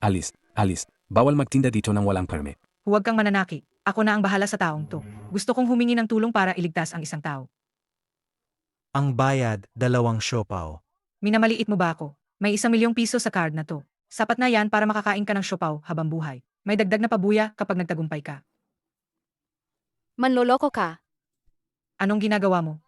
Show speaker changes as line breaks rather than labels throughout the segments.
Alis, alis. Bawal magtinda dito ng walang permit.
Huwag kang mananaki. Ako na ang bahala sa taong to. Gusto kong humingi ng tulong para iligtas ang isang tao.
Ang bayad, 2 siopaw.
Minamaliit mo ba ako? May 1 milyong piso sa card na to. Sapat na yan para makakain ka ng siopaw habang buhay. May dagdag na pabuya kapag nagtagumpay ka.
Manloloko ka.
Anong ginagawa mo?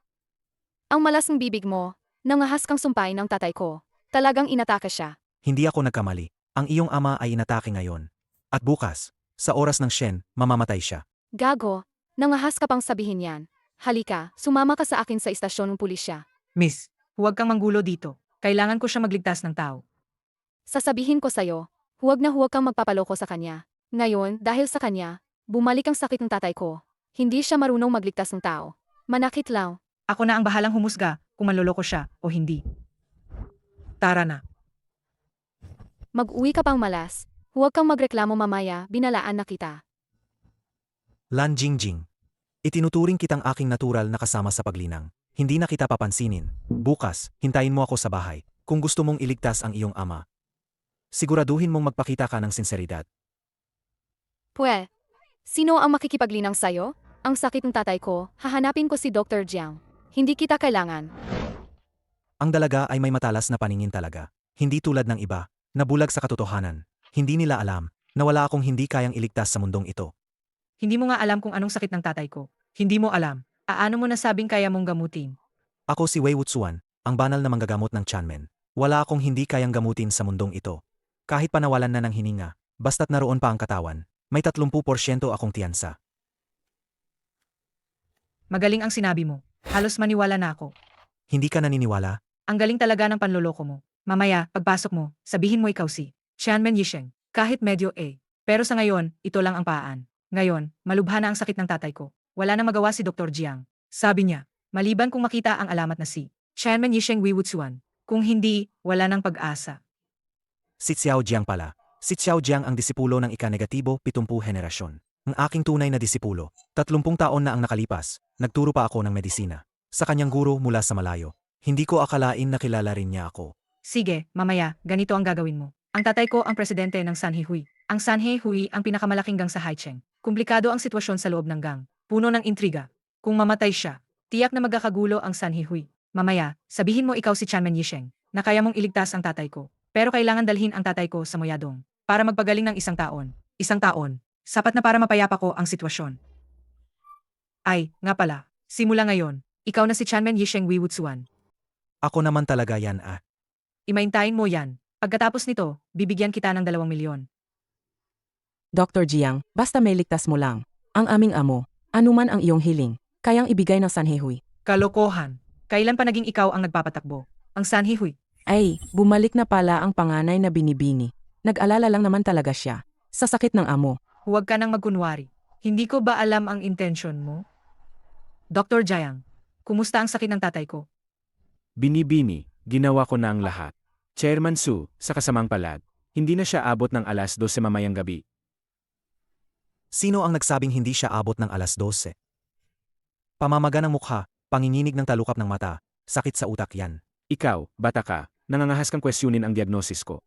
Ang malas ng bibig mo, nangahas kang sumpain ng tatay ko. Talagang inatake siya.
Hindi ako nagkamali. Ang iyong ama ay inatake ngayon. At bukas, sa oras ng Shen, mamamatay siya.
Gago, nangahas ka pang sabihin yan. Halika, sumama ka sa akin sa istasyon ng pulisya.
Miss, huwag kang manggulo dito. Kailangan ko siya magligtas ng tao.
Sasabihin ko sa'yo, huwag na huwag kang magpapaloko sa kanya. Ngayon, dahil sa kanya, bumalik ang sakit ng tatay ko. Hindi siya marunong magligtas ng tao. Manakit lang.
Ako na ang bahalang humusga kung manloloko siya o hindi. Tara na.
Mag-uwi ka pang malas. Huwag kang magreklamo mamaya, binalaan na kita.
Lan Jingjing. Itinuturing kitang aking natural na kasama sa paglinang. Hindi na kita papansinin. Bukas, hintayin mo ako sa bahay. Kung gusto mong iligtas ang iyong ama. Siguraduhin mong magpakita ka ng sinseridad.
Pwe, sino ang makikipaglinang sa'yo? Ang sakit ng tatay ko, hahanapin ko si Dr. Jiang. Hindi kita kailangan.
Ang dalaga ay may matalas na paningin talaga. Hindi tulad ng iba, nabulag sa katotohanan. Hindi nila alam na wala akong hindi kayang iligtas sa mundong ito.
Hindi mo nga alam kung anong sakit ng tatay ko. Hindi mo alam. Aano mo nasabing kaya mong gamutin?
Ako si Wei Wutsuan, ang banal na manggagamot ng Tianmen. Wala akong hindi kayang gamutin sa mundong ito. Kahit panawalan na ng hininga, basta't naroon pa ang katawan, may 30% akong tiyansa.
Magaling ang sinabi mo. Halos maniwala na ako.
Hindi ka naniniwala?
Ang galing talaga ng panloloko mo. Mamaya, pagpasok mo, sabihin mo ikaw si Tianmen Yisheng, kahit medyo Pero sa ngayon, ito lang ang paan. Ngayon, malubha na ang sakit ng tatay ko. Wala na magawa si Dr. Jiang. Sabi niya, maliban kung makita ang alamat na si Tianmen Yisheng Wiwutsuan. Kung hindi, wala nang pag-asa.
Si Xiao Jiang pala. Si Xiao Jiang ang disipulo ng ika-negatibo 70 henerasyon. Ang aking tunay na disipulo. 30 taon na ang nakalipas. Nagturo pa ako ng medisina. Sa kanyang guro mula sa malayo. Hindi ko akalain na kilala rin niya ako.
Sige, mamaya, ganito ang gagawin mo. Ang tatay ko ang presidente ng Sanhehui. Ang Sanhehui ang pinakamalaking gang sa Haicheng. Komplikado ang sitwasyon sa loob ng gang. Puno ng intriga. Kung mamatay siya, tiyak na magkakagulo ang Sanhehui. Mamaya, sabihin mo ikaw si Tianmen Yisheng na kaya mong iligtas ang tatay ko. Pero kailangan dalhin ang tatay ko sa Moyadong para magpagaling ng 1 taon. 1 taon. Sapat na para mapayapa ko ang sitwasyon. Ay, nga pala. Simula ngayon, ikaw na si Tianmen Yisheng Wiwutsuan.
Ako naman talaga yan
Imaintayin mo yan. Pagkatapos nito, bibigyan kita ng 2 milyon.
Dr. Jiang, basta may ligtas mo lang. Ang aming amo, anuman ang iyong hiling, kayang ibigay ng Sanhehui.
Kalokohan. Kailan pa naging ikaw ang nagpapatakbo? Ang Sanhehui.
Ay, bumalik na pala ang panganay na binibini. Nag-alala lang naman talaga siya. Sa sakit ng amo.
Huwag ka nang magkunwari. Hindi ko ba alam ang intensyon mo? Dr. Jiang, kumusta ang sakit ng tatay ko?
Binibini, ginawa ko na ang lahat. Chairman Su, sa kasamang palad, hindi na siya abot ng alas 12 mamayang gabi.
Sino ang nagsabing hindi siya abot ng alas 12? Pamamaga ng mukha, panginginig ng talukap ng mata, sakit sa utak yan.
Ikaw, bata ka, nangangahas kang kwestyunin ang diagnosis ko.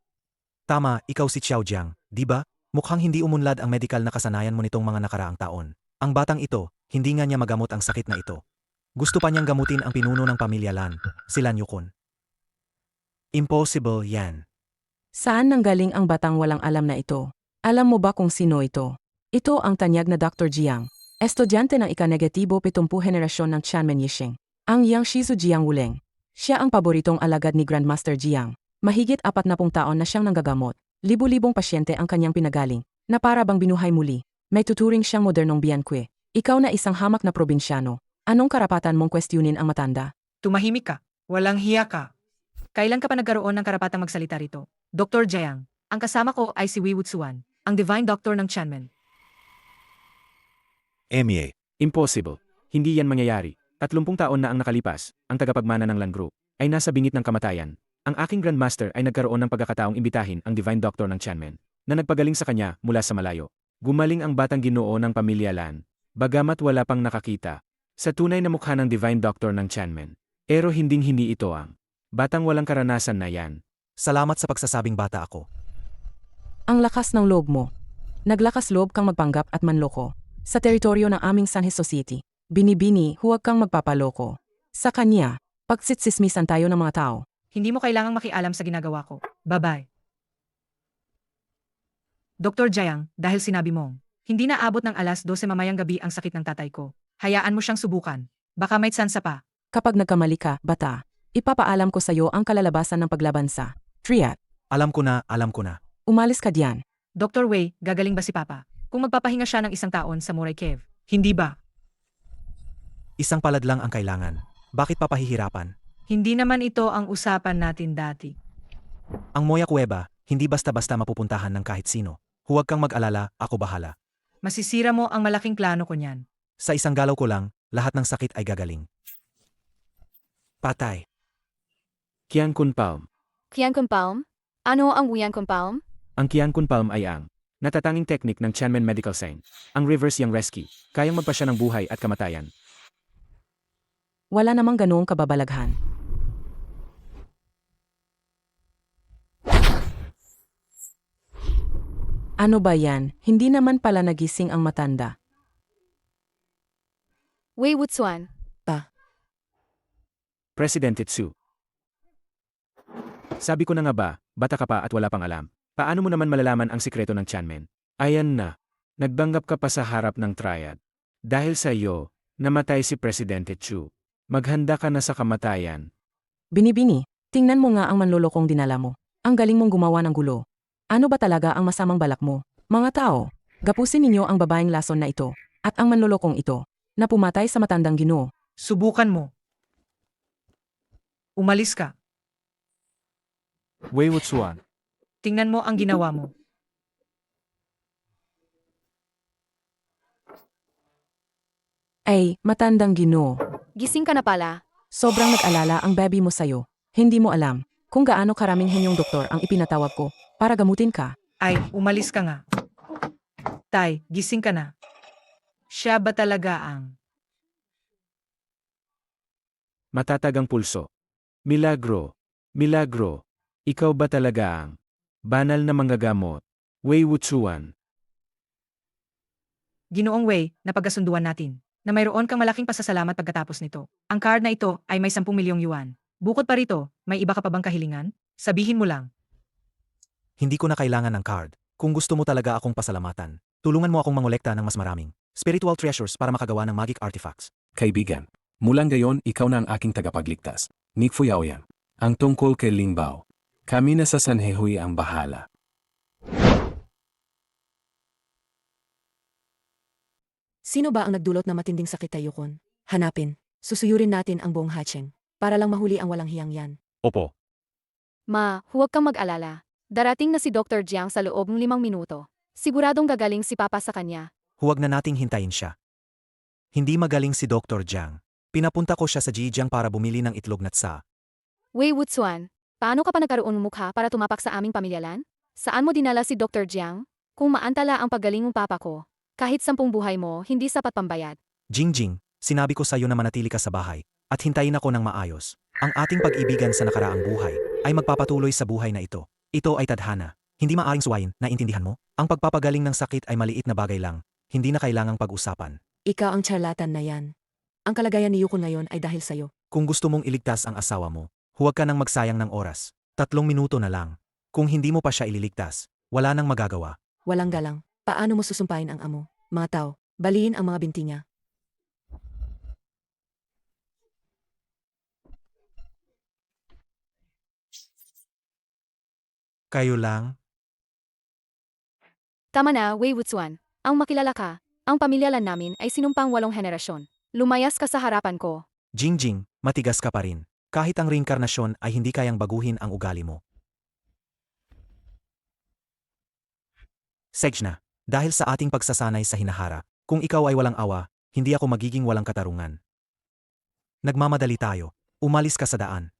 Tama, ikaw si Xiao Jiang, di ba? Mukhang hindi umunlad ang medikal na kasanayan mo nitong mga nakaraang taon. Ang batang ito, hindi nga niya magamot ang sakit na ito. Gusto pa niyang gamutin ang pinuno ng pamilya Lan, si Lan Yukon. Impossible yan.
Saan nanggaling ang batang walang alam na ito? Alam mo ba kung sino ito? Ito ang tanyag na Dr. Jiang, estudyante ng ika-negatibo 70 henerasyon ng Tianmen Yisheng. Ang Yang Shizu Jiang Wuleng. Siya ang paboritong alagad ni Grandmaster Jiang. Mahigit 40 taon na siyang nanggagamot. Libu-libong pasyente ang kanyang pinagaling, na para bang binuhay muli. May tuturing siyang modernong biyankwe. Ikaw na isang hamak na probinsyano. Anong karapatan mong kwestyunin ang matanda?
Tumahimik ka. Walang hiya ka. Kailan ka pa nagkaroon ng karapatang magsalita rito? Dr. Jiang, ang kasama ko ay si Wiwutsuan, ang divine doctor ng Tianmen.
Emye.
Impossible. Hindi yan mangyayari. 30 taon na ang nakalipas, ang tagapagmana ng Lan Group ay nasa bingit ng kamatayan. Ang aking Grandmaster ay nagkaroon ng pagkakataong imbitahin ang divine doctor ng Tianmen na nagpagaling sa kanya mula sa malayo. Gumaling ang batang ginoo ng pamilya Lan, bagamat wala pang nakakita sa tunay na mukha ng divine doctor ng Tianmen. Pero hinding-hindi ito ang batang walang karanasan na yan.
Salamat sa pagsasabing bata ako.
Ang lakas ng loob mo. Naglakas loob kang magpanggap at manloko. Sa teritoryo ng aming San Jose City. Binibini, huwag kang magpapaloko. Sa kanya, pagsitsismisan tayo ng mga tao.
Hindi mo kailangang makialam sa ginagawa ko. Bye-bye. Dr. Jiang, dahil sinabi mong, hindi na abot ng alas 12 mamayang gabi ang sakit ng tatay ko. Hayaan mo siyang subukan. Baka may tsansa pa.
Kapag nagkamali ka, bata, ipapaalam ko sa'yo ang kalalabasan ng paglaban sa Triad.
Alam ko na.
Umalis ka diyan.
Dr. Wei, gagaling ba si Papa? Kung magpapahinga siya ng isang taon sa Moray Cave, hindi ba?
Isang palad lang ang kailangan. Bakit papahihirapan?
Hindi naman ito ang usapan natin dati.
Ang Moya Cueva, hindi basta-basta mapupuntahan ng kahit sino. Huwag kang mag-alala, ako bahala.
Masisira mo ang malaking plano ko niyan.
Sa isang galaw ko lang, lahat ng sakit ay gagaling. Patay.
Qian Kun Palm.
Qian Kun Palm? Ano ang Wian Kun Palm?
Ang Qian Kun Palm ay ang natatanging teknik ng Tianmen Medical Science. Ang reverse yang rescue, kayang magpasya ng buhay at kamatayan.
Wala namang ganoong kababalaghan. Ano ba yan? Hindi naman pala nagising ang matanda.
Wei Wuchuan.
President Tsu. Sabi ko na nga ba, bata ka pa at wala pang alam. Paano mo naman malalaman ang sikreto ng Tianmen? Ayan na. Nagbanggap ka pa sa harap ng triad. Dahil sa iyo, namatay si Presidente Chu. Maghanda ka na sa kamatayan.
Binibini, tingnan mo nga ang manlolokong dinala mo. Ang galing mong gumawa ng gulo. Ano ba talaga ang masamang balak mo? Mga tao, gapusin ninyo ang babaeng lason na ito, at ang manlolokong ito, na pumatay sa matandang Ginoo.
Subukan mo. Umalis ka.
Wei Wuchuan.
Tingnan mo ang ginawa mo.
Ay, matandang Ginoo.
Gising ka na pala.
Sobrang nag-alala ang baby mo sa'yo. Hindi mo alam kung gaano karaming henyong doktor ang ipinatawag ko para gamutin ka.
Ay, umalis ka nga. Tay, gising ka na. Siya ba talaga ang...
Matatagang pulso. Milagro. Milagro. Ikaw ba talaga ang banal na manggagamot? Wei Wuchuan.
Ginoong Wei, napagkasunduan natin na mayroon kang malaking pasasalamat pagkatapos nito. Ang card na ito ay may 10 milyong yuan. Bukod pa rito, may iba ka pa bang kahilingan? Sabihin mo lang.
Hindi ko na kailangan ng card. Kung gusto mo talaga akong pasalamatan, tulungan mo akong mangolekta ng mas maraming spiritual treasures para makagawa ng magic artifacts.
Kaibigan, mulang gayon ikaw na ang aking tagapagligtas. Nick Fuyaoyan. Ang tungkol kay Lingbao. Kami na sa San Jose ang bahala.
Sino ba ang nagdulot na matinding sakit kay Yukon? Hanapin. Susuyurin natin ang buong Hacheng. Para lang mahuli ang walang hiyang yan.
Opo.
Ma, huwag kang mag-alala. Darating na si Dr. Jiang sa loob ng 5 minuto. Siguradong gagaling si Papa sa kanya.
Huwag na nating hintayin siya. Hindi magaling si Dr. Jiang. Pinapunta ko siya sa Jijiang para bumili ng itlog na tsa.
Wei Wuchuan, paano ka pa nagkaroon ng mukha para tumapak sa aming pamilyalan? Saan mo dinala si Dr. Jiang? Kung maantala ang paggaling ng papa ko, kahit 10 buhay mo, hindi sapat pambayad.
Jingjing, sinabi ko sa iyo na manatili ka sa bahay at hintayin ako ng maayos. Ang ating pag-ibigan sa nakaraang buhay ay magpapatuloy sa buhay na ito. Ito ay tadhana. Hindi maaring suwayin, naintindihan mo? Ang pagpapagaling ng sakit ay maliit na bagay lang. Hindi na kailangang pag-usapan.
Ikaw ang charlatan na yan. Ang kalagayan ni Yukon ngayon ay dahil sa'yo.
Kung gusto mong iligtas ang asawa mo, huwag ka nang magsayang ng oras. 3 minuto na lang. Kung hindi mo pa siya ililigtas, wala nang magagawa.
Walang galang. Paano mo susumpain ang amo? Mga tao, baliin ang mga binti niya.
Kayo lang?
Tama na, Wei Wuchuan. Ang makilala ka, ang pamilyalan namin ay sinumpang 8 henerasyon. Lumayas ka sa harapan ko.
Jingjing, matigas ka pa rin. Kahit ang reinkarnasyon ay hindi kayang baguhin ang ugali mo. Sejna, dahil sa ating pagsasanay sa hinahara, kung ikaw ay walang awa, hindi ako magiging walang katarungan. Nagmamadali tayo. Umalis ka sa daan.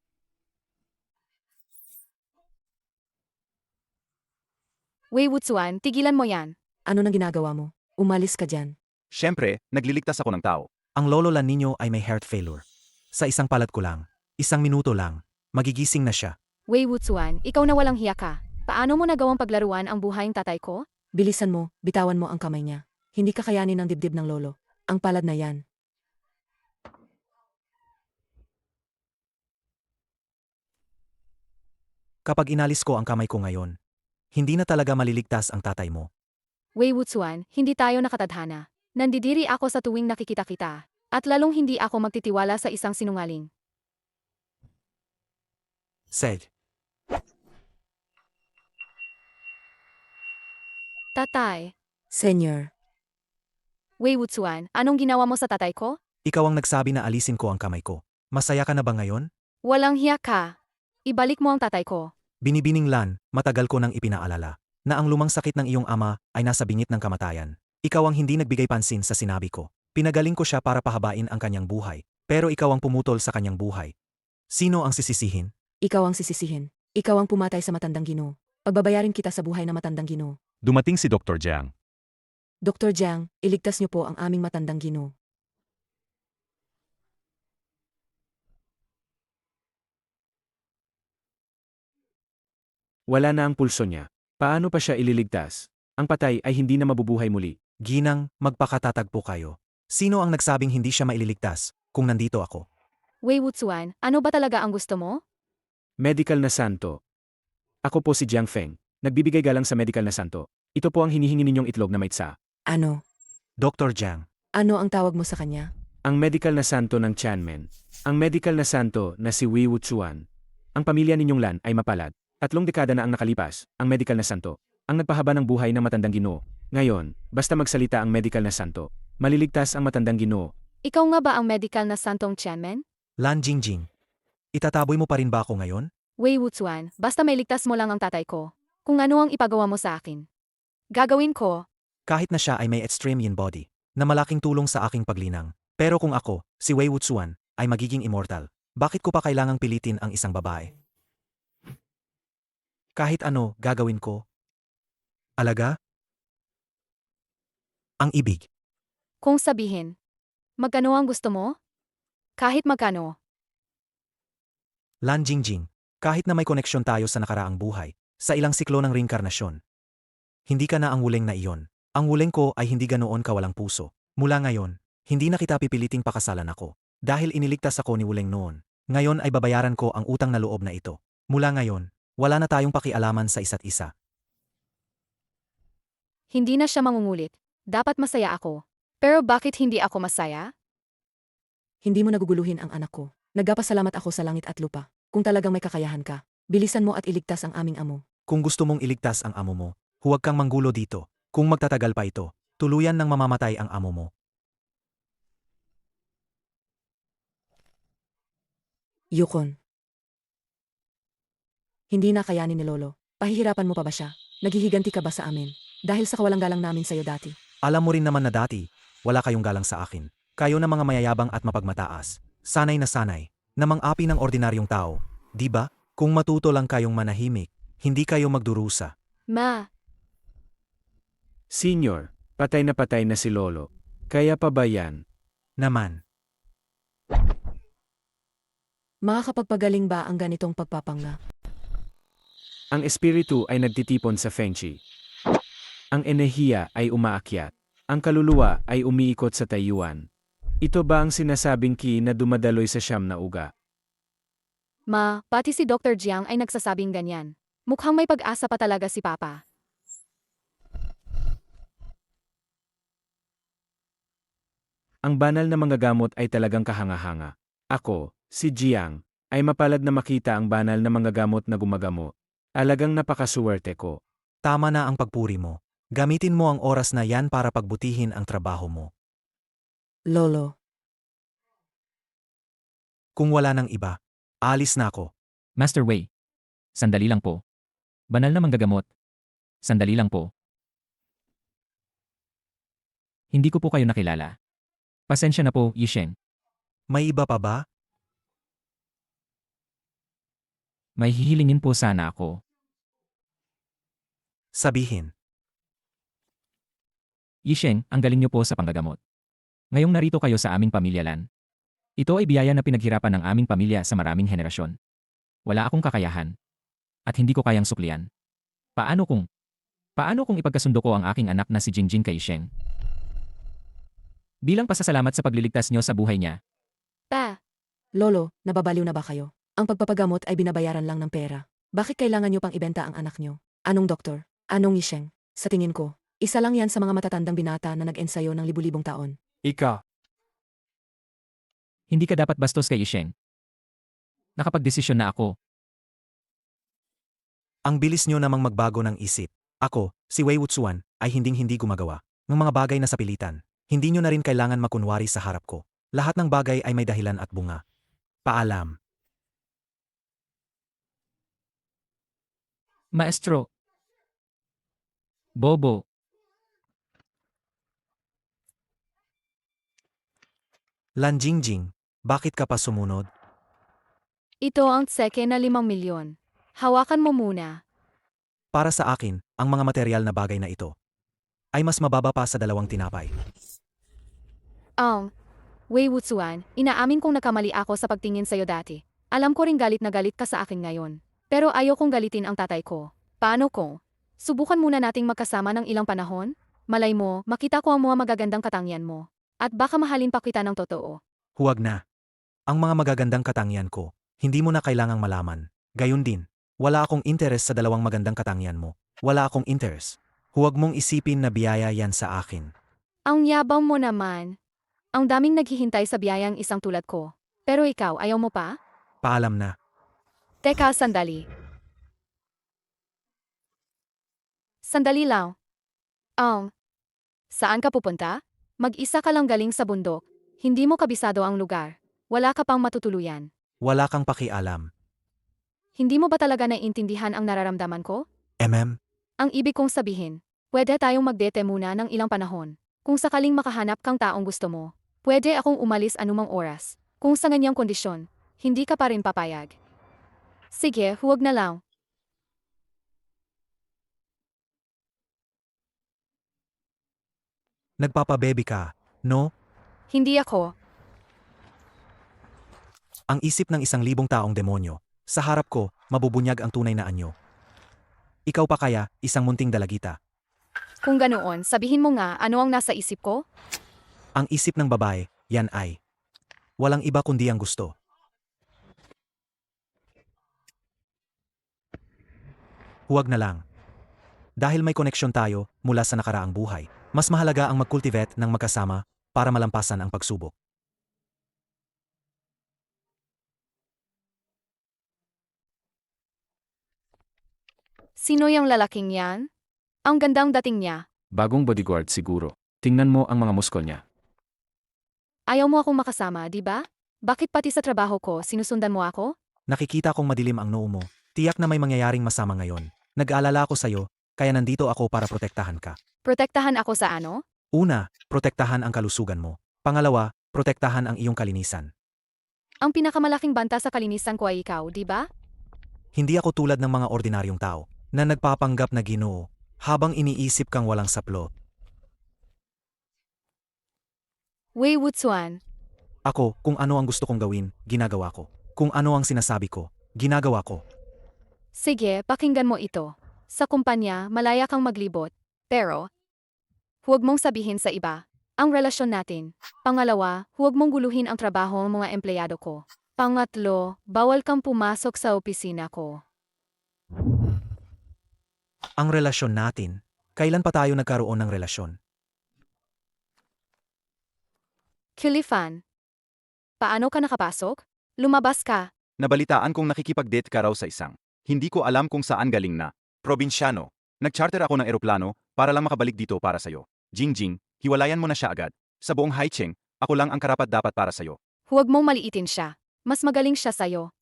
Wei Wuchuan, tigilan mo yan.
Ano nang ginagawa mo? Umalis ka dyan.
Siyempre, nagliligtas ako ng tao.
Ang lolo lan ninyo ay may heart failure. Sa isang palad ko lang, 1 minuto lang, magigising na siya.
Wei Wuchuan, ikaw na walang hiya ka. Paano mo nagawang paglaruan ang buhay ng tatay ko?
Bilisan mo, bitawan mo ang kamay niya. Hindi kakayanin ng dibdib ng lolo. Ang palad na yan.
Kapag inalis ko ang kamay ko ngayon, hindi na talaga maliligtas ang tatay mo.
Wei Wuchuan, hindi tayo nakatadhana. Nandidiri ako sa tuwing nakikita kita. At lalong hindi ako magtitiwala sa isang sinungaling.
Said,
Tatay,
Senyor,
Wei Wuchuan, anong ginawa mo sa tatay ko?
ikaw ang nagsabi na alisin ko ang kamay ko. Masaya ka na ba ngayon?
Walang hiya ka. Ibalik mo ang tatay ko.
Binibining Lan, matagal ko nang ipinaalala na ang lumang sakit ng iyong ama ay nasa bingit ng kamatayan. Ikaw ang hindi nagbigay pansin sa sinabi ko. Pinagaling ko siya para pahabain ang kanyang buhay, pero ikaw ang pumutol sa kanyang buhay. Sino ang sisisihin?
ikaw ang sisisihin. Ikaw ang pumatay sa matandang Ginoo. Pagbabayarin kita sa buhay na matandang Ginoo.
Dumating si Dr. Jiang.
Dr. Jiang, iligtas niyo po ang aming matandang Ginoo.
Wala na ang pulso niya. Paano pa siya ililigtas? Ang patay ay hindi na mabubuhay muli.
Ginang, magpakatatagpo kayo. Sino ang nagsabing hindi siya maililigtas kung nandito ako?
Wei Wuchuan, ano ba talaga ang gusto mo?
Medical na santo. Ako po si Jiang Feng. Nagbibigay galang sa medical na santo. Ito po ang hinihingi ninyong itlog na maitsa.
Ano?
Dr. Jiang,
Ano ang tawag mo sa kanya?
Ang medical na santo ng Tianmen. Ang medical na santo na si Wei Wuchuan. Ang pamilya ninyong Lan ay mapalad. 3 dekada na ang nakalipas, ang medical na santo. Ang nagpahaba ng buhay ng matandang Ginoo. Ngayon, basta magsalita ang medical na santo, maliligtas ang matandang Ginoo.
Ikaw nga ba ang medical na santong Tianmen?
Lan Jingjing. Itataboy mo pa rin ba ako ngayon?
Wei Wuchuan, basta may ligtas mo lang ang tatay ko. Kung ano ang ipagawa mo sa akin. Gagawin ko.
Kahit na siya ay may extreme yin body, na malaking tulong sa aking paglinang. Pero kung ako, si Wei Wuchuan, ay magiging immortal, bakit ko pa kailangang pilitin ang isang babae? Kahit ano, gagawin ko. Alaga? Ang ibig.
Kung sabihin. Magkano ang gusto mo? Kahit magkano.
Lan Jingjing, kahit na may koneksyon tayo sa nakaraang buhay, sa ilang siklo ng reinkarnasyon. Hindi ka na ang wuling na iyon. Ang wuling ko ay hindi ganoon kawalang puso. Mula ngayon, hindi na kita pipiliting pakasalan ako. Dahil iniligtas ako ni wuling noon. Ngayon ay babayaran ko ang utang na loob na ito. Mula ngayon, wala na tayong pakialaman sa isa't isa.
Hindi na siya mangungulit. Dapat masaya ako. Pero bakit hindi ako masaya?
Hindi mo naguguluhin ang anak ko. Nagpapasalamat ako sa langit at lupa. Kung talagang may kakayahan ka, bilisan mo at iligtas ang aming amo.
Kung gusto mong iligtas ang amo mo, huwag kang manggulo dito. Kung magtatagal pa ito, tuluyan nang mamamatay ang amo mo.
Yukon. Hindi na kayanin ni Lolo. Pahihirapan mo pa ba siya? Naghihiganti ka ba sa amin? Dahil sa kawalang galang namin sa'yo dati.
Alam mo rin naman na dati, wala kayong galang sa akin. Kayo na mga mayayabang at mapagmataas. Sanay na mang-api ng ordinaryong tao. Di ba? Kung matuto lang kayong manahimik, hindi kayo magdurusa.
Ma,
Senior, patay na si Lolo. Kaya pa ba yan?
Naman,
Makakapagpagaling ba ang ganitong pagpapanga?
Ang espiritu ay nagtitipon sa Fengchi. Ang enerhiya ay umaakyat. Ang kaluluwa ay umiikot sa tayuan. Ito ba ang sinasabing ki na dumadaloy sa siyam na uga?
Ma, pati si Dr. Jiang ay nagsasabing ganyan. Mukhang may pag-asa pa talaga si Papa.
Ang banal na manggagamot ay talagang kahanga-hanga. Ako, si Jiang, ay mapalad na makita ang banal na manggagamot na gumagamot. Alagang napakasuwerte ko.
tama na ang pagpuri mo. Gamitin mo ang oras na yan para pagbutihin ang trabaho mo.
Lolo,
Kung wala nang iba, alis na ako.
Master Wei. Sandali lang po. Banal na manggagamot. Sandali lang po. Hindi ko po kayo nakilala. Pasensya na po, Yisheng.
May iba pa ba?
May hihilingin po sana ako.
Sabihin.
Yisheng, ang galing niyo po sa panggagamot. Ngayong narito kayo sa aming pamilyalan. Ito ay biyaya na pinaghirapan ng aming pamilya sa maraming henerasyon. Wala akong kakayahan. At hindi ko kayang suklian. Paano kung ipagkasundo ko ang aking anak na si Jingjing kay Sheng? Bilang pasasalamat sa pagliligtas niyo sa buhay niya,
Pa,
Lolo, nababaliw na ba kayo? Ang pagpapagamot ay binabayaran lang ng pera. Bakit kailangan niyo pang ibenta ang anak niyo? Anong doktor? Anong Yisheng? Sa tingin ko, isa lang yan sa mga matatandang binata na nag-ensayo ng libu-libong taon.
Ika,
hindi ka dapat bastos kay Sheng. Nakapagdesisyon na ako.
Ang bilis nyo namang magbago ng isip. Ako, si Wei Wuchuan, ay hinding-hindi gumagawa ng mga bagay na sa pilitan. Hindi nyo na rin kailangan makunwari sa harap ko. Lahat ng bagay ay may dahilan at bunga. Paalam.
Maestro. Bobo.
Lan Jingjing, bakit ka pa sumunod?
ito ang tseke na 5 milyon. Hawakan mo muna.
Para sa akin, ang mga material na bagay na ito ay mas mababa pa sa 2 tinapay.
Wei Wuchuan, inaamin kong nakamali ako sa pagtingin sa'yo dati. Alam ko ring galit na galit ka sa akin ngayon. Pero ayaw kong galitin ang tatay ko. Paano kung? Subukan muna nating magkasama ng ilang panahon? Malay mo, makita ko ang mga magagandang katangian mo. At baka mahalin pa kita ng totoo.
Huwag na. Ang mga magagandang katangian ko, hindi mo na kailangang malaman. Gayun din, wala akong interes sa 2 magandang katangian mo. Wala akong interes. Huwag mong isipin na biyaya yan sa akin.
Ang yabang mo naman. Ang daming naghihintay sa biyayang isang tulad ko. Pero ikaw, ayaw mo pa?
Paalam na.
Teka, sandali. Sandali lang. Saan ka pupunta? Mag-isa ka lang galing sa bundok. Hindi mo kabisado ang lugar. Wala ka pang matutuluyan.
Wala kang pakialam.
Hindi mo ba talaga naiintindihan ang nararamdaman ko?
Ang
ibig kong sabihin, pwede tayong magdete muna ng ilang panahon. Kung sakaling makahanap kang taong gusto mo, pwede akong umalis anumang oras. Kung sa ganyang kondisyon, hindi ka pa rin papayag. Sige, huwag na lang.
Nagpapabebe ka, no?
Hindi ako.
Ang isip ng 1,000 taong demonyo. Sa harap ko, mabubunyag ang tunay na anyo. Ikaw pa kaya, isang munting dalagita.
Kung ganoon, sabihin mo nga ano ang nasa isip ko?
Ang isip ng babae, yan ay walang iba kundi ang gusto. Huwag na lang. Dahil may koneksyon tayo mula sa nakaraang buhay, mas mahalaga ang mag-cultivate ng magkasama para malampasan ang pagsubok.
Sino yung lalaking yan? Ang gandang dating niya.
bagong bodyguard siguro. Tingnan mo ang mga muskol niya.
Ayaw mo akong makasama, di ba? Bakit pati sa trabaho ko, sinusundan mo ako?
Nakikita kong madilim ang noo mo. Tiyak na may mangyayaring masama ngayon. Nag-aalala ako sa'yo, kaya nandito ako para protektahan ka.
Protektahan ako sa ano?
Una, protektahan ang kalusugan mo. Pangalawa, protektahan ang iyong kalinisan.
Ang pinakamalaking banta sa kalinisan ko ay ikaw, di ba?
Hindi ako tulad ng mga ordinaryong tao na nagpapanggap na Ginoo habang iniisip kang walang saplo.
Wei Wuchuan,
Ako, kung ano ang gusto kong gawin, ginagawa ko. Kung ano ang sinasabi ko, ginagawa ko.
sige, pakinggan mo ito. Sa kumpanya, malaya kang maglibot. Pero, huwag mong sabihin sa iba ang relasyon natin. Pangalawa, huwag mong guluhin ang trabaho ng mga empleyado ko. Pangatlo, bawal kang pumasok sa opisina ko.
Ang relasyon natin, kailan pa tayo nagkaroon ng relasyon?
Kilifan, paano ka nakapasok? Lumabas ka.
Nabalitaan kong nakikipag-date ka raw sa isang. Hindi ko alam kung saan galing na. Probinsyano. Nag-charter ako ng eroplano para lang makabalik dito para sa'yo. Jingjing, hiwalayan mo na siya agad. Sa buong Haicheng, ako lang ang karapat-dapat para sa'yo.
Huwag mong maliitin siya. Mas magaling siya sa'yo.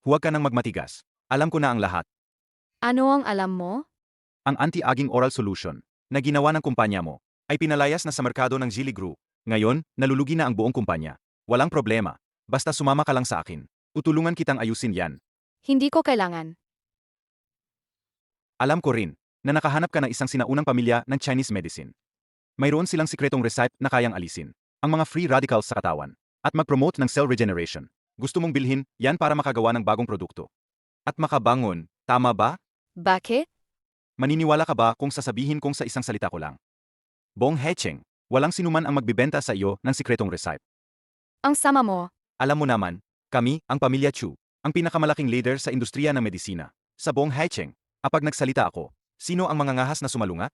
Huwag ka nang magmatigas. Alam ko na ang lahat.
Ano ang alam mo?
Ang anti-aging oral solution na ginawa ng kumpanya mo ay pinalayas na sa merkado ng Geely Group. Ngayon, nalulugi na ang buong kumpanya. Walang problema. Basta sumama ka lang sa akin. Tutulungan kitang ayusin yan.
Hindi ko kailangan.
Alam ko rin na nakahanap ka ng isang sinaunang pamilya ng Chinese medicine. Mayroon silang sikretong recipe na kayang alisin ang mga free radicals sa katawan at mag-promote ng cell regeneration. Gusto mong bilhin yan para makagawa ng bagong produkto. At makabangon, tama ba?
Bakit?
Maniniwala ka ba kung sasabihin kong sa isang salita ko lang? Bong Hecheng, walang sinuman ang magbibenta sa iyo ng sikretong recipe.
Ang sama mo,
Alam mo naman, kami, ang pamilya Chu, ang pinakamalaking leader sa industriya ng medisina. Sa buong Haicheng, kapag nagsalita ako, sino ang mangangahas na sumalungat?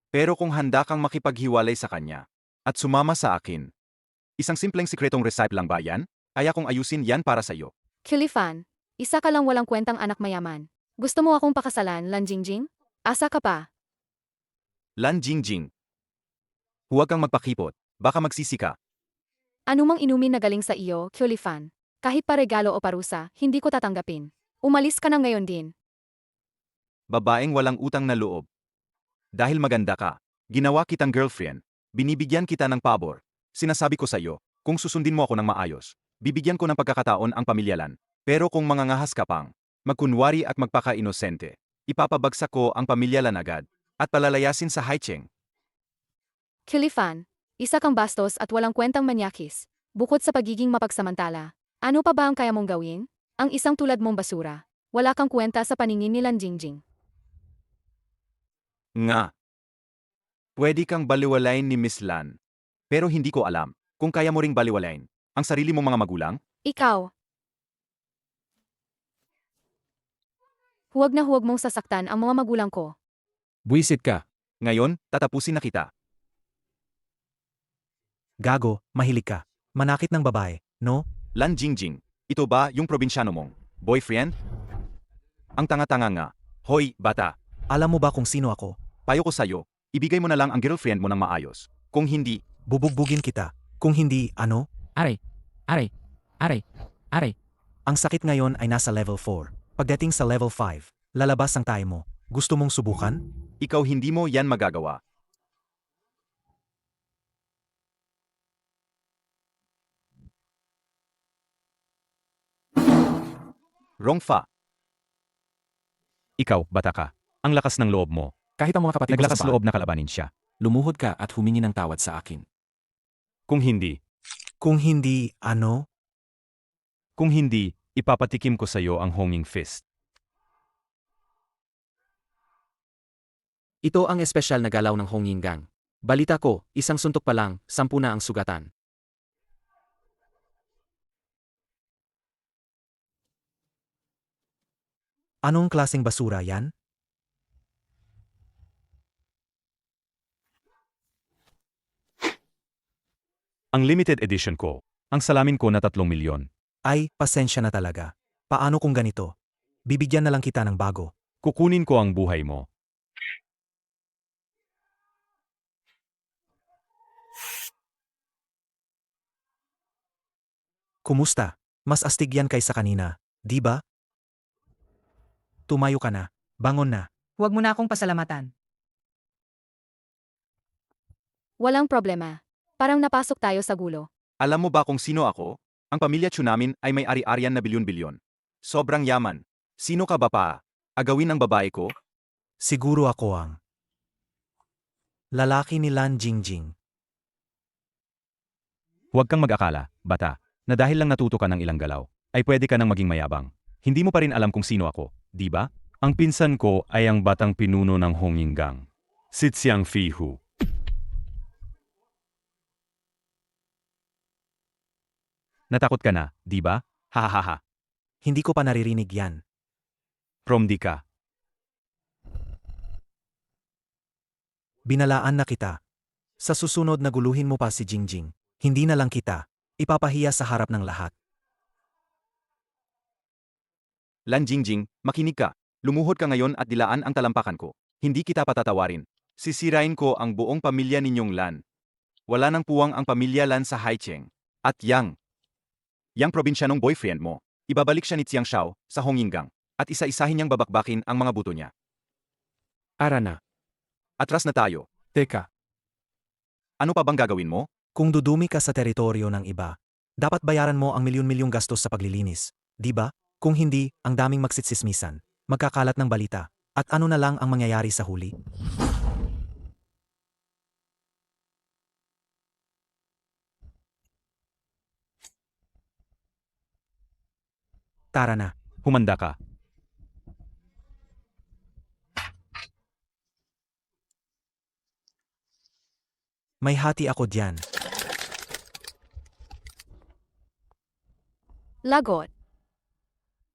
Pero kung handa kang makipaghiwalay sa kanya, at sumama sa akin, isang simpleng sikretong recipe lang ba yan? Kaya kong ayusin yan para sa iyo.
Kilifan, isa ka lang walang kwentang anak mayaman. Gusto mo akong pakasalan, Lan Jingjing? Asa ka pa?
Lan Jingjing. Huwag kang magpakipot, baka magsisi ka.
Anumang inumin na galing sa iyo, Kilifan. Kahit pa regalo o parusa, hindi ko tatanggapin. Umalis ka na ngayon din.
Babaeng walang utang na loob. Dahil maganda ka, ginawa kitang girlfriend, binibigyan kita ng pabor. Sinasabi ko sa iyo, kung susundin mo ako ng maayos, bibigyan ko ng pagkakataon ang pamilyalan. Pero kung mangangahas ka pang, magkunwari at magpaka-inosente, ipapabagsak ko ang pamilyalan agad, at palalayasin sa Haicheng.
Kilifan, isa kang bastos at walang kwentang manyakis. Bukod sa pagiging mapagsamantala, ano pa ba ang kaya mong gawin? Ang isang tulad mong basura. Wala kang kwenta sa paningin ni Lan Jingjing.
Nga. Pwede kang baliwalain ni Miss Lan. Pero hindi ko alam kung kaya mo ring baliwalain ang sarili mong mga magulang.
Ikaw. Huwag na huwag mong sasaktan ang mga magulang ko.
Buisit ka.
Ngayon, tatapusin na kita.
Gago, mahilig ka. Manakit ng babae, no?
Lan Jingjing, ito ba yung probinsyano mong boyfriend? Ang tanga-tanga nga. Hoy, bata,
Alam mo ba kung sino ako?
payo ko sa'yo, ibigay mo na lang ang girlfriend mo ng maayos. Kung hindi,
Bubugbugin kita. Kung hindi, ano?
Aray, aray, aray, aray.
Ang sakit ngayon ay nasa level 4. Pagdating sa level 5, lalabas ang tayo mo. Gusto mong subukan?
ikaw hindi mo yan magagawa. Rongfa,
Ikaw, bata ka. Ang lakas ng loob mo.
Kahit ang mga kapatid ko
Naglakas
sa
loob na kalabanin siya.
lumuhod ka at humingi ng tawad sa akin.
Kung hindi,
Kung hindi, ano?
ipapatikim ko sa iyo ang honging fist.
Ito ang espesyal na galaw ng Hongyin Gang. Balita ko, isang suntok pa lang, 10 na ang sugatan.
Anong klaseng basura yan?
Ang limited edition ko. Ang salamin ko na 3 milyon.
Ay, pasensya na talaga. Paano kung ganito? Bibigyan na lang kita ng bago.
Kukunin ko ang buhay mo.
Kumusta? Mas astig yan kaysa kanina, di ba? Tumayo ka na. Bangon na.
Huwag mo na akong pasalamatan.
Walang problema. Parang napasok tayo sa gulo.
alam mo ba kung sino ako? Ang pamilya Chu namin ay may ari-arian na bilyon-bilyon. Sobrang yaman. Sino ka ba pa? Agawin ang babae ko?
Siguro ako ang lalaki ni Lan Jingjing.
Huwag kang mag-akala, bata, na dahil lang natuto ka ng ilang galaw, ay pwede ka nang maging mayabang. Hindi mo pa rin alam kung sino ako, di ba? Ang pinsan ko ay ang batang pinuno ng Hongyin Gang. Si Xiang Fihu. Natakot ka na, di ba? Hahaha.
Hindi ko pa naririnig yan.
Promdi ka.
Binalaan na kita. Sa susunod na guluhin mo pa si Jingjing. Hindi na lang kita. Ipapahiya sa harap ng lahat.
Lan Jingjing, makinig ka. Lumuhod ka ngayon at dilaan ang talampakan ko. Hindi kita patatawarin. Sisirain ko ang buong pamilya ninyong Lan. Wala nang puwang ang pamilya Lan sa Haicheng. At Yang probinsyanong boyfriend mo, ibabalik siya ni Xiang Shao sa Hongyin Gang. At isa-isahin niyang babakbakin ang mga buto niya.
Ara na.
Atras na tayo.
Teka,
Ano pa bang gagawin mo?
Kung dudumi ka sa teritoryo ng iba, dapat bayaran mo ang milyon-milyong gastos sa paglilinis. Di ba? Kung hindi, ang daming magsitsismisan. Magkakalat ng balita. At ano na lang ang mangyayari sa huli? Tara na.
Humanda ka.
May hati ako diyan.
Lagot.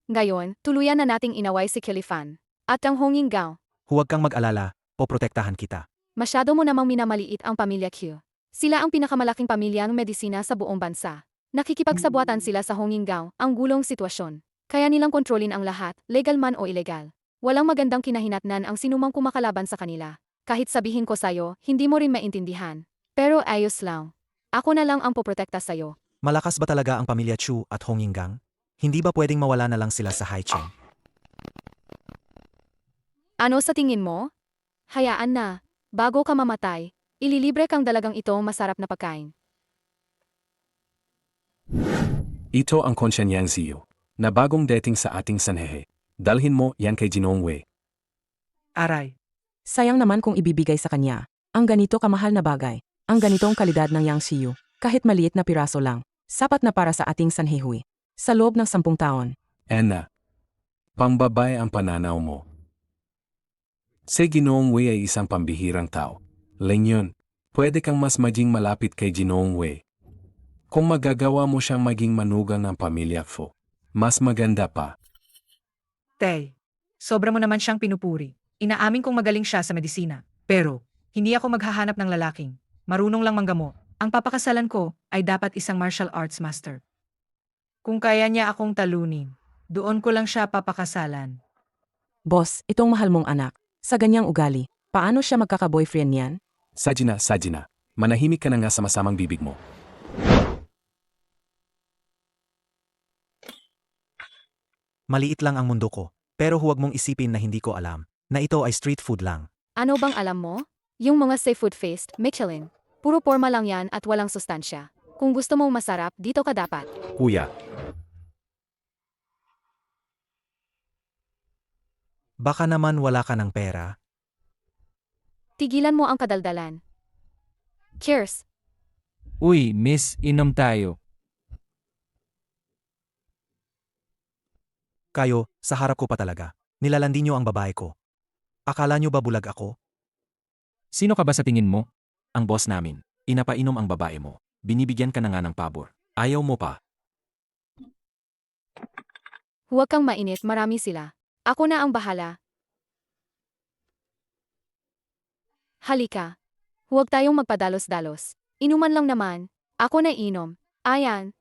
Ngayon, tuluyan na nating inaway si Kilifan. At ang Honging Gang.
Huwag kang mag-alala, poprotektahan kita.
Masyado mo namang minamaliit ang pamilya Q. Sila ang pinakamalaking pamilyang medisina sa buong bansa. Nakikipagsabuatan sila sa Honging Gang, ang gulong sitwasyon. Kaya nilang kontrolin ang lahat, legal man o illegal. Walang magandang kinahinatnan ang sinumang kumakalaban sa kanila. Kahit sabihin ko sa'yo, hindi mo rin maintindihan. Pero ayos lang. Ako na lang ang poprotekta sa'yo.
Malakas ba talaga ang pamilya Chu at Honging Gang? Hindi ba pwedeng mawala na lang sila sa Haicheng?
Ano sa tingin mo? Hayaan na. Bago ka mamatay, ililibre kang dalagang ito masarap na pagkain.
Ito ang konsyanyang Ziyo, na bagong dating sa ating Sanhehe. Dalhin mo yan kay Jinong Wei.
Aray.
Sayang naman kung ibibigay sa kanya. Ang ganito kamahal na bagay. Ang ganitong kalidad ng Yang Xiu. Kahit maliit na piraso lang. Sapat na para sa ating Sanhehui. Sa loob ng 10 taon.
Anna, pangbabay ang pananaw mo. Si Ginoong Wei ay isang pambihirang tao. Lenyon, pwede kang mas maging malapit kay Ginoong Wei. Kung magagawa mo siyang maging manugang ng pamilya Fo, mas maganda pa.
Tay, sobra mo naman siyang pinupuri. Inaamin kong magaling siya sa medisina. Pero, hindi ako maghahanap ng lalaking marunong lang manggamot. Ang papakasalan ko ay dapat isang martial arts master. Kung kaya niya akong talunin, doon ko lang siya papakasalan.
Boss, itong mahal mong anak. Sa ganyang ugali, paano siya magkaka-boyfriend niyan?
Sajina, manahimik ka na nga sa masamang bibig mo.
Maliit lang ang mundo ko, pero huwag mong isipin na hindi ko alam, na ito ay street food lang.
Ano bang alam mo? Yung mga seafood feast, Michelin. Puro forma lang yan at walang sustansya. Kung gusto mong masarap, dito ka dapat.
Kuya,
Baka naman wala ka ng pera.
Tigilan mo ang kadaldalan. Cheers!
Uy, miss, inom tayo.
Kayo, sa harap ko pa talaga. Nilalandi niyo ang babae ko. Akala niyo ba bulag ako?
Sino ka ba sa tingin mo?
Ang boss namin. Inapainom ang babae mo. Binibigyan ka na nga ng pabor. Ayaw mo pa.
Huwag kang mainit, marami sila. Ako na ang bahala. Halika. Huwag tayong magpadalos-dalos. Inuman lang naman. Ako na inom. Ayan.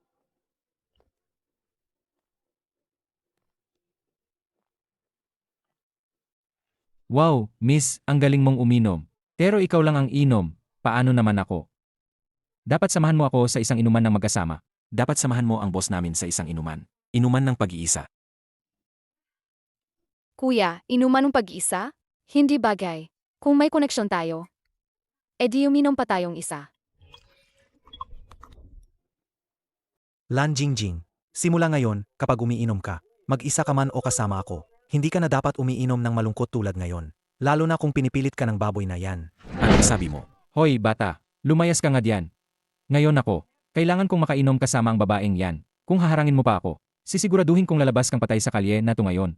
Wow, miss, ang galing mong uminom. Pero ikaw lang ang inom. Paano naman ako? Dapat samahan mo ako sa isang inuman ng magkasama.
Dapat samahan mo ang boss namin sa isang inuman. Inuman ng pag-iisa.
Kuya, inuman ng pag-isa? Hindi bagay. Kung may koneksyon tayo, edi uminom pa tayong isa.
Lan Jingjing, simula ngayon, kapag umiinom ka, mag-isa ka man o kasama ako, hindi ka na dapat umiinom ng malungkot tulad ngayon. Lalo na kung pinipilit ka ng baboy na yan.
Ano sabi mo?
Hoy, bata, lumayas ka nga diyan. Ngayon ako, kailangan kong makainom kasama ang babaeng yan. Kung haharangin mo pa ako, sisiguraduhin kong lalabas kang patay sa kalye na to ngayon.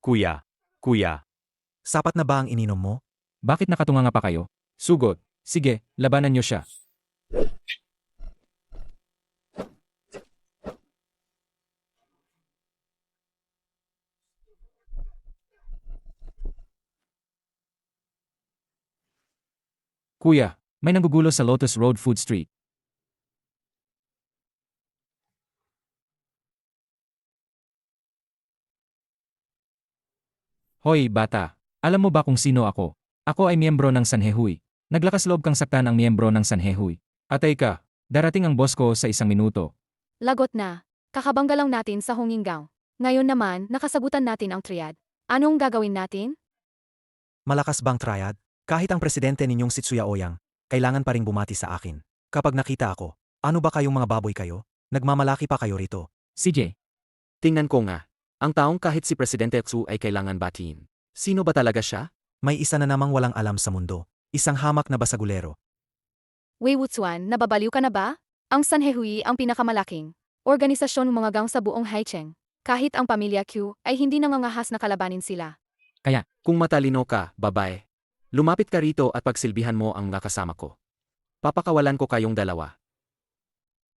Kuya,
Sapat na ba ang ininom mo?
Bakit nakatunganga pa kayo? Sugot. Sige, labanan niyo siya. Kuya, may nanggugulo sa Lotus Road Food Street. Hoy, bata. Alam mo ba kung sino ako? Ako ay miyembro ng Sanhehui. Naglakas loob kang saktan ang miyembro ng Sanhehui. Atay ka, darating ang boss ko sa 1 minuto.
Lagot na. Kakabangga lang natin sa Honging Gang. Ngayon naman, nakasagutan natin ang triad. Anong gagawin natin?
Malakas bang triad? Kahit ang presidente ninyong si Tsuya Oyang, kailangan pa ring bumati sa akin. Kapag nakita ako, ano ba kayong mga baboy kayo? Nagmamalaki pa kayo rito.
CJ,
Tingnan ko nga. Ang taong kahit si Presidente Tsu ay kailangan batiin. Sino ba talaga siya?
May isa na namang walang alam sa mundo. Isang hamak na basagulero.
Wei Wuchuan, nababaliw ka na ba? Ang Sanhehui ang pinakamalaking organisasyon ng mga gang sa buong Haicheng. Kahit ang pamilya Q ay hindi nangangahas na kalabanin sila.
Kung matalino ka, babae, lumapit ka rito at pagsilbihan mo ang nakasama ko. Papakawalan ko kayong dalawa.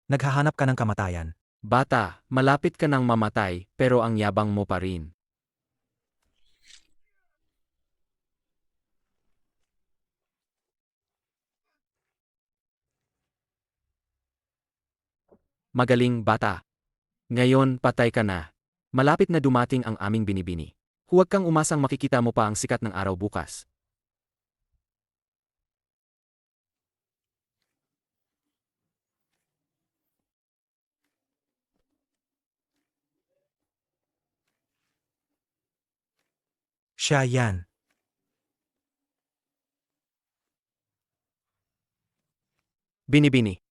Naghahanap ka ng kamatayan.
Bata, malapit ka nang mamatay, pero ang yabang mo pa rin. Magaling, bata. Ngayon, patay ka na. Malapit na dumating ang aming binibini. Huwag kang umasang makikita mo pa ang sikat ng araw bukas.
Siya yan.
Binibini.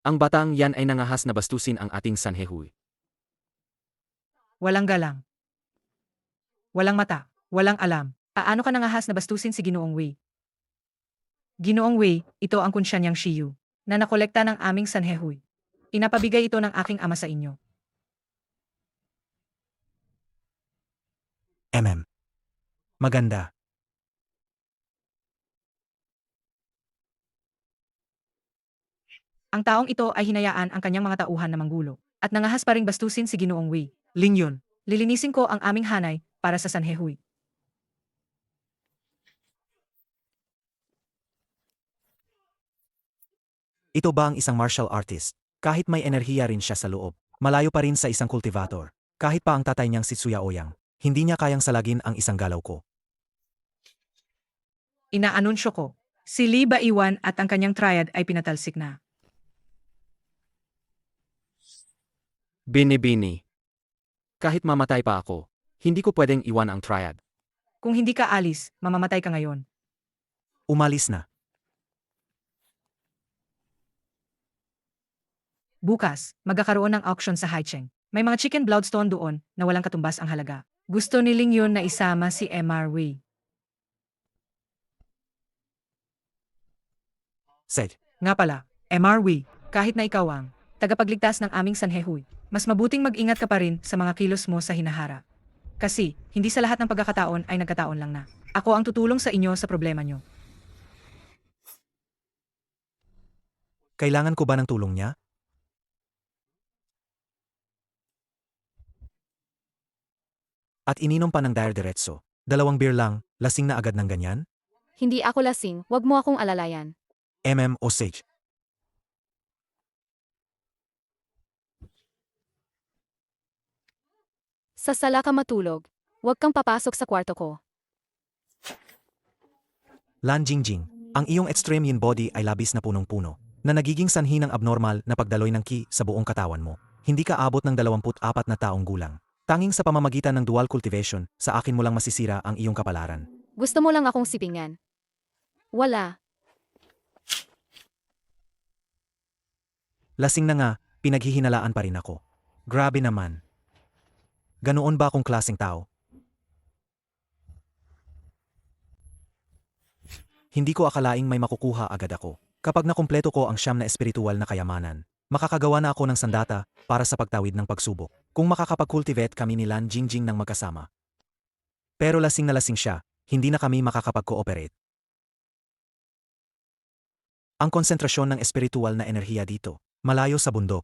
Ang batang yan ay nangahas na bastusin ang ating Sanhehui.
Walang galang. Walang mata. Walang alam. Paano ka nangahas na bastusin si Ginoong Wei? Ginoong Wei, ito ang Kunsyanyang Shiyu, na nakolekta ng aming Sanhehui. Inapabigay ito ng aking ama sa inyo.
Maganda.
Ang taong ito ay hinayaan ang kanyang mga tauhan na manggulo, at nangahas pa ring bastusin si Ginoong Wei. Lingyon, lilinisin ko ang aming hanay para sa Sanhehui.
Ito ba ang isang martial artist? Kahit may enerhiya rin siya sa loob, malayo pa rin sa isang cultivator. Kahit pa ang tatay niyang si Tsuya Ouyang, hindi niya kayang salagin ang isang galaw ko.
Inaanunsyo ko, si Li Baiwan at ang kanyang triad ay pinatalsik na.
Binibini. Kahit mamatay pa ako, hindi ko pwedeng iwan ang triad.
Kung hindi ka alis, mamamatay ka ngayon.
Umalis na.
Bukas, magkakaroon ng auction sa Haicheng. May mga chicken bloodstone doon na walang katumbas ang halaga. Gusto ni Ling Yun na isama si MR Wei.
Said.
Nga pala, MR Wei, kahit na ikaw ang tagapagligtas ng aming Sanhehui, mas mabuting mag-ingat ka pa rin sa mga kilos mo sa hinahara. Kasi, hindi sa lahat ng pagkakataon ay nagkataon lang na. Ako ang tutulong sa inyo sa problema nyo.
Kailangan ko ba ng tulong niya? At ininom pa ng dire-diretso. 2 beer lang, lasing na agad ng ganyan?
Hindi ako lasing, wag mo akong alalayan.
O Sage.
Sa sala ka matulog. Huwag kang papasok sa kwarto ko.
Lan Jingjing, ang iyong extreme yin body ay labis na punong-puno, na nagiging sanhi ng abnormal na pagdaloy ng ki sa buong katawan mo. Hindi ka abot ng 24 na taong gulang. Tanging sa pamamagitan ng dual cultivation, sa akin mo lang masisira ang iyong kapalaran.
Gusto mo lang akong sipingan. Wala.
Lasing na nga, pinaghihinalaan pa rin ako. Grabe naman. Ganoon ba akong klaseng tao? Hindi ko akalaing may makukuha agad ako. Kapag nakumpleto ko ang 9 na espiritual na kayamanan, makakagawa na ako ng sandata para sa pagtawid ng pagsubok. Kung makakapag-cultivate kami ni Lan Jingjing ng magkasama. Pero lasing na lasing siya, hindi na kami makakapag-cooperate. Ang konsentrasyon ng espiritual na enerhiya dito, malayo sa bundok.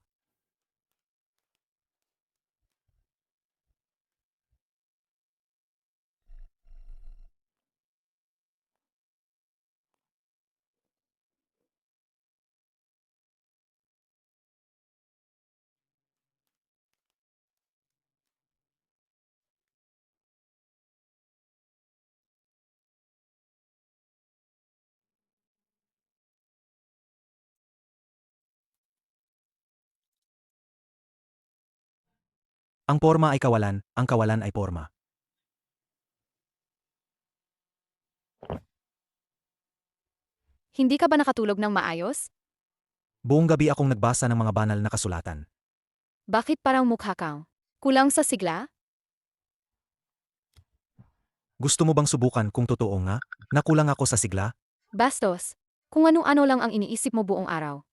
Ang porma ay kawalan, ang kawalan ay porma.
Hindi ka ba nakatulog ng maayos?
Buong gabi akong nagbasa ng mga banal na kasulatan.
Bakit parang mukha kang kulang sa sigla?
Gusto mo bang subukan kung totoo nga? Nakulang ako sa sigla?
Bastos. Kung ano-ano lang ang iniisip mo buong araw.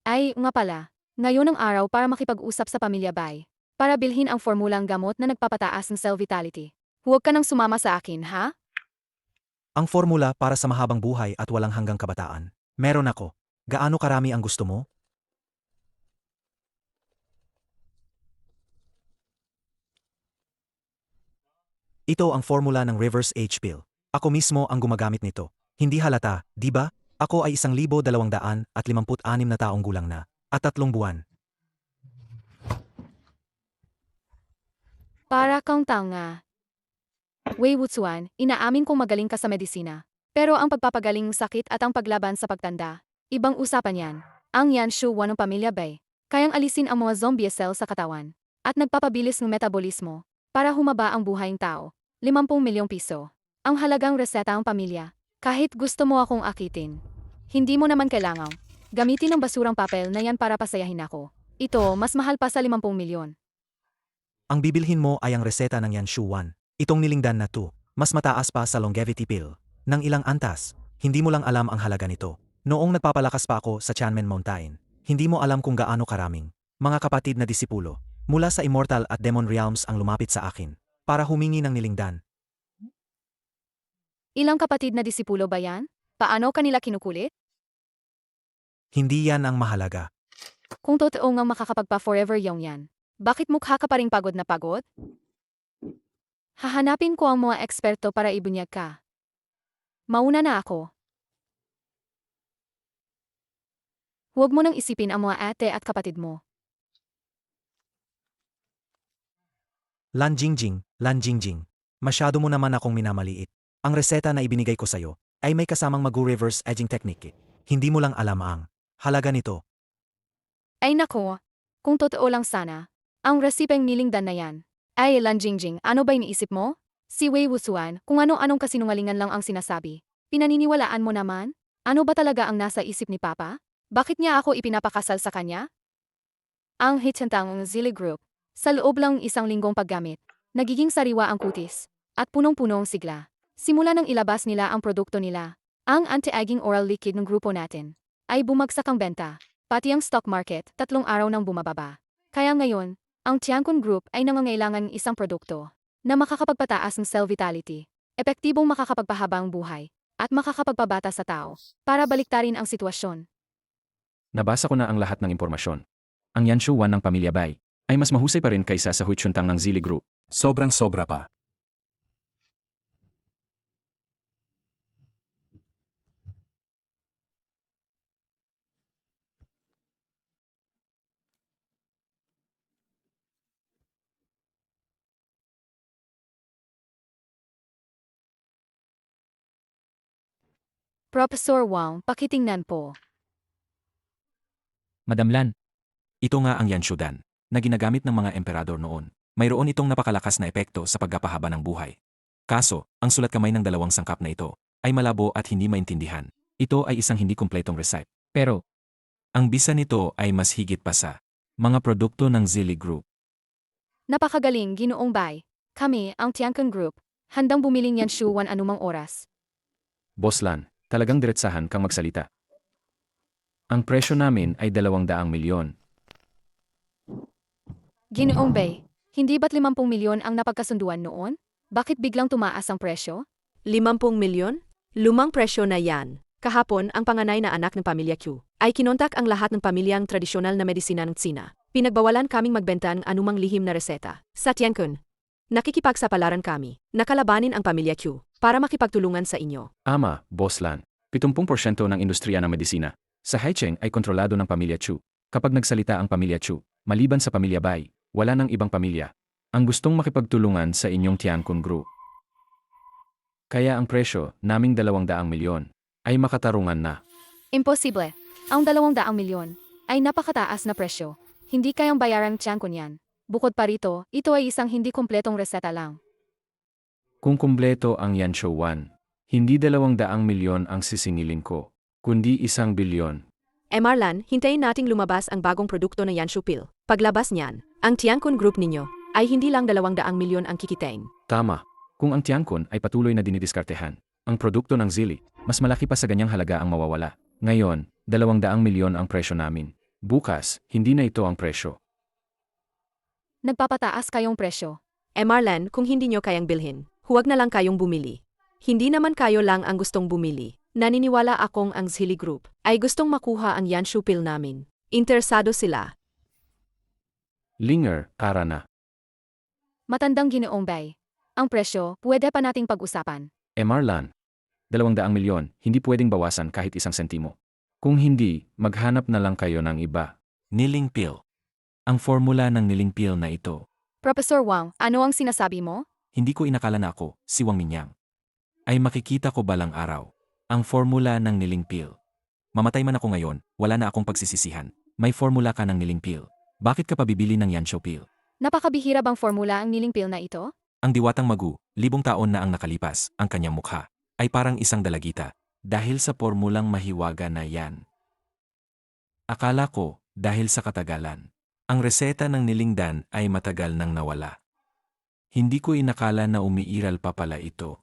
Ay, nga pala. Ngayon ang araw para makipag-usap sa Pamilya Bay. Para bilhin ang formulang gamot na nagpapataas ng cell vitality. Huwag ka nang sumama sa akin, ha?
Ang formula para sa mahabang buhay at walang hanggang kabataan. Meron ako. Gaano karami ang gusto mo? Ito ang formula ng reverse age pill. Ako mismo ang gumagamit nito. Hindi halata, di ba? Ako ay 1,256 na taong gulang na. At 3 buwan.
Para kang tanga. Wei Wuzuan, inaamin kong magaling ka sa medisina. Pero ang pagpapagaling ng sakit at ang paglaban sa pagtanda, ibang usapan yan. Ang Yanshu Wan ng pamilya Bai, kayang alisin ang mga zombie cell sa katawan at nagpapabilis ng metabolismo para humaba ang buhay ng tao. 50 milyong piso. Ang halagang reseta ang pamilya. Kahit gusto mo akong akitin. Hindi mo naman kailangan. Gamitin ang basurang papel na yan para pasayahin ako. Ito, mas mahal pa sa 50 milyon.
Ang bibilhin mo ay ang reseta ng Yanshu Wan. Itong nilingdan na 2, mas mataas pa sa longevity pill. Nang ilang antas, hindi mo lang alam ang halaga nito. Noong nagpapalakas pa ako sa Tianmen Mountain, hindi mo alam kung gaano karaming mga kapatid na disipulo mula sa Immortal at Demon Realms ang lumapit sa akin para humingi ng nilingdan.
Ilang kapatid na disipulo ba yan? Paano kanila kinukulit?
Hindi yan ang mahalaga.
Kung totoo nga makakapagpa-forever yung yan, bakit mukha ka pa ring pagod na pagod? Hahanapin ko ang mga eksperto para ibunyag ka. Mauna na ako. Huwag mo nang isipin ang mga ate at kapatid mo.
Lan Jingjing, masyado mo naman akong minamaliit. Ang reseta na ibinigay ko sa'yo ay may kasamang mag-reverse aging technique. Hindi mo lang alam ang halaga nito.
Ay nako, kung totoo lang sana, ang resipeng nilingdan na yan. Ay Lan Jingjing, ano ba iniisip mo? Si Wei Wuzuan, kung ano-anong kasinungalingan lang ang sinasabi. Pinaniniwalaan mo naman? Ano ba talaga ang nasa isip ni Papa? Bakit niya ako ipinapakasal sa kanya? Ang hitsentang Zili Group, sa loob lang isang linggong paggamit, nagiging sariwa ang kutis, at punong-punong sigla. Simula nang ilabas nila ang produkto nila, ang anti-aging oral liquid ng grupo natin, ay bumagsak ang benta, pati ang stock market 3 araw nang bumababa. Kaya ngayon, ang Tiancun Group ay nangangailangan ng isang produkto na makakapagpataas ng cell vitality, epektibong makakapagpahabang buhay, at makakapagpabata sa tao, para baliktarin ang sitwasyon.
Nabasa ko na ang lahat ng impormasyon. Ang Yanshu Wan ng pamilya Bai ay mas mahusay pa rin kaysa sa Huichuntang ng Zili Group.
Sobrang sobra pa.
Professor Wang, pakitingnan po.
Madam Lan,
Ito nga ang Yanshudan na ginagamit ng mga emperador noon. Mayroon itong napakalakas na epekto sa pagpapahaba ng buhay. Kaso, ang sulat kamay ng 2 sangkap na ito ay malabo at hindi maintindihan. Ito ay isang hindi kumpletong recipe.
pero
Ang bisa nito ay mas higit pa sa mga produkto ng Zili Group.
Napakagaling, Ginoong Bai. Kami, ang Tiancun Group, handang bumiling yan Shuwan anumang oras.
Boss Lan, talagang diretsahan kang magsalita. Ang presyo namin ay 200 milyon.
Ginoong Bai, hindi ba't 50 milyon ang napagkasunduan noon? Bakit biglang tumaas ang presyo?
50 milyon? Lumang presyo na yan. Kahapon, ang panganay na anak ng pamilya Q ay kinontak ang lahat ng pamilyang tradisyonal na medisina ng Tsina. Pinagbawalan kaming magbenta ng anumang lihim na reseta. Sa Tiancun, nakikipagsapalaran kami, nakalabanin ang pamilya Q para makipagtulungan sa inyo.
Ama, Boss Lan, 70% ng industriya ng medisina sa Haicheng ay kontrolado ng pamilya Chu. Kapag nagsalita ang pamilya Chu, maliban sa pamilya Bai, wala nang ibang pamilya ang gustong makipagtulungan sa inyong Tiancun Group. Kaya ang presyo naming 200 milyon ay makatarungan na.
Imposible. Ang 200 milyon ay napakataas na presyo. Hindi kayang bayaran Tiancun yan. Bukod pa rito, ito ay isang hindi kumpletong reseta lang.
Kung kumpleto ang Yanshu Wan, hindi 200 milyon ang sisingilin ko, kundi 1 bilyon.
Marlan, hintayin nating lumabas ang bagong produkto ng Yanshu Pill. Paglabas niyan, ang Tiancun Group ninyo ay hindi lang 200 milyon ang kikitain.
Tama. Kung ang Tiancun ay patuloy na dinidiskartehan, ang produkto ng Zili, mas malaki pa sa ganyang halaga ang mawawala. Ngayon, 200 milyon ang presyo namin. Bukas, hindi na ito ang presyo.
Nagpapataas kayong presyo.
Marlan, kung hindi nyo kayang bilhin, Huwag na lang kayong bumili. Hindi naman kayo lang ang gustong bumili. Naniniwala akong ang Zhili Group ay gustong makuha ang Yanshu pill namin. Interesado sila.
Linger, tara na.
Matandang Ginoong Bay. Ang presyo, pwede pa nating pag-usapan.
Marlan. 200 milyon, hindi pwedeng bawasan kahit 1 sentimo. Kung hindi, maghanap na lang kayo ng iba.
Niling pill. Ang formula ng niling pill na ito.
Professor Wang, ano ang sinasabi mo?
Hindi ko inakala na ako, si Wang Minyang. Ay makikita ko balang araw. Ang formula ng niling pill. Mamatay man ako ngayon, wala na akong pagsisisihan. May formula ka ng niling pill. Bakit ka pa bibili ng Yanshu pill?
Napakabihira bang formula ang niling pill na ito?
Ang diwatang Magu, 1000 taon na ang nakalipas, ang kanyang mukha, ay parang isang dalagita. Dahil sa formulang mahiwaga na yan. Akala ko, dahil sa katagalan. Ang reseta ng nilingdan ay matagal nang nawala. Hindi ko inakala na umiiral pa pala ito.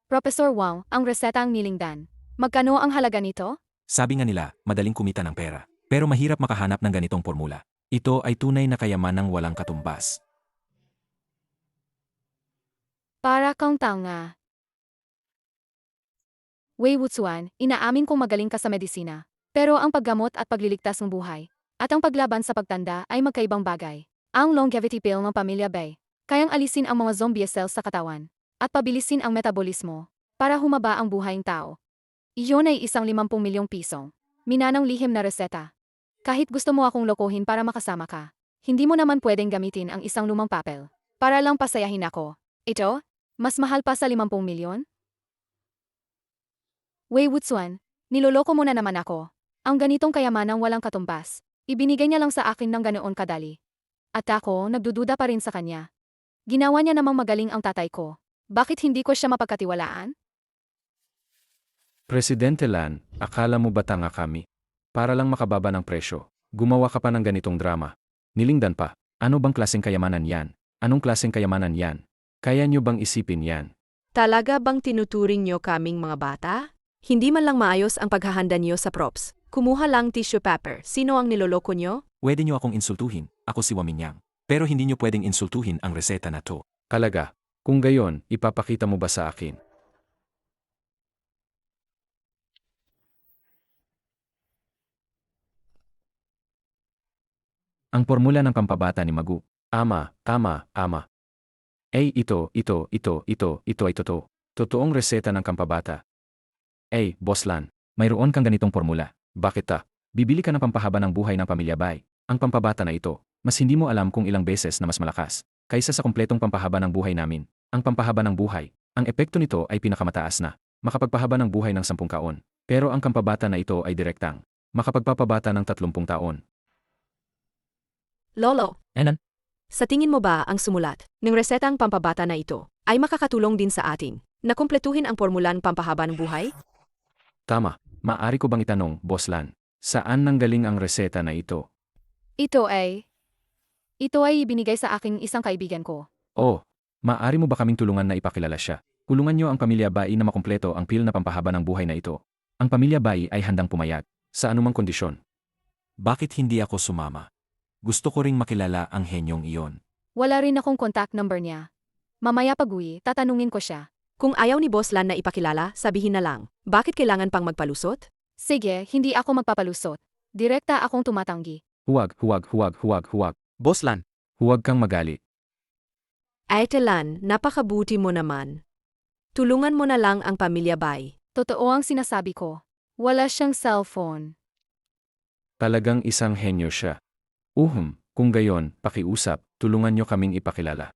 Professor Wang, ang reseta ang nilingdan. Magkano ang halaga nito?
Sabi nga nila, madaling kumita ng pera. Pero mahirap makahanap ng ganitong formula. Ito ay tunay na kayamanang walang katumbas.
Para kang tanga. Wei Wuzuan, inaamin kong magaling ka sa medisina. Pero ang paggamot at pagliligtas ng buhay, at ang paglaban sa pagtanda ay magkaibang bagay. Ang longevity pill ng Pamilya Bay, kayang alisin ang mga zombie cells sa katawan, at pabilisin ang metabolismo, para humaba ang buhay ng tao. Iyon ay isang 50 milyong pisong. Minanang lihim na reseta. Kahit gusto mo akong lokohin para makasama ka, hindi mo naman pwedeng gamitin ang isang lumang papel, para lang pasayahin ako. Ito, mas mahal pa sa 50 milyon? Wei Wuzuan, niloloko mo na naman ako. Ang ganitong kayamanang walang katumbas, ibinigay niya lang sa akin ng ganoon kadali. At ako, nagdududa pa rin sa kanya. Ginawa niya namang magaling ang tatay ko. Bakit hindi ko siya mapagkatiwalaan?
Presidente Lan, akala mo ba tanga kami? Para lang makababa ng presyo, gumawa ka pa ng ganitong drama. Nilingdan pa, ano bang klaseng kayamanan yan? Anong klaseng kayamanan yan? Kaya nyo bang isipin yan?
Talaga bang tinuturing nyo kaming mga bata? Hindi man lang maayos ang paghahanda niyo sa props. Kumuha lang tissue paper. Sino ang niloloko nyo?
Pwede niyo akong insultuhin, ako si Wang Minyang. Pero hindi niyo pwedeng insultuhin ang reseta na to.
Talaga, kung gayon, ipapakita mo ba sa akin? Ang formula ng pampabata ni Magu. Ama, tama, ama. Ito ay totoo. Totoong reseta ng pampabata. Boss Lan, mayroon kang ganitong formula. Bakit ta? Bibili ka ng pampahaba ng buhay ng Pamilya Bay. Ang pampabata na ito, mas hindi mo alam kung ilang beses na mas malakas kaysa sa kumpletong pampahaba ng buhay namin. Ang pampahaba ng buhay, ang epekto nito ay pinakamataas na, makapagpahaba ng buhay ng 10 taon. Pero ang pampabata na ito ay direktang, makapagpapabata ng 30 taon.
Lolo,
Anan?
sa tingin mo ba ang sumulat ng resetang pampabata na ito ay makakatulong din sa atin na kumpletuhin ang formulang pampahaba ng buhay?
Tama, maaari ko bang itanong, Boss Lan, saan nanggaling ang reseta na ito?
Ito ay ibinigay sa aking isang kaibigan ko.
Oh, maaari mo ba kaming tulungan na ipakilala siya? Tulungan niyo ang Pamilya Bai na makumpleto ang pill na pampahaba ng buhay na ito. Ang Pamilya Bai ay handang pumayag sa anumang kondisyon.
Bakit hindi ako sumama? Gusto ko ring makilala ang henyong iyon.
Wala rin akong contact number niya. Mamaya pag-uwi, tatanungin ko siya.
Kung ayaw ni Boss Lan na ipakilala, sabihin na lang. Bakit kailangan pang magpalusot?
Sige, hindi ako magpapalusot. Direkta akong tumatanggi.
Huwag.
Boss Lan,
Huwag kang magalit.
Lan, napakabuti mo naman. Tulungan mo na lang ang Pamilya Bai.
Totoo ang sinasabi ko. Wala siyang cellphone.
Talagang isang henyo siya. Kung gayon, pakiusap, tulungan niyo kaming ipakilala.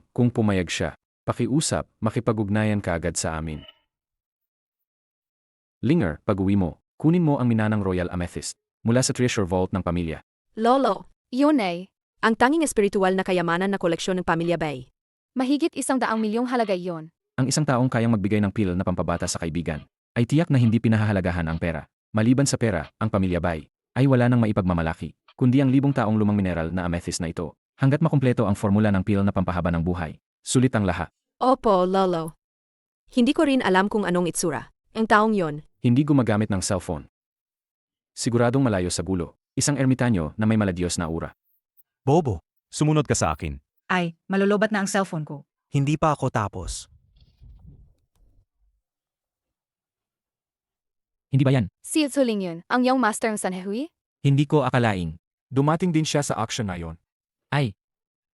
Kung pumayag siya, pakiusap, makipag-ugnayan ka agad sa amin. Linger, pag-uwi mo, kunin mo ang minanang Royal Amethyst mula sa Treasure Vault ng pamilya.
Lolo,
Iyon ay,
ang tanging espiritual na kayamanan na koleksyon ng Pamilya Bai.
mahigit 100 milyong halaga iyon.
Ang isang taong kayang magbigay ng pill na pampabata sa kaibigan ay tiyak na hindi pinahahalagahan ang pera. Maliban sa pera, ang Pamilya Bai ay wala nang maipagmamalaki, kundi ang 1000 taong lumang mineral na amethyst na ito. Hanggat makumpleto ang formula ng pill na pampahaba ng buhay, sulit ang lahat.
Opo, Lolo. Hindi ko rin alam kung anong itsura. Ang taong yon.
Hindi gumagamit ng cellphone. Siguradong malayo sa gulo, isang ermitanyo na may maladyos na aura.
Bobo, sumunod ka sa akin.
Ay, malolobat na ang cellphone ko.
Hindi pa ako tapos.
Hindi ba yan?
Si Suling yun, ang young master ng Sanhehui?
Hindi ko akalaing.
Dumating din siya sa auction na yon.
Ay,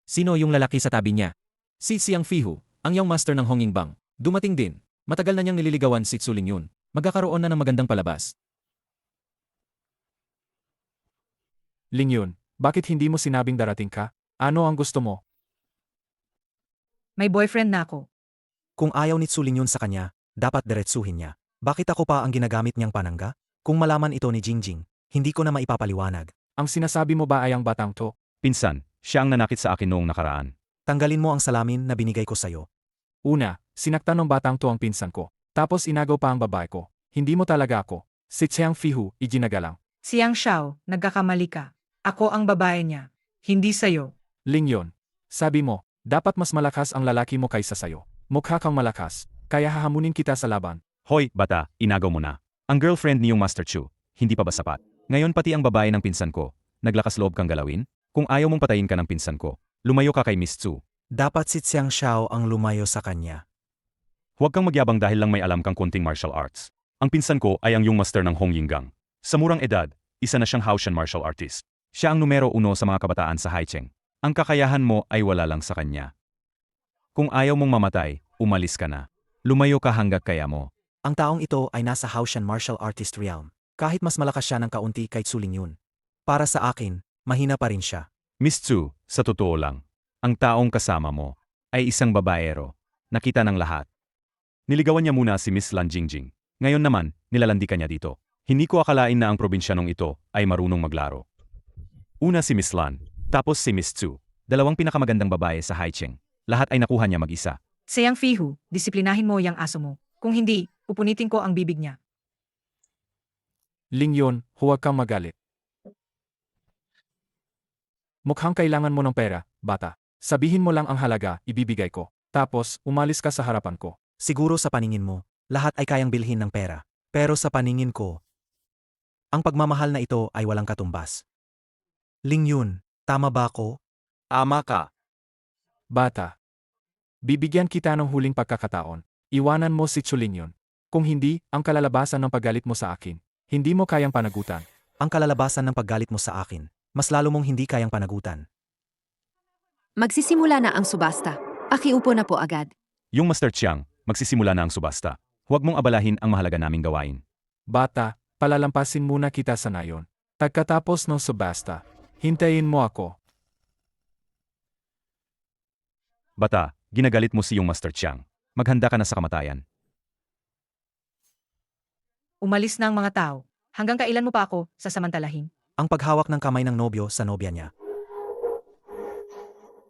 sino yung lalaki sa tabi niya? Si Siang Fihu, ang young master ng Hongingbang. Dumating din. Matagal na niyang nililigawan si Suling yun. Magkakaroon na ng magandang palabas.
Lingyun, bakit hindi mo sinabing darating ka? Ano ang gusto mo?
May boyfriend na ako.
Kung ayaw ni Tsuling yun sa kanya, dapat diretsuhin niya. Bakit ako pa ang ginagamit niyang panangga? Kung malaman ito ni Jingjing, hindi ko na maipapaliwanag.
Ang sinasabi mo ba ay ang batang to?
Pinsan, siya ang nanakit sa akin noong nakaraan.
Tanggalin mo ang salamin na binigay ko sa'yo.
Una, sinaktan ng batang to ang pinsan ko. Tapos inagaw pa ang babae ko. Hindi mo talaga ako. Si Chiang Fihu, iginagalang.
Siyang Xiao, nagkakamali ka. Ako ang babae niya. Hindi sa'yo.
Lingyun, sabi mo, dapat mas malakas ang lalaki mo kaysa sayo. Mukha kang malakas, kaya hahamunin kita sa laban.
Hoy, bata, inagaw mo na. Ang girlfriend ni yung Master Chu, hindi pa ba sapat? Ngayon pati ang babae ng pinsan ko, naglakas loob kang galawin? Kung ayaw mong patayin ka ng pinsan ko, lumayo ka kay Miss Chu.
Dapat si Xiang Xiao ang lumayo sa kanya.
Huwag kang magyabang dahil lang may alam kang konting martial arts. Ang pinsan ko ay ang yung master ng Hong Yingang. Sa murang edad, isa na siyang Haoshan martial artist. Siya ang numero 1 sa mga kabataan sa Haicheng. Ang kakayahan mo ay wala lang sa kanya. Kung ayaw mong mamatay, umalis ka na. Lumayo ka hanggat kaya mo.
Ang taong ito ay nasa Haoshan martial artist realm. Kahit mas malakas siya ng kaunti kay Tsuling yun. Para sa akin, mahina pa rin siya.
Miss Chu, sa totoo lang, ang taong kasama mo ay isang babaero. Nakita ng lahat. Niligawan niya muna si Miss Lan Jingjing. Ngayon naman, nilalandi ka niya dito. Hindi ko akalain na ang probinsyanong ito ay marunong maglaro. Una si Miss Lan, tapos si Miss Chu. Dalawang pinakamagandang babae sa Haicheng. Lahat ay nakuha niya mag-isa.
Siyang Fihu, disiplinahin mo yang aso mo. Kung hindi, pupunitin ko ang bibig niya.
Lingyun, huwag kang magalit. Mukhang kailangan mo ng pera, bata. Sabihin mo lang ang halaga, ibibigay ko. Tapos, umalis ka sa harapan ko.
Siguro sa paningin mo, lahat ay kayang bilhin ng pera. Pero sa paningin ko, ang pagmamahal na ito ay walang katumbas. Lingyun, tama ba ako?
Ama ka.
Bata. Bibigyan kita ng huling pagkakataon. Iwanan mo si Chulinyon. Kung hindi, ang kalalabasan ng paggalit mo sa akin. Hindi mo kayang panagutan.
Ang kalalabasan ng paggalit mo sa akin, mas lalo mong hindi kayang panagutan.
Magsisimula na ang subasta. Pakiupo na po agad.
Yung Master Chiang, magsisimula na ang subasta. Huwag mong abalahin ang mahalaga naming gawain.
Bata, palalampasin muna kita sa nayon. Pagkatapos ng subasta, hintayin mo ako.
Bata, ginagalit mo si yung Master Chiang. Maghanda ka na sa kamatayan.
Umalis na ang mga tao. Hanggang kailan mo pa ako sasamantalahin?
Ang paghawak ng kamay ng nobyo sa nobya niya.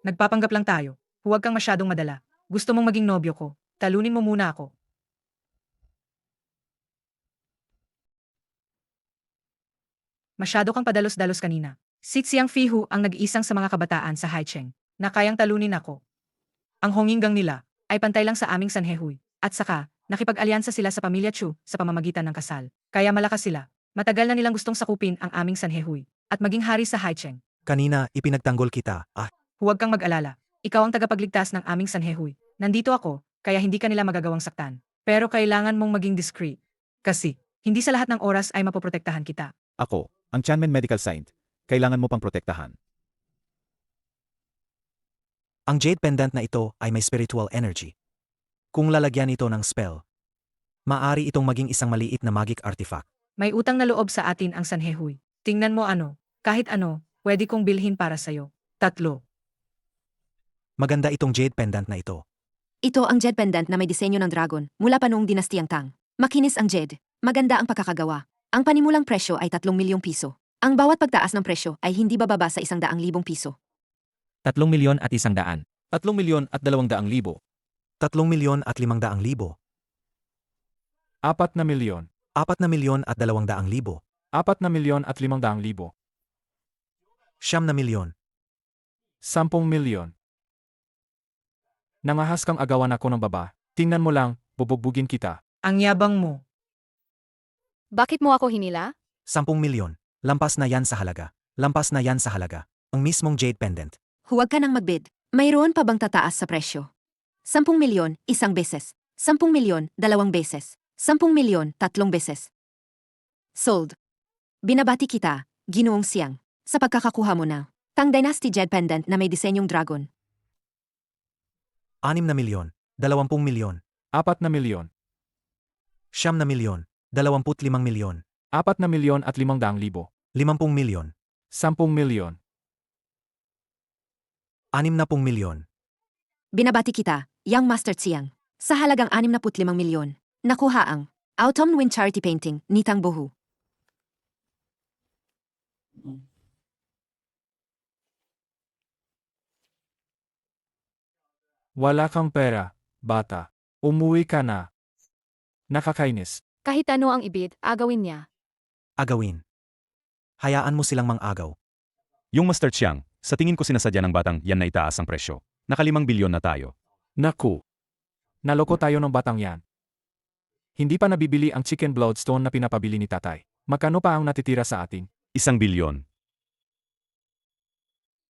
Nagpapanggap lang tayo. Huwag kang masyadong madala. Gusto mong maging nobyo ko. Talunin mo muna ako. Masyado kang padalos-dalos kanina. Si Xiang Fihu ang nag-iisang sa mga kabataan sa Haicheng na kayang talunin ako. Ang honginggang nila ay pantay lang sa aming Sanhehui. At saka, nakipag-alyansa sila sa pamilya Chu sa pamamagitan ng kasal. Kaya malakas sila. Matagal na nilang gustong sakupin ang aming Sanhehui at maging hari sa Haicheng.
Kanina, ipinagtanggol kita.
Huwag kang mag-alala. Ikaw ang tagapagligtas ng aming Sanhehui. Nandito ako, kaya hindi ka nila magagawang saktan. Pero kailangan mong maging discreet. Kasi, hindi sa lahat ng oras ay mapoprotektahan kita.
Ako, ang Chanmen Medical Science. Kailangan mo pang protektahan.
Ang jade pendant na ito ay may spiritual energy. Kung lalagyan ito ng spell, maaari itong maging isang maliit na magic artifact.
May utang na loob sa atin ang Sanhehui. Tingnan mo kahit ano, pwede kong bilhin para sa'yo. 3.
Maganda itong jade pendant na ito.
Ito ang jade pendant na may disenyo ng dragon mula pa noong dinastiyang Tang. Makinis ang jade. Maganda ang pagkakagawa. Ang panimulang presyo ay 3 milyong piso. Ang bawat pagtaas ng presyo ay hindi bababa sa 100,000 piso.
3 milyon at 100.
3 milyon at 200,000.
3 milyon at 500,000.
4 na milyon.
4 milyon at 200,000.
4 na milyon at 500,000.
9 na milyon.
10 milyon. Nangahas kang agawan ako ng baba. Tingnan mo lang, bubugbugin kita.
Ang yabang mo.
Bakit mo ako hinila?
10 milyon. Lampas na yan sa halaga. Lampas na yan sa halaga. Ang mismong jade pendant.
Huwag ka nang magbid. Mayroon pa bang tataas sa presyo? 10 milyon, 1 beses. 10 milyon, 2 beses. 10 milyon, 3 beses. Sold. Binabati kita, Ginoong Siang, sa pagkakakuha mo na Tang Dynasty Jed Pendant na may disenyong dragon.
6 na milyon, 20 milyon,
4 na milyon,
9 na milyon, 25 milyon,
4 na milyon at 500,000,
50 milyon,
10 milyon,
60 milyon,
Binabati kita, Young Master Tsiang, sa halagang 65 milyon. Nakuha ang Autumn Wind Charity Painting ni Tang Bohu.
Wala kang pera, bata. Umuwi ka na. Nakakainis.
Kahit ano ang ibid, agawin niya.
agawin. Hayaan mo silang mang-agaw.
Yung Master Chiang, sa tingin ko sinasadya ng batang yan na itaas ang presyo. Naka 5 bilyon na tayo.
Naku. Naloko tayo ng batang yan. Hindi pa nabibili ang chicken bloodstone na pinapabili ni tatay. Magkano pa ang natitira sa atin?
1 bilyon.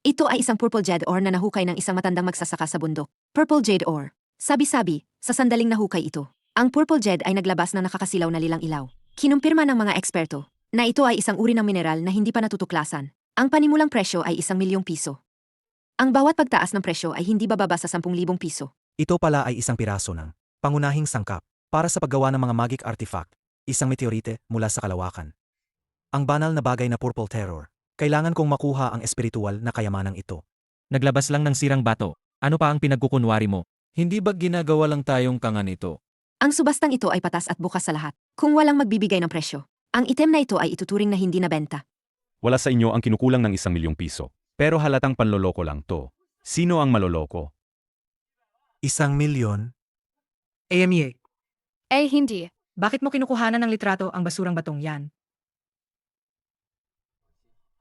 Ito ay isang purple jade ore na nahukay ng isang matandang magsasaka sa bundok. Purple jade ore. Sabi-sabi, sa sandaling nahukay ito. Ang purple jade ay naglabas ng nakakasilaw na lilang ilaw. Kinumpirma ng mga eksperto na ito ay isang uri ng mineral na hindi pa natutuklasan. Ang panimulang presyo ay 1 milyong piso. Ang bawat pagtaas ng presyo ay hindi bababa sa 10,000 piso.
Ito pala ay isang piraso ng pangunahing sangkap para sa paggawa ng mga magic artifact, isang meteorite mula sa kalawakan. Ang banal na bagay na purple terror, kailangan kong makuha ang espiritual na kayamanang ito.
Naglabas lang ng sirang bato. Ano pa ang pinagkukunwari mo? Hindi ba ginagawa lang tayong kanga nito?
Ang subastang ito ay patas at bukas sa lahat. Kung walang magbibigay ng presyo, ang item na ito ay ituturing na hindi nabenta.
Wala sa inyo ang kinukulang ng 1 milyong piso. Pero halatang panloloko lang to. Sino ang maloloko?
1 milyon?
AMA,
Eh hindi.
bakit mo kinukuhanan ng litrato ang basurang batong yan?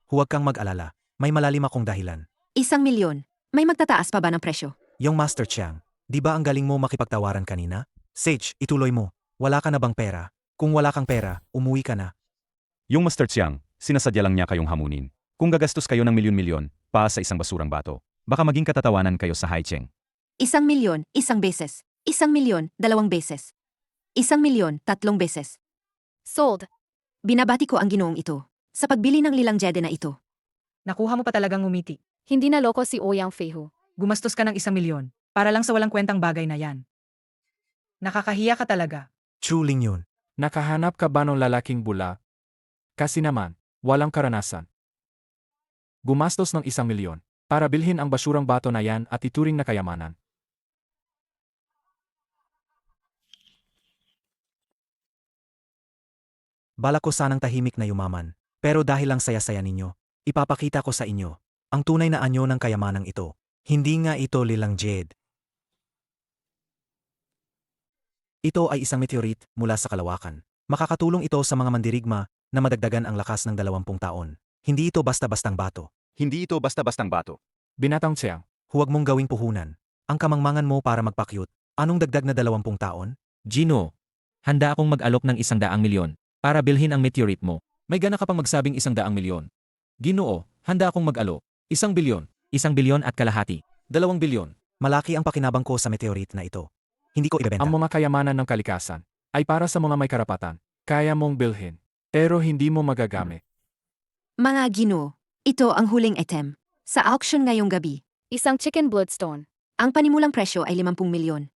Huwag kang mag-alala, may malalim akong dahilan.
1 milyon. May magtataas pa ba ng presyo?
Yung Master Chiang, di ba ang galing mo makipagtawaran kanina? Sage, ituloy mo. Wala ka na bang pera? Kung wala kang pera, umuwi ka na.
Yung Master Chiang, sinasadya lang niya kayong hamunin. Kung gagastos kayo ng milyon-milyon, pa sa isang basurang bato, baka maging katatawanan kayo sa Haicheng.
1 milyon, 1 beses. 1 milyon, 2 beses. 1 milyon, 3 beses.
Sold.
Binabati ko ang ginoong ito sa pagbili ng lilang jede na ito.
Nakuha mo pa talagang ngumiti.
Hindi naloko si Ouyang Feihu.
Gumastos ka ng 1 milyon para lang sa walang kwentang bagay na yan. Nakakahiya ka talaga.
Chuling yun.
Nakahanap ka ba ng lalaking bula? Kasi naman, walang karanasan. Gumastos ng 1 milyon para bilhin ang basurang bato na yan at ituring na kayamanan.
Balak ko sanang tahimik na yumaman, pero dahil lang saya-saya ninyo, ipapakita ko sa inyo ang tunay na anyo ng kayamanang ito. Hindi nga ito lilang jade. Ito ay isang meteorite mula sa kalawakan. Makakatulong ito sa mga mandirigma na madagdagan ang lakas ng 20 taon. Hindi ito basta-bastang bato.
Hindi ito basta-bastang bato.
Binatang Tsiang,
Huwag mong gawing puhunan. Ang kamangmangan mo para magpakyut. Anong dagdag na 20 taon?
Gino, handa akong mag-alok ng 100 milyon para bilhin ang meteorite mo. May gana ka pang magsabing 100 milyon. Ginoo, handa akong mag-alok. 1 bilyon, 1 bilyon at kalahati.
2 bilyon.
Malaki ang pakinabang ko sa meteorite na ito. Hindi ko ibebenta.
Ang mga kayamanan ng kalikasan ay para sa mga may karapatan. Kaya mong bilhin, pero hindi mo magagamit.
Mga ginoo, ito ang huling item sa auction ngayong gabi.
Isang chicken bloodstone.
Ang panimulang presyo ay 50 milyon.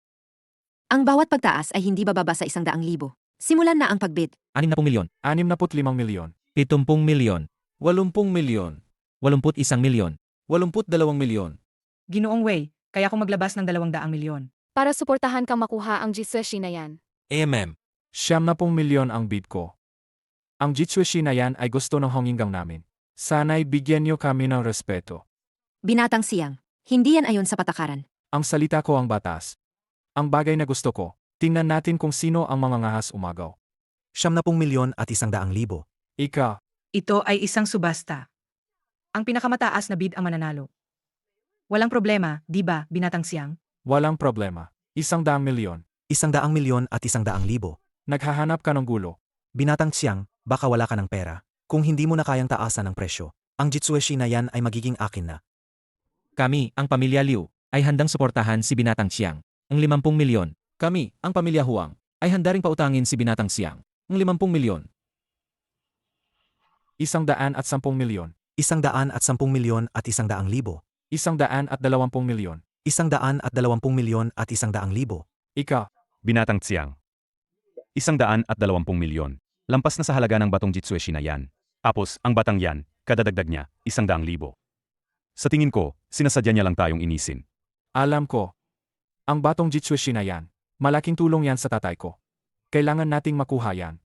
Ang bawat pagtaas ay hindi bababa sa 100,000. Simulan na ang pagbid.
60 milyon,
65 milyon,
70 milyon,
80 milyon,
81 milyon.
82 milyon.
Ginoong Wei, kaya kung maglabas ng 200 milyon.
Para suportahan kang makuha ang Jitsueshi na yan.
AMM.
70 milyon ang bid ko. Ang Jitsueshi na yan ay gusto ng honginggang namin. Sana'y bigyan niyo kami ng respeto.
Binatang Siang, hindi yan ayon sa patakaran.
Ang salita ko ang batas. Ang bagay na gusto ko, tingnan natin kung sino ang mga ngahas umagaw.
70 milyon at 100,000.
Ika,
Ito ay isang subasta. Ang pinakamataas na bid ang mananalo. Walang problema, di ba, Binatang Siang?
walang problema. 100 milyon.
100 milyon at 100,000.
Naghahanap ka ng gulo.
Binatang Tsiang, baka wala ka ng pera. Kung hindi mo na kayang taasan ang presyo, ang Jitsueshi na yan ay magiging akin na.
Kami, ang pamilya Liu, ay handang suportahan si Binatang Xiang. Ang 50 milyon.
Kami, ang pamilya Huang, ay handa ring pautangin si Binatang Siang. Ang 50 milyon. 110 milyon.
110 milyon at 100,000.
120 milyon.
120 milyon at 100,000.
Ikaw.
Binatang Tsiang. 120 milyon. Lampas na sa halaga ng batong Jitsueshi na yan. Tapos, ang batang yan, kadadagdag niya, 100,000. Sa tingin ko, sinasadya niya lang tayong inisin.
Alam ko. Ang batong Jitsueshi na yan. Malaking tulong yan sa tatay ko. Kailangan nating makuha yan.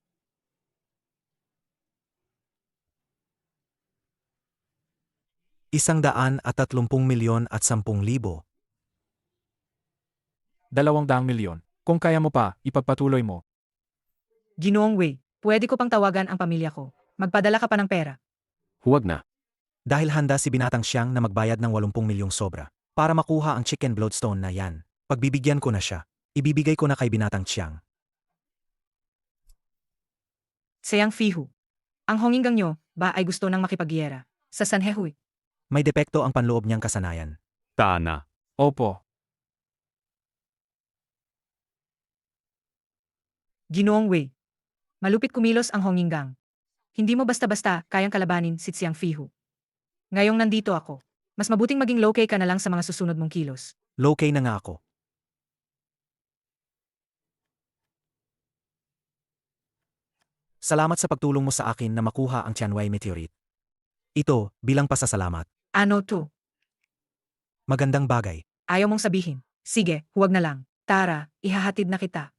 Isang-daan at 30 milyon at 10,000.
200 milyon. Kung kaya mo pa, ipagpatuloy mo.
Ginoong Wei, pwede ko pang tawagan ang pamilya ko. Magpadala ka pa ng pera.
Huwag na.
Dahil handa si Binatang Xiang na magbayad ng 80 milyong sobra para makuha ang chicken bloodstone na yan. Pagbibigyan ko na siya. Ibibigay ko na kay Binatang Xiang.
Seyang Fihu. Ang honginggang nyo ba ay gusto nang makipagyera sa Sanhehui?
May depekto ang panloob niyang kasanayan.
Tana.
Opo.
Ginoong Wei. Malupit kumilos ang honginggang. Hindi mo basta-basta kayang kalabanin si Xiang Fihu. Ngayong nandito ako, mas mabuting maging low-key ka na lang sa mga susunod mong kilos.
Low-key na nga ako. Salamat sa pagtulong mo sa akin na makuha ang Tianwei meteorite. Ito, bilang pasasalamat.
Ano to?
Magandang bagay.
Ayaw mong sabihin. Sige, huwag na lang. Tara, ihahatid na kita.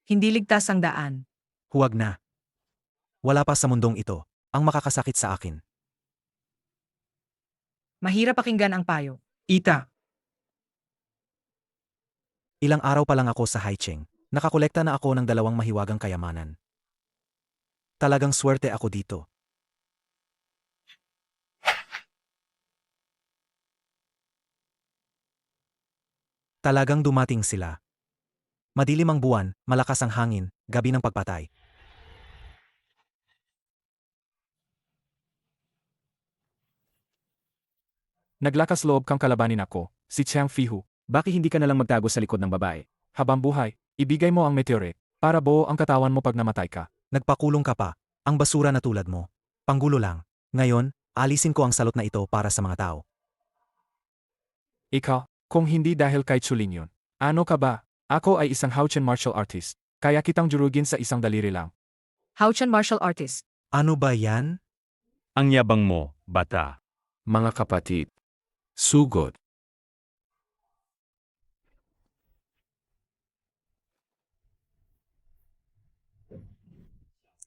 Hindi ligtas ang daan.
Huwag na. Wala pa sa mundong ito ang makakasakit sa akin.
Mahirap pakinggan ang payo. Ita.
Ilang araw pa lang ako sa Haicheng. Nakakolekta na ako ng 2 mahiwagang kayamanan. Talagang swerte ako dito. Talagang dumating sila. Madilim ang buwan, malakas ang hangin, gabi ng pagpatay.
Naglakas loob kang kalabanin ako, si Xiang Fihu. Bakit hindi ka nalang magtago sa likod ng babae? Habang buhay, ibigay mo ang meteorite para buo ang katawan mo pag namatay ka.
Nagpakulong ka pa, ang basura na tulad mo. Panggulo lang. Ngayon, alisin ko ang salot na ito para sa mga tao.
Ikaw, kung hindi dahil kay Chulin yun. Ano ka ba? Ako ay isang Haochen martial artist. Kaya kitang jurugin sa isang daliri lang.
Haochen martial artist.
Ano ba yan?
Ang yabang mo, bata.
Mga kapatid.
Sugod.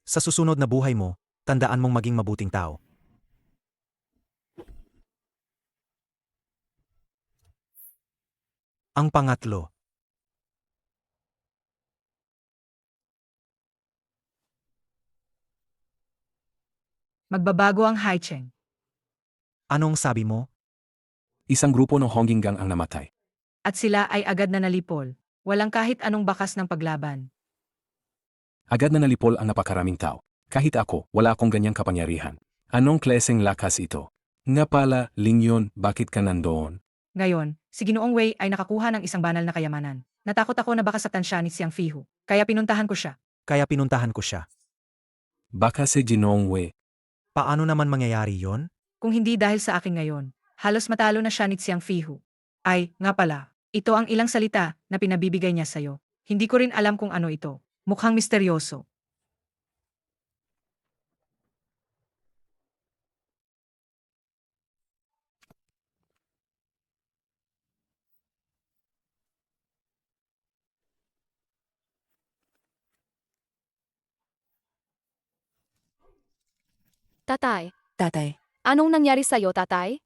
Sa susunod na buhay mo, tandaan mong maging mabuting tao. Ang pangatlo.
Magbabago ang Haicheng.
Anong sabi mo?
Isang grupo ng honginggang ang namatay.
At sila ay agad na nalipol. Walang kahit anong bakas ng paglaban.
Agad na nalipol ang napakaraming tao. Kahit ako, wala akong ganyang kapangyarihan. Anong klaseng lakas ito? Nga pala, Lingyon, bakit ka nandoon?
Ngayon, si Ginoong Wei ay nakakuha ng isang banal na kayamanan. Natakot ako na baka saktan siya ni Xiang Fihu. Kaya pinuntahan ko siya.
Baka si Ginoong Wei.
Paano naman mangyayari yon?
Kung hindi dahil sa akin ngayon, halos matalo na siya ni Xiang Fihu. Ay, nga pala, ito ang ilang salita na pinabibigay niya sa'yo. Hindi ko rin alam kung ano ito. Mukhang misteryoso.
Tatay,
Tatay,
anong nangyari sa'yo, tatay?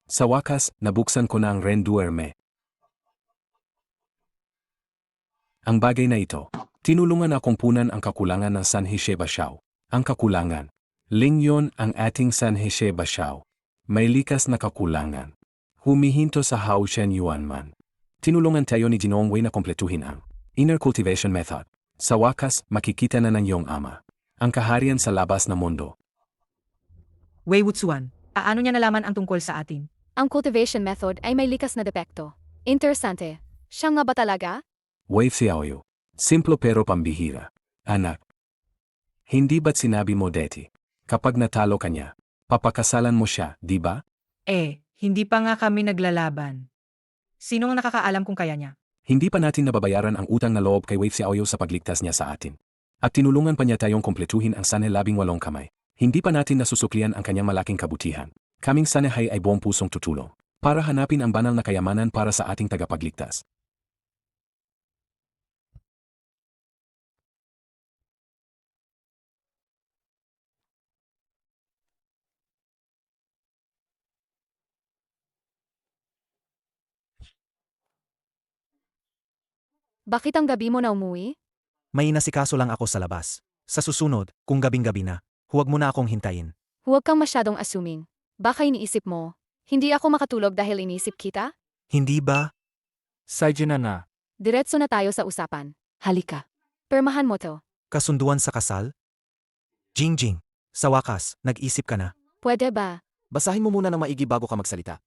Sa wakas, nabuksan ko na ang Renduerme. Ang bagay na ito, tinulungan akong punan ang kakulangan ng Sanhe Bashao. Ang kakulangan. Lingyon ang ating Sanhe Bashao. May likas na kakulangan. Humihinto sa Haochen Yuanman. Tinulungan tayo ni Ginoong Wei na kompletuhin ang inner cultivation method. Sa wakas, makikita na ng iyong ama. Ang kaharian sa labas na mundo.
Wei Wutsuan, aano niya nalaman ang tungkol sa atin?
Ang cultivation method ay may likas na depekto. Interesante. Siya nga ba talaga?
Wei Xiaoyu. Simplo pero pambihira. Anak. Hindi ba't sinabi mo, Deti? Kapag natalo ka niya, papakasalan mo siya, di ba?
Hindi pa nga kami naglalaban. Sinong nakakaalam kung kaya niya?
Hindi pa natin nababayaran ang utang na loob kay Wei Xiaoyu sa pagligtas niya sa atin. At tinulungan pa niya tayong kumpletuhin ang Sanhe 18 kamay. Hindi pa natin nasusuklian ang kanyang malaking kabutihan. Kaming Sanhe ay buong pusong tutulong para hanapin ang banal na kayamanan para sa ating tagapagligtas.
Bakit ang gabi mo na umuwi?
May inasikaso lang ako sa labas. Sa susunod, kung gabing-gabi na, huwag mo na akong hintayin.
Huwag kang masyadong assuming. Baka iniisip mo, hindi ako makatulog dahil iniisip kita?
Hindi ba?
Saijin na.
Diretso na tayo sa usapan.
Halika.
Permahan mo to.
Kasunduan sa kasal? Jingjing, sa wakas, nag-isip ka na.
Pwede ba?
Basahin mo muna ng maigi bago ka magsalita.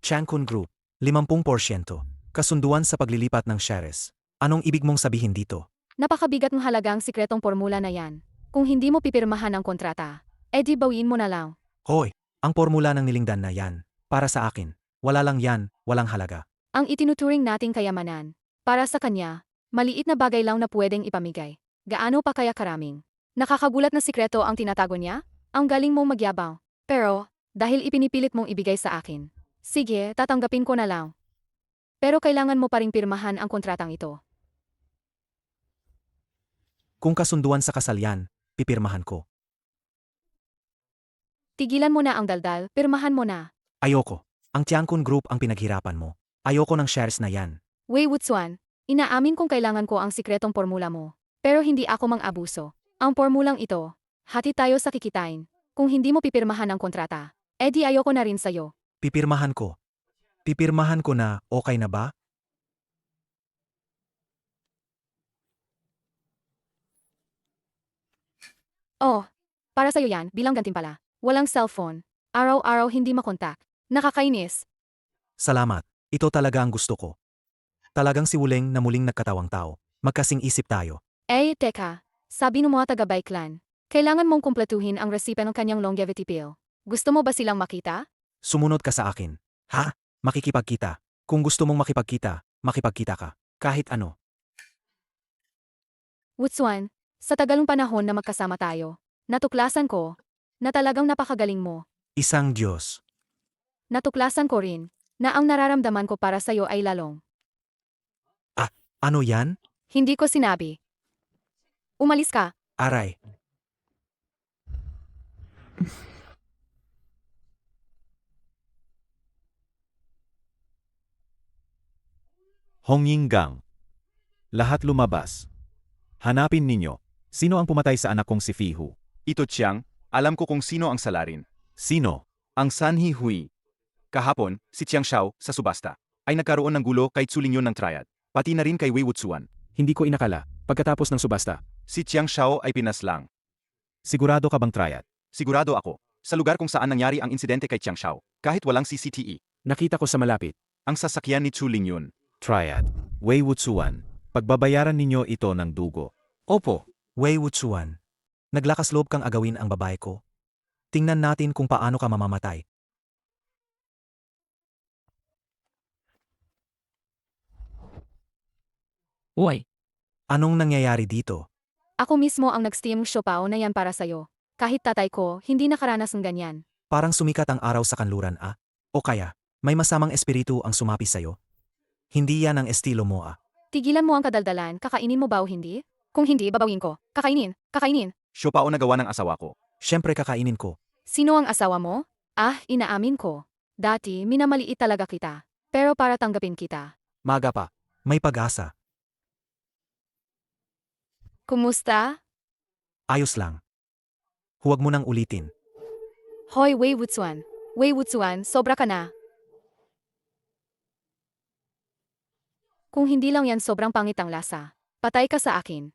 Chankun Group, 50%. Kasunduan sa paglilipat ng shares. Anong ibig mong sabihin dito?
Napakabigat ng halagang sikretong formula na yan. Kung hindi mo pipirmahan ang kontrata, edi bawiin mo na lang.
Hoy, ang formula ng nilingdan na yan, para sa akin, wala lang yan, walang halaga.
Ang itinuturing nating kayamanan, para sa kanya, maliit na bagay lang na pwedeng ipamigay. Gaano pa kaya karaming? Nakakagulat na sikreto ang tinatago niya? Ang galing mong magyabang. Pero, dahil ipinipilit mong ibigay sa akin, sige, tatanggapin ko na lang. Pero kailangan mo pa ring pirmahan ang kontratang ito.
Kung kasunduan sa kasal yan, pipirmahan ko.
Tigilan mo na ang daldal, pirmahan mo na.
Ayoko. Ang Tiangkun Group ang pinaghirapan mo. Ayoko ng shares na yan.
Wei Wuchuan, inaamin kong kailangan ko ang sikretong formula mo. Pero hindi ako mang-abuso. Ang formulang ito, hati tayo sa kikitain. Kung hindi mo pipirmahan ang kontrata, edi ayoko na rin sa'yo.
Pipirmahan ko. Pipirmahan ko na, okay na ba?
Oh, para sa'yo yan, bilang gantimpala. Walang cellphone. Araw-araw hindi makontak. Nakakainis.
Salamat. Ito talaga ang gusto ko. Talagang si Wuleng na muling nagkatawang tao. Magkasing isip tayo.
Teka. Sabi ng mga taga-Baiklan, kailangan mong kumpletuhin ang resipe ng kanyang longevity pill. Gusto mo ba silang makita?
Sumunod ka sa akin. Ha? Makikipagkita. Kung gusto mong makipagkita, makipagkita ka. Kahit ano.
Wuchuan, sa tagalong panahon na magkasama tayo, natuklasan ko na talagang napakagaling mo.
Isang Diyos.
Natuklasan ko rin na ang nararamdaman ko para sa'yo ay lalong.
Ano yan?
Hindi ko sinabi. Umalis ka.
Aray.
Hongyinggang. Lahat lumabas. Hanapin ninyo. Sino ang pumatay sa anak kong si Fihu? Ito Chiang, alam ko kung sino ang salarin. Sino? Ang Sanhe Hui. Kahapon, si Chiang Shao, sa subasta, ay nagkaroon ng gulo kay Tsulinyon ng triad, pati na rin kay Wei Wuchuan.
Hindi ko inakala, pagkatapos ng subasta.
Si Chiang Shao ay pinaslang. Sigurado ka bang triad? Sigurado ako. Sa lugar kung saan nangyari ang insidente kay Chiang Shao, kahit walang CCTV.
Nakita ko sa malapit.
Ang sasakyan ni Tsulinyon. Triad. Wei Wuchuan. Pagbabayaran ninyo ito ng dugo.
Opo.
Wei Wuchuan. Naglakas loob kang agawin ang babae ko. Tingnan natin kung paano ka mamamatay.
Uy,
Anong nangyayari dito?
Ako mismo ang nag-steam siopao na yan para sa'yo. Kahit tatay ko, hindi nakaranas ng ganyan.
Parang sumikat ang araw sa kanluran O kaya, may masamang espiritu ang sumapi sa'yo? Hindi yan ang estilo mo
Tigilan mo ang kadaldalan, kakainin mo ba o hindi? Kung hindi, babawin ko. Kakainin.
Siopao na gawa ng asawa ko.
Siyempre kakainin ko.
Sino ang asawa mo? Inaamin ko. Dati, minamaliit talaga kita. Pero para tanggapin kita.
Maga pa.
May pag-asa.
Kumusta?
Ayos lang. Huwag mo nang ulitin.
Hoy, Wei Wuchuan. Wei Wuchuan, sobra ka na. Kung hindi lang yan sobrang pangit ang lasa, patay ka sa akin.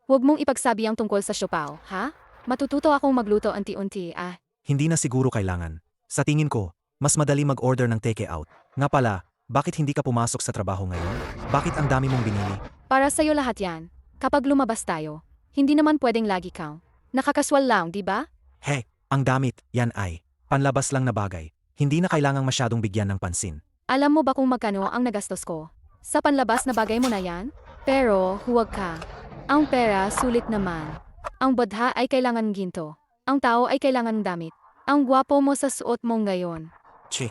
Huwag mong ipagsabi ang tungkol sa siopao, ha? Matututo akong magluto unti-unti,
Hindi na siguro kailangan. Sa tingin ko, Mas madali mag-order ng take-out. Nga pala, bakit hindi ka pumasok sa trabaho ngayon? Bakit ang dami mong binili?
Para sa'yo lahat yan. Kapag lumabas tayo, hindi naman pwedeng lagi kang. Nakakaswal lang, di ba?
He, ang damit, yan ay panlabas lang na bagay. Hindi na kailangang masyadong bigyan ng pansin.
Alam mo ba kung magkano ang nagastos ko? Sa panlabas na bagay mo na yan? Pero, huwag ka. Ang pera, sulit naman. Ang badha ay kailangan ginto. Ang tao ay kailangan damit. Ang gwapo mo sa suot mo ngayon.
Che.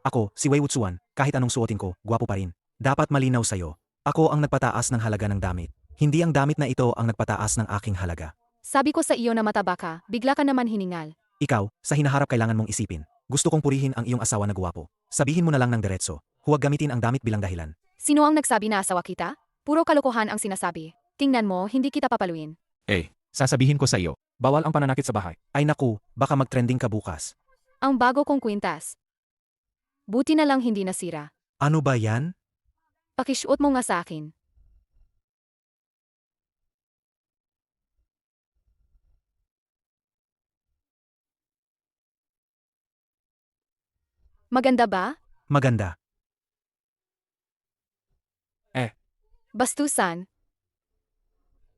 Ako, si Wei Wutsuan, kahit anong suotin ko, gwapo pa rin. Dapat malinaw sa'yo. Ako ang nagpataas ng halaga ng damit. Hindi ang damit na ito ang nagpataas ng aking halaga.
Sabi ko sa iyo na mataba ka, bigla ka naman hiningal.
Ikaw, sa hinaharap kailangan mong isipin. Gusto kong purihin ang iyong asawa na gwapo. Sabihin mo na lang ng diretso. Huwag gamitin ang damit bilang dahilan.
Sino ang nagsabi na asawa kita? Puro kalokohan ang sinasabi. Tingnan mo, hindi kita papaluin.
Sasabihin ko sa iyo, bawal ang pananakit sa bahay.
Ay naku, baka mag-trending ka bukas.
Ang bago kong kwintas. Buti na lang hindi nasira.
Ano ba yan?
Pakisuot mo nga sa akin. Maganda ba?
Maganda.
Bastusan.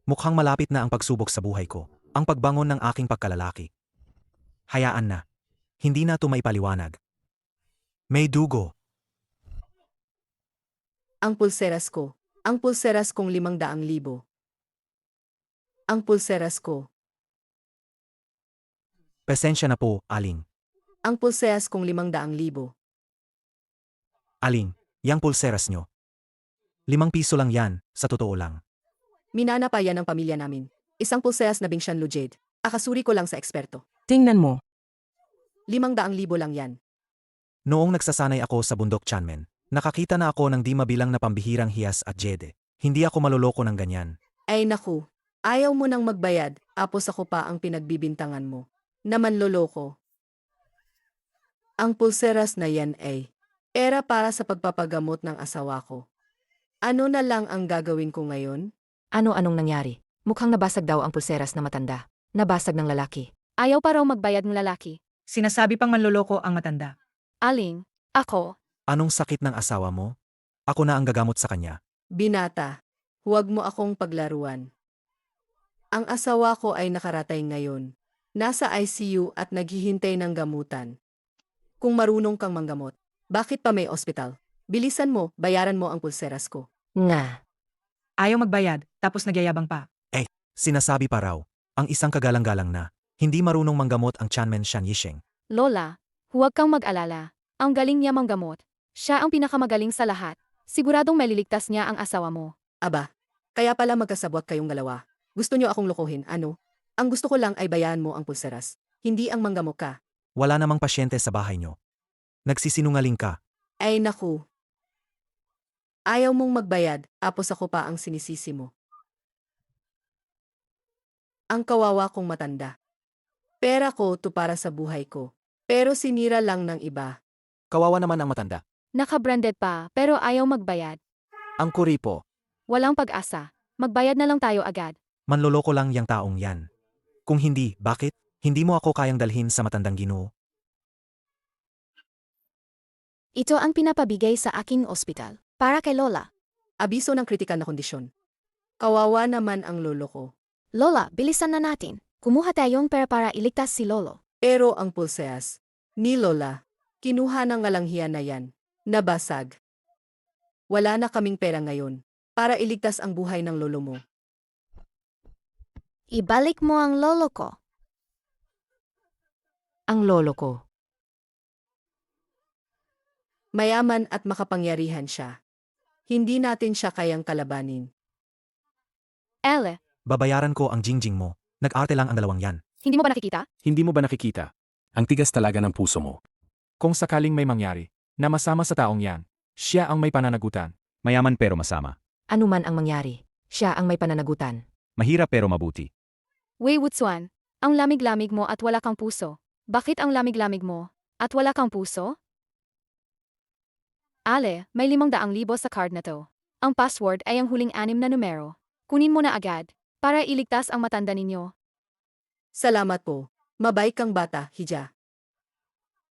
Mukhang malapit na ang pagsubok sa buhay ko. Ang pagbangon ng aking pagkalalaki. Hayaan na. Hindi na ito maipaliwanag. May dugo.
Ang pulseras ko. Ang pulseras kong 500,000. Ang pulseras ko.
Pasensya na po, Aling.
Ang pulseras kong 500,000.
Aling, yang pulseras nyo. 5 piso lang yan, sa totoo lang.
Minana pa yan ng pamilya namin. Isang pulseras na Bingshan Lujade. Akasuri ko lang sa eksperto.
Tingnan mo.
500,000 lang yan.
Noong nagsasanay ako sa bundok Chanmen, nakakita na ako ng di mabilang na pambihirang hiyas at jede. Hindi ako maloloko ng ganyan.
Ay naku, ayaw mo nang magbayad, apos ako pa ang pinagbibintangan mo. Naman loloko. Ang pulseras na yan ay pera para sa pagpapagamot ng asawa ko. Ano na lang ang gagawin ko ngayon?
Ano-anong nangyari? Mukhang nabasag daw ang pulseras na matanda. Nabasag ng lalaki.
Ayaw pa raw magbayad ng lalaki.
Sinasabi pang manloloko ang matanda.
Aling, ako.
Anong sakit ng asawa mo? Ako na ang gagamot sa kanya.
Binata, huwag mo akong paglaruan. Ang asawa ko ay nakaratay ngayon. Nasa ICU at naghihintay ng gamutan. Kung marunong kang manggamot, bakit pa may ospital? Bilisan mo, bayaran mo ang pulseras ko.
Nga.
Ayaw magbayad, tapos nagyayabang pa.
Sinasabi pa raw, ang isang kagalang-galang na, hindi marunong manggamot ang Chanmen Shan Yisheng.
Lola, huwag kang mag-alala. Ang galing niya manggamot. Siya ang pinakamagaling sa lahat. Siguradong maliligtas niya ang asawa mo.
Aba, kaya pala magkasabwat kayong dalawa. Gusto niyo akong lokohin, ano? Ang gusto ko lang ay bayaran mo ang pulseras. Hindi ang manggamot ka.
Wala namang pasyente sa bahay nyo. Nagsisinungaling ka.
Ay naku. Ayaw mong magbayad, apos ako pa ang sinisisi mo. Ang kawawa kong matanda. Pera ko to para sa buhay ko. Pero sinira lang ng iba.
Kawawa naman ang matanda.
Naka-branded pa, pero ayaw magbayad.
Ang kuripo.
Walang pag-asa. Magbayad na lang tayo agad.
Manloloko lang yang taong yan. Kung hindi, bakit? Hindi mo ako kayang dalhin sa matandang Ginoo.
Ito ang pinapabigay sa aking ospital. Para kay Lola.
Abiso ng kritikal na kondisyon. Kawawa naman ang lolo ko.
Lola, bilisan na natin. Kumuha tayong pera para iligtas si Lolo.
Pero ang pulseas ni Lola, kinuha ng ngalanghiyan na yan. Nabasag. Wala na kaming pera ngayon para iligtas ang buhay ng lolo mo.
Ibalik mo ang lolo ko.
Ang lolo ko.
Mayaman at makapangyarihan siya. Hindi natin siya kayang kalabanin.
Ele,
Babayaran ko ang jingjing mo. Nag-arte lang ang dalawang yan.
hindi mo ba nakikita?
Hindi mo ba nakikita?
Ang tigas talaga ng puso mo.
Kung sakaling may mangyari, na masama sa taong yan, siya ang may pananagutan.
Mayaman pero masama.
Ano man ang mangyari, siya ang may pananagutan.
Mahirap pero mabuti.
Wei Wutsuan, ang lamig-lamig mo at wala kang puso. Bakit ang lamig-lamig mo at wala kang puso? Ale, may 500,000 sa card na to. Ang password ay ang huling 6 na numero. Kunin mo na agad, para iligtas ang matanda ninyo.
Salamat po. Mabait kang bata, Hija.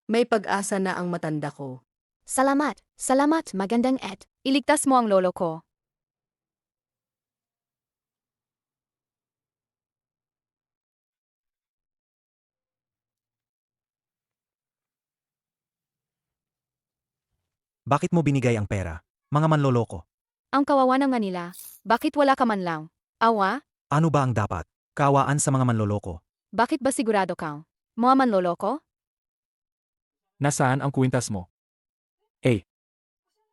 May pag-asa na ang matanda ko.
Salamat, salamat, magandang Ed.
Iligtas mo ang lolo ko.
Bakit mo binigay ang pera? Mga manloloko.
Ang kawawa ng nila. Bakit wala ka man lang? Awa?
Ano ba ang dapat? Kaawaan sa mga manloloko.
Bakit ba sigurado kang? Mga manloloko?
Nasaan ang kwintas mo?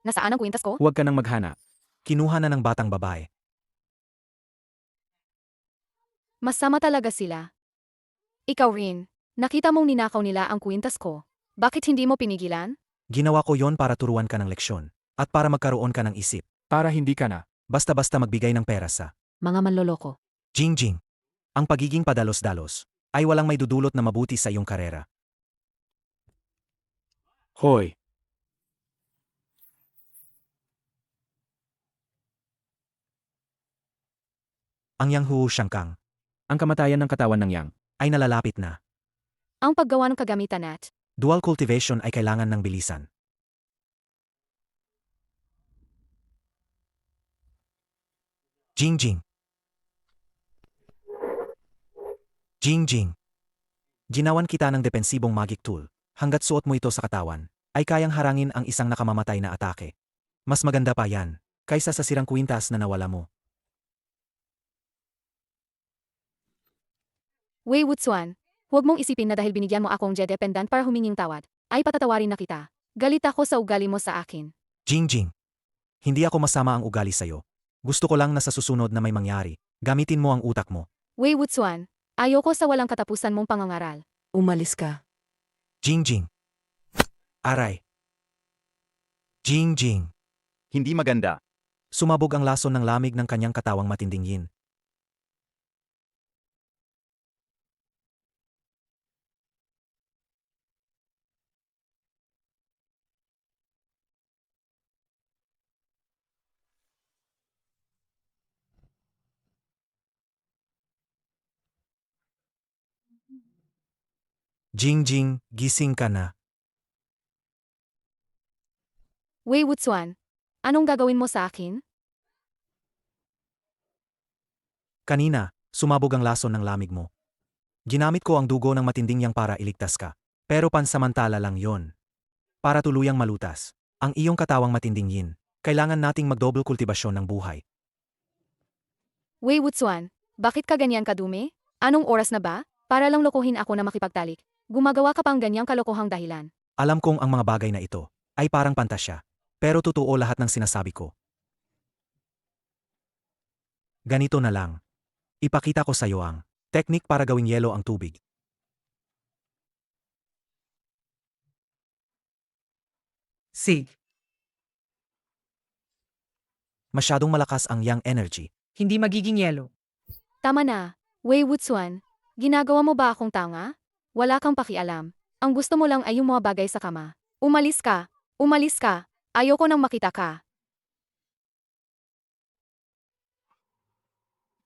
Nasaan ang kwintas ko?
Huwag ka nang maghanap.
Kinuha na ng batang babae.
Masama talaga sila. Ikaw rin. Nakita mong ninakaw nila ang kwintas ko. Bakit hindi mo pinigilan?
Ginawa ko yon para turuan ka ng leksyon. At para magkaroon ka ng isip.
Para hindi ka na.
Basta-basta magbigay ng pera sa
Mga manloloko.
Jingjing. Ang pagiging padalos-dalos ay walang may dudulot na mabuti sa iyong karera.
Hoy,
Ang Yang Hu Shangkang
ang kamatayan ng katawan ng Yang.
ay nalalapit na.
Ang paggawa ng kagamitan at
Dual cultivation ay kailangan ng bilisan. Jingjing. Jingjing. Ginawan kita ng depensibong magic tool. Hanggat suot mo ito sa katawan, ay kayang harangin ang isang nakamamatay na atake. Mas maganda pa yan, kaysa sa sirang kwintas na nawala mo.
Wei Wuchuan, huwag mong isipin na dahil binigyan mo akong Jedi pendant para huminging tawad, ay patatawarin na kita. Galit ako sa ugali mo sa akin.
Jingjing. Hindi ako masama ang ugali sa'yo. Gusto ko lang na sa susunod na may mangyari, gamitin mo ang utak mo.
Wei Wuchuan, ayoko sa walang katapusan mong pangangaral.
Umalis ka.
Jingjing. Aray. Jingjing.
Hindi maganda.
Sumabog ang lason ng lamig ng kanyang katawang matinding yin. Jingjing, gising ka na.
Wei Wuchuan, anong gagawin mo sa akin?
Kanina, sumabog ang lason ng lamig mo. Ginamit ko ang dugo ng matinding yang para iligtas ka. Pero pansamantala lang yon. Para tuluyang malutas, ang iyong katawang matinding yin, kailangan nating magdouble kultibasyon ng buhay.
Wei Wuchuan, bakit ka ganyan kadumi? Anong oras na ba? Para lang lokohin ako na makipagtalik. Gumagawa ka pang ganyang kalokohang dahilan.
Alam kong ang mga bagay na ito ay parang pantasya, pero totoo lahat ng sinasabi ko. Ganito na lang. Ipakita ko sa iyo ang teknik para gawing yelo ang tubig.
Sig.
Masyadong malakas ang yang energy.
Hindi magiging yelo.
Tama na, Wei Wuchuan. Ginagawa mo ba akong tanga? Wala kang pakialam. Ang gusto mo lang ay yung mga bagay sa kama. Umalis ka! Umalis ka! Ayoko nang makita ka.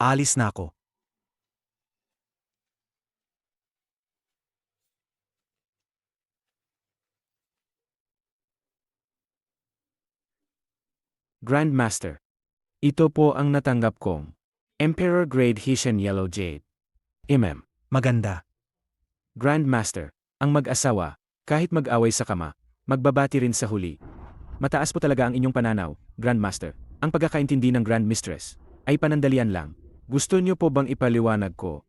Alis na ako.
Grandmaster. Ito po ang natanggap kong Emperor Grade Hessian Yellow Jade.
Maganda.
Grandmaster, ang mag-asawa, kahit mag-away sa kama, magbabati rin sa huli. Mataas po talaga ang inyong pananaw, Grandmaster. Ang pagkakaintindi ng Grand Mistress ay panandalian lang. Gusto niyo po bang ipaliwanag ko?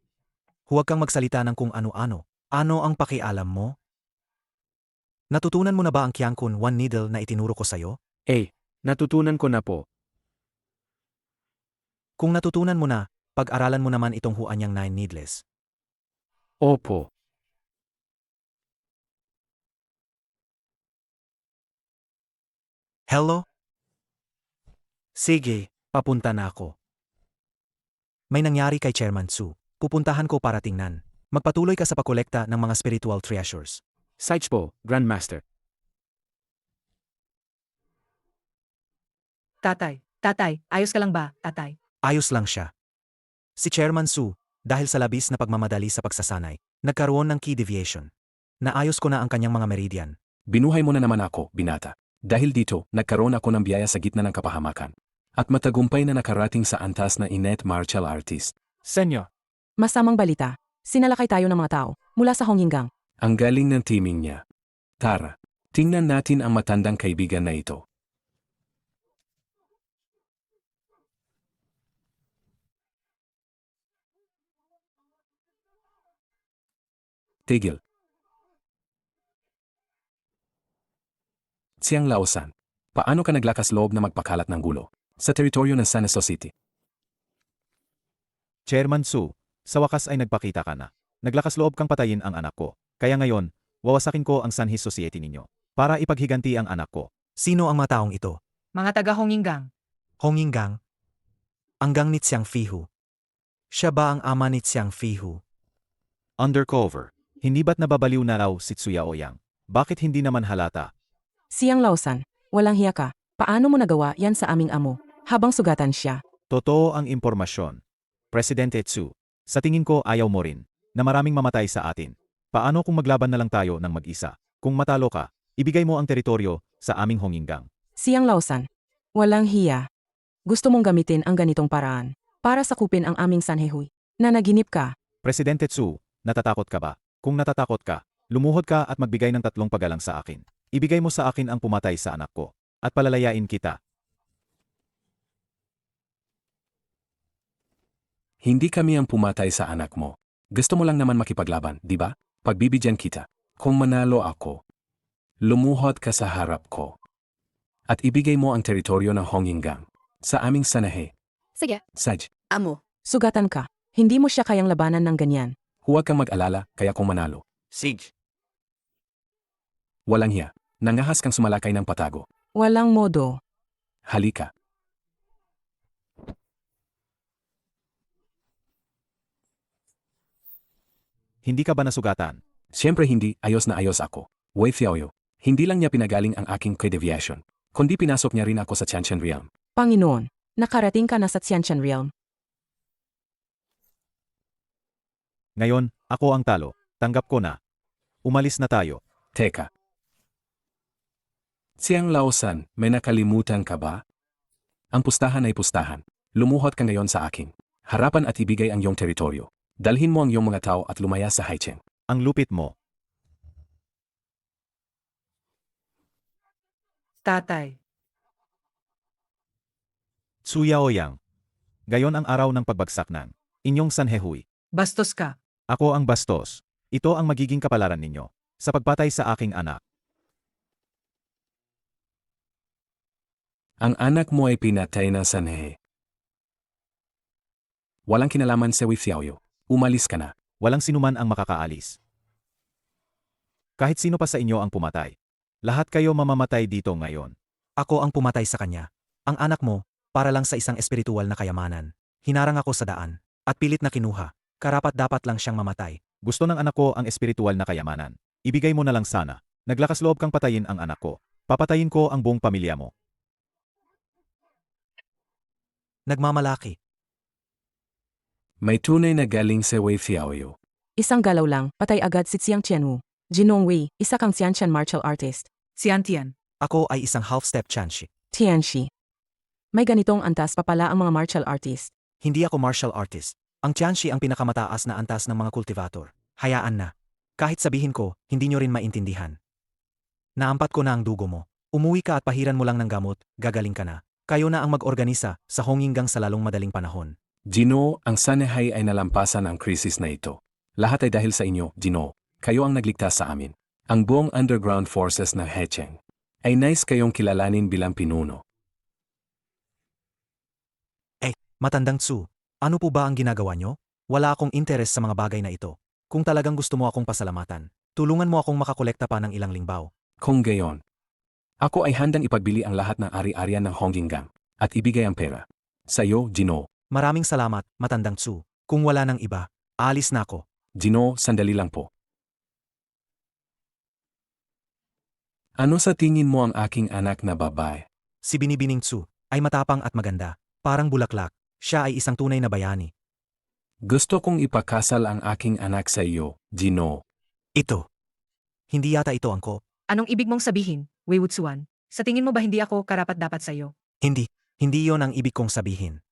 Huwag kang magsalita ng kung ano-ano. Ano ang pakialam mo? Natutunan mo na ba ang Qiangkun One Needle na itinuro ko sa'yo?
Natutunan ko na po.
Kung natutunan mo na, pag-aralan mo naman itong Huanyang Nine Needles.
Opo.
Hello? Sige, papunta na ako. May nangyari kay Chairman Su. Pupuntahan ko para tingnan. Magpatuloy ka sa pagkolekta ng mga spiritual treasures.
Sites po, Grandmaster.
Tatay, ayos ka lang ba, tatay?
Ayos lang siya. Si Chairman Su, dahil sa labis na pagmamadali sa pagsasanay, nagkaroon ng key deviation. Naayos ko na ang kanyang mga meridian.
Binuhay mo na naman ako, binata. Dahil dito, nagkaroon ako ng biyaya sa gitna ng kapahamakan. At matagumpay na nakarating sa antas na inet martial artist.
Senyo,
Masamang balita. Sinalakay tayo ng mga tao mula sa Hongingang.
Ang galing ng teaming niya. Tara, tingnan natin ang matandang kaibigan na ito. Tigil. Siyang Lausan. Paano ka naglakas loob na magpakalat ng gulo sa teritoryo ng San Jose City?
Chairman Su, sa wakas ay nagpakita ka na. Naglakas loob kang patayin ang anak ko. Kaya ngayon, wawasakin ko ang Sanhi Society ninyo para ipaghiganti ang anak ko.
Sino ang mga taong ito?
Mga taga Hongingang.
Hongingang? Anggang ni Tsiang Fihu. Siya ba ang ama ni Tsiang Fihu?
Undercover. Hindi ba't nababaliw na raw si Tsuya Oyang? Bakit hindi naman halata?
Siyang Lausan, walang hiya ka. Paano mo nagawa yan sa aming amo habang sugatan siya?
Totoo ang impormasyon. Presidente Tsu, sa tingin ko ayaw mo rin na maraming mamatay sa atin. Paano kung maglaban na lang tayo ng mag-isa? Kung matalo ka, ibigay mo ang teritoryo sa aming Hongingang.
Siyang Lausan, walang hiya. Gusto mong gamitin ang ganitong paraan para sakupin ang aming Sanhehui. Nanaginip ka.
Presidente Tsu, natatakot ka ba? Kung natatakot ka, lumuhod ka at magbigay ng 3 pagalang sa akin. Ibigay mo sa akin ang pumatay sa anak ko at palalayain kita.
Hindi kami ang pumatay sa anak mo. Gusto mo lang naman makipaglaban, di ba? Pagbibigyan kita. Kung manalo ako, lumuhod ka sa harap ko. At ibigay mo ang teritoryo ng Hongingang sa aming Sanahe.
Sige.
Saj,
Amo.
Sugatan ka. Hindi mo siya kayang labanan ng ganyan.
huwag kang mag-alala kaya kung manalo.
Siege.
Walang hiya. Nangahas kang sumalakay ng patago.
Walang modo.
Halika.
Hindi ka ba nasugatan?
Siyempre hindi, ayos na ayos ako. Wei Xiaoyu. Hindi lang niya pinagaling ang aking deviation, kundi pinasok niya rin ako sa Tiantian Realm.
Panginoon, nakarating ka na sa Tiantian Realm.
Ngayon, ako ang talo. Tanggap ko na. Umalis na tayo.
Teka. Siyang Lausan, may nakalimutan ka ba? Ang pustahan ay pustahan. Lumuhod ka ngayon sa akin. Harapan at ibigay ang iyong teritoryo. Dalhin mo ang iyong mga tao at lumaya sa Haicheng.
Ang lupit mo.
Tatay.
Tsuya Oyang. Gayon ang araw ng pagbagsak ng inyong Sanhehui.
Bastos ka.
Ako ang bastos. Ito ang magiging kapalaran ninyo sa pagpatay sa aking anak.
Ang anak mo ay pinatay ng Sanhe. Walang kinalaman sa Wei Xiaoyu. Umalis ka na.
Walang sinuman ang makakaalis. Kahit sino pa sa inyo ang pumatay. Lahat kayo mamamatay dito ngayon.
Ako ang pumatay sa kanya. Ang anak mo, para lang sa isang espiritual na kayamanan. Hinarang ako sa daan, at pilit na kinuha. Karapat-dapat lang siyang mamatay.
Gusto ng anak ko ang espiritual na kayamanan. Ibigay mo na lang sana. Naglakas loob kang patayin ang anak ko. Papatayin ko ang buong pamilya mo.
Nagmamalaki.
May tunay na galing sa Wei Xiaoyu.
Isang galaw lang, patay agad si Xiang Qianwu. Jinong Wei, isa kang Tiantian martial artist.
Tian.
Ako ay isang half-step Tianxi.
Tianxi. May ganitong antas pa pala ang mga martial artist.
Hindi ako martial artist. Ang Tianxi ang pinakamataas na antas ng mga kultivator. Hayaan na. Kahit sabihin ko, hindi nyo rin maintindihan. Naampat ko na ang dugo mo. Umuwi ka at pahiran mo lang ng gamot, gagaling ka na. Kayo na ang mag-organisa sa Hongingang sa lalong madaling panahon.
Gino, ang Sanhe ay nalampasan ang krisis na ito. Lahat ay dahil sa inyo, Gino. Kayo ang nagligtas sa amin. Ang buong underground forces ng Hecheng ay nais kayong kilalanin bilang pinuno.
Matandang Tsu, ano po ba ang ginagawa nyo? Wala akong interes sa mga bagay na ito. Kung talagang gusto mo akong pasalamatan, tulungan mo akong makakolekta pa ng ilang lingbaw.
Kung gayon, ako ay handang ipagbili ang lahat ng ari-arian ng Hongingang at ibigay ang pera. Sa iyo, Gino.
Maraming salamat, Matandang Tsu. Kung wala nang iba, aalis na ako.
Gino, sandali lang po. Ano sa tingin mo ang aking anak na babae?
Si Binibining Tsu ay matapang at maganda, parang bulaklak. Siya ay isang tunay na bayani.
Gusto kong ipakasal ang aking anak sa iyo, Gino.
Ito. Hindi yata ito angkop.
Anong ibig mong sabihin, Wei Wuchuan? Sa tingin mo ba hindi ako karapat-dapat sa'yo?
Hindi. Hindi yon ang ibig kong sabihin.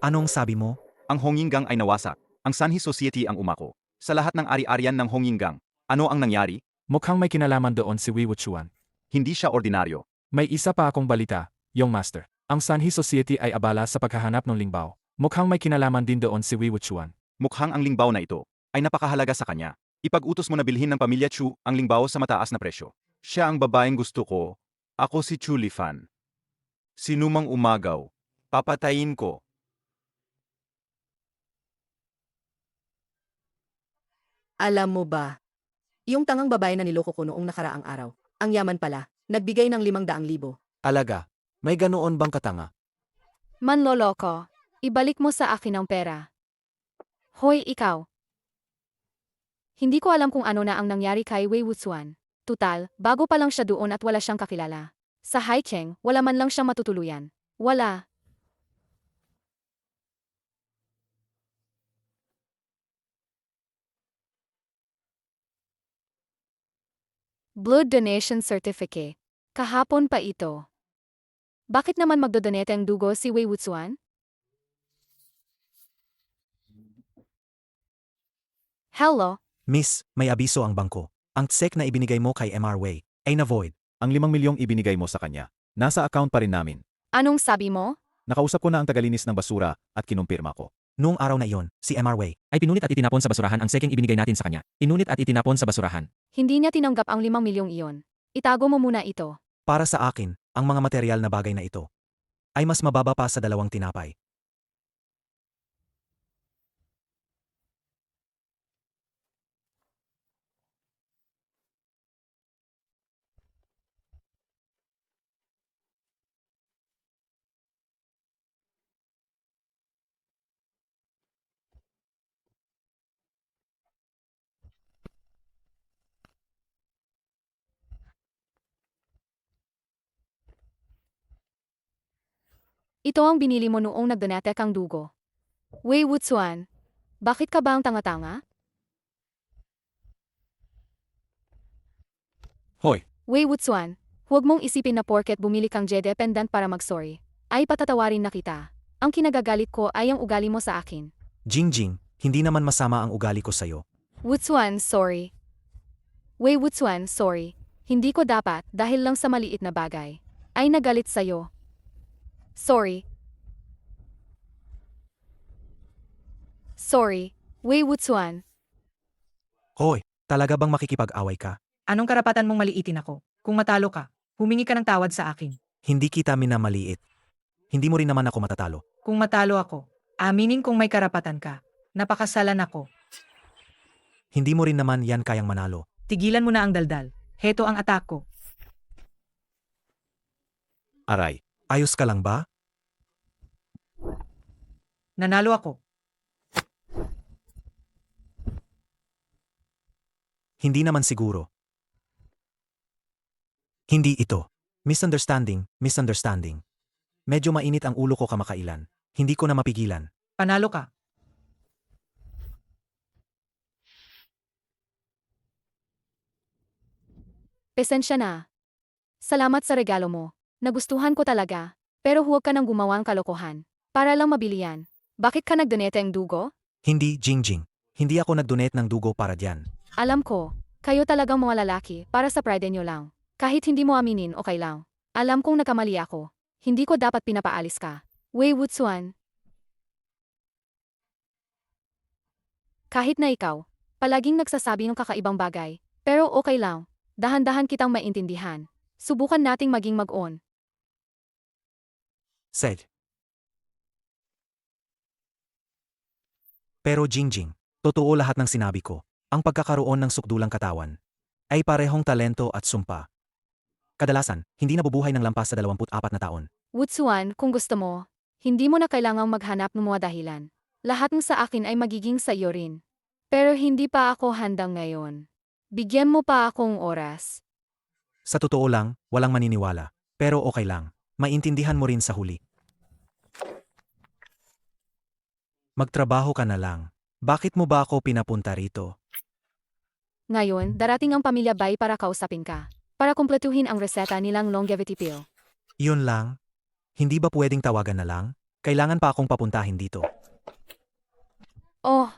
Anong sabi mo?
Ang Hongyingang ay nawasak. Ang Sanhi Society ang umako. Sa lahat ng ari-arian ng Hongyingang, ano ang nangyari?
Mukhang may kinalaman doon si Wei Wuchuan.
Hindi siya ordinaryo.
May isa pa akong balita, Young Master. Ang Sanhi Society ay abala sa paghahanap ng lingbaw. Mukhang may kinalaman din doon si Wei Wuchuan.
Mukhang ang lingbaw na ito ay napakahalaga sa kanya. Ipag-utos mo na bilhin ng pamilya Chu ang lingbaw sa mataas na presyo. Siya ang babaeng gusto ko. Ako si Chu Lifan. Sinumang umagaw, papatayin ko.
Alam mo ba, yung tangang babae na niloko ko noong nakaraang araw, ang yaman pala, nagbigay ng 500,000.
Alaga, may ganoon bang katanga?
Manloloko, ibalik mo sa akin ang pera. Hoy, ikaw. Hindi ko alam kung ano na ang nangyari kay Wei Wuchuan. Tutal, bago pa lang siya doon at wala siyang kakilala. Sa Haicheng, wala man lang siyang matutuluyan. Wala. Blood donation certificate. Kahapon pa ito. Bakit naman magdodonate ang dugo si Wei Wuchuan? Hello?
Miss, may abiso ang bangko. Ang tsek na ibinigay mo kay MR Wei ay na-void.
Ang 5 milyong ibinigay mo sa kanya. Nasa account pa rin namin.
Anong sabi mo?
Nakausap ko na ang tagalinis ng basura at kinumpirma ko.
Noong araw na iyon, si MR Wei
Ay pinunit at itinapon sa basurahan ang sekeng ibinigay natin sa kanya. Inunit at itinapon sa basurahan.
Hindi niya tinanggap ang 5 milyong iyon. Itago mo muna ito.
para sa akin, ang mga material na bagay na ito ay mas mababa pa sa 2 tinapay.
Ito ang binili mo noong nagdonate kang dugo. Wei Wuchuan, bakit ka ba ang tanga-tanga?
Hoy,
Wei Wuchuan, huwag mong isipin na porket bumili kang Jedi pendant para mag-sorry, ay patatawarin na kita. Ang kinagagalit ko ay ang ugali mo sa akin.
Jingjing, hindi naman masama ang ugali ko sa'yo.
Wuchuan, sorry. Wei Wuchuan, sorry. Hindi ko dapat dahil lang sa maliit na bagay. Ay nagalit sa'yo. Sorry. Sorry, Wei Wuchuan.
Hoy, talaga bang makikipag-away ka?
Anong karapatan mong maliitin ako? Kung matalo ka, humingi ka ng tawad sa akin.
Hindi kita minamaliit. Hindi mo rin naman ako matatalo.
Kung matalo ako, aminin kong may karapatan ka. Napakasalan ako.
Hindi mo rin naman yan kayang manalo.
Tigilan mo na ang daldal. Heto ang atak ko.
Aray, ayos ka lang ba?
Nanalo ako.
Hindi naman siguro. Hindi ito. Misunderstanding. Medyo mainit ang ulo ko kamakailan. Hindi ko na mapigilan.
Panalo ka.
Pasensya na. Salamat sa regalo mo. Nagustuhan ko talaga. Pero huwag ka nang gumawang kalokohan. Para lang mabili yan. Bakit ka nagdonate ng dugo?
Hindi, Jingjing. Hindi ako nagdonate ng dugo para diyan.
Alam ko, kayo talagang mga lalaki para sa pride nyo lang. Kahit hindi mo aminin, okay lang. Alam kong nagkamali ako. Hindi ko dapat pinapaalis ka. Wei Wuchuan. Kahit na ikaw, palaging nagsasabi ng kakaibang bagay. Pero okay lang. Dahan-dahan kitang maintindihan. Subukan nating maging mag-on.
Said. Pero Jingjing, totoo lahat ng sinabi ko. Ang pagkakaroon ng sukdulang katawan ay parehong talento at sumpa. Kadalasan, hindi nabubuhay ng lampas sa 24 na taon.
Wuchuan, kung gusto mo, hindi mo na kailangang maghanap ng mga dahilan. Lahat ng sa akin ay magiging sa iyo rin. Pero hindi pa ako handa ngayon. Bigyan mo pa akong oras.
Sa totoo lang, walang maniniwala. Pero okay lang. Maintindihan mo rin sa huli. Magtrabaho ka na lang. Bakit mo ba ako pinapunta rito?
Ngayon, darating ang pamilya Bai para kausapin ka. Para kumpletuhin ang reseta nilang longevity pill.
Yun lang? Hindi ba pwedeng tawagan na lang? Kailangan pa akong papuntahin dito.
Oh,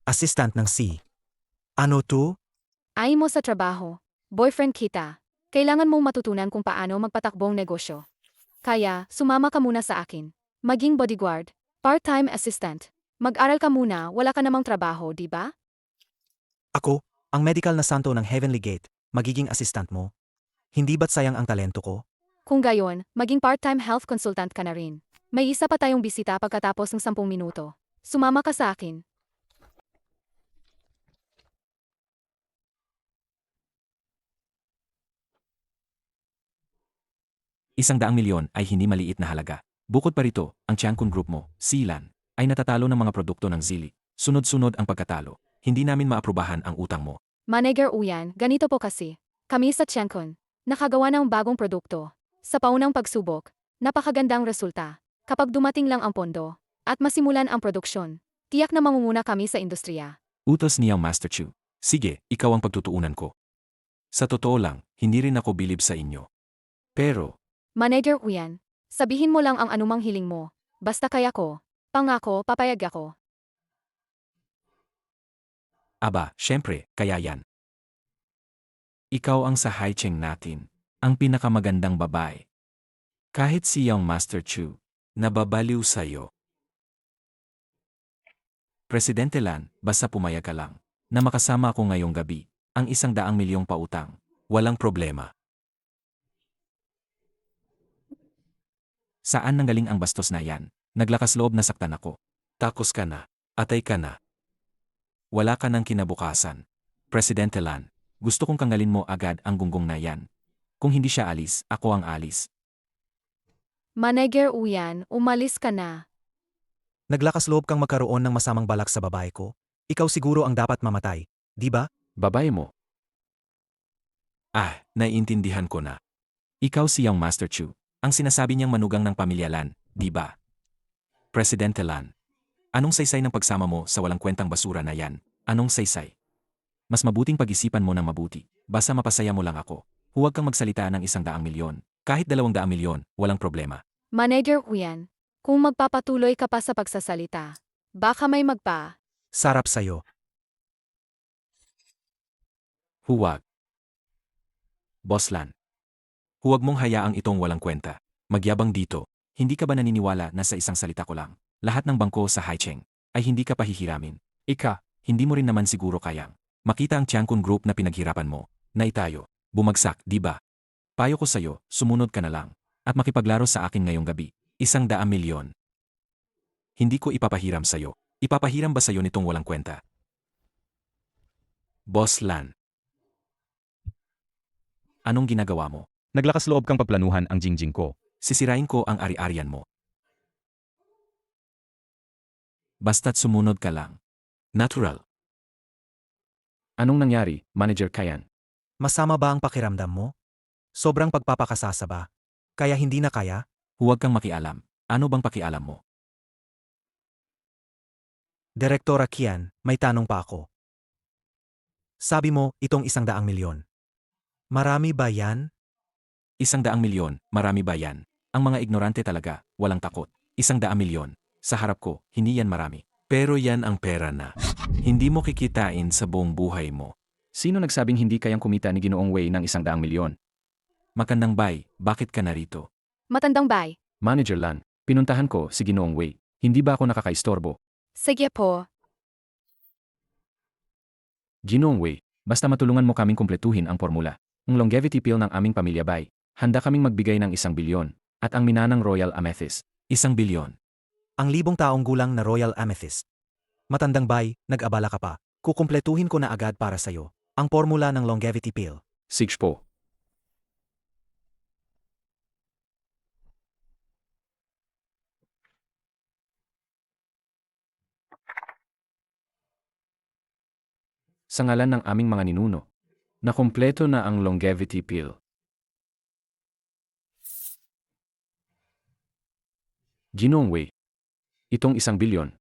Assistant ng C. Ano to?
ay mo sa trabaho. Boyfriend kita. Kailangan mong matutunan kung paano magpatakbong negosyo. Kaya, sumama ka muna sa akin. Maging bodyguard, part-time assistant. Mag-aral ka muna, wala ka namang trabaho, di ba?
Ako, ang medical na santo ng Heavenly Gate, magiging assistant mo? Hindi ba't sayang ang talento ko?
Kung gayon, maging part-time health consultant ka na rin. May isa pa tayong bisita pagkatapos ng 10 minuto. Sumama ka sa akin.
₱100,000,000 ay hindi maliit na halaga. Bukod pa rito, ang Tiangkun Group mo, Silan, ay natatalo ng mga produkto ng Zili. Sunod-sunod ang pagkatalo. Hindi namin maaprubahan ang utang mo.
Manager Uyan, ganito po kasi. Kami sa Tiangkun, nakagawa ng bagong produkto. Sa paunang pagsubok, napakagandang resulta. Kapag dumating lang ang pondo, at masimulan ang produksyon, tiyak na mangunguna kami sa industriya.
Utos niyang Master Chu. Sige, ikaw ang pagtutuunan ko. Sa totoo lang, hindi rin ako bilib sa inyo. Pero,
Manager Uyan, sabihin mo lang ang anumang hiling mo. Basta kaya ko. Pangako, papayag ako.
aba, syempre, kaya yan. Ikaw ang sa Haicheng natin, ang pinakamagandang babae. Kahit siyang Master Chu, nababaliw sa'yo. Presidente Lan, basta pumayag ka lang, na makasama ako ngayong gabi, ang 100,000,000 pautang, walang problema. Saan nanggaling ang bastos na yan? Naglakas loob na saktan ako. Takos ka na. Atay ka na. Wala ka ng kinabukasan. Presidente Lan, gusto kong kangalin mo agad ang gunggong na yan. Kung hindi siya alis, ako ang alis.
Manager Uyan, umalis ka na.
Naglakas loob kang magkaroon ng masamang balak sa babae ko? Ikaw siguro ang dapat mamatay, di ba?
Babae mo.
Naiintindihan ko na. Ikaw siyang Master Chu, ang sinasabi niyang manugang ng pamilya Lan, di ba? Presidente Lan, anong saysay ng pagsama mo sa walang kwentang basura na yan? Anong saysay? Mas mabuting pag-isipan mo ng mabuti, basta mapasaya mo lang ako. Huwag kang magsalita ng 100,000,000. Kahit 200,000,000, walang problema.
Manager Uyan, kung magpapatuloy ka pa sa pagsasalita, baka may
Sarap sa'yo.
Huwag. Boss Lan, huwag mong hayaang itong walang kwenta. Magyabang dito. Hindi ka ba naniniwala na sa isang salita ko lang, lahat ng bangko sa Haicheng ay hindi ka pahihiramin? Hindi mo rin naman siguro kayang makita ang Tiangkun Group na pinaghirapan mo, na itayo, bumagsak, di ba? Payo ko sa'yo, sumunod ka na lang, at makipaglaro sa akin ngayong gabi, 100,000,000. Hindi ko ipapahiram sa'yo. Ipapahiram ba sa'yo nitong walang kwenta? Boss Lan. Anong ginagawa mo?
Naglakas loob kang pagplanuhan ang jingjing ko.
Sisirain ko ang ari-arian mo. Basta't sumunod ka lang. Natural.
Anong nangyari, Manager Kayan?
Masama ba ang pakiramdam mo? Sobrang pagpapakasasa ba? Kaya hindi na kaya?
Huwag kang makialam. Ano bang pakialam mo?
Direktora Kian, may tanong pa ako. Sabi mo, itong 100,000,000. Marami ba yan?
100,000,000, marami ba yan? Ang mga ignorante talaga, walang takot. 100,000,000. Sa harap ko, hindi yan marami. Pero yan ang pera na hindi mo kikitain sa buong buhay mo.
Sino nagsabing hindi kayang kumita ni Ginoong Wei ng 100,000,000?
Makandang bay, bakit ka narito?
Matandang Bai.
Manager Lan, pinuntahan ko si Ginoong Wei. Hindi ba ako nakakaistorbo?
Sige po.
Ginoong Wei, basta matulungan mo kaming kumpletuhin ang formula. Ang longevity pill ng aming pamilya Bai. Handa kaming magbigay ng 100,000,000 at ang minanang Royal Amethyst.
1,000,000,000.
Ang 1,000 taong gulang na Royal Amethyst. Matandang bay, nag-abala ka pa. Kukumpletuhin ko na agad para sa'yo ang formula ng longevity pill.
Sige po. Sa ngalan ng aming mga ninuno, na kumpleto na ang longevity pill. Ginoong Wei, Itong 1 bilyon.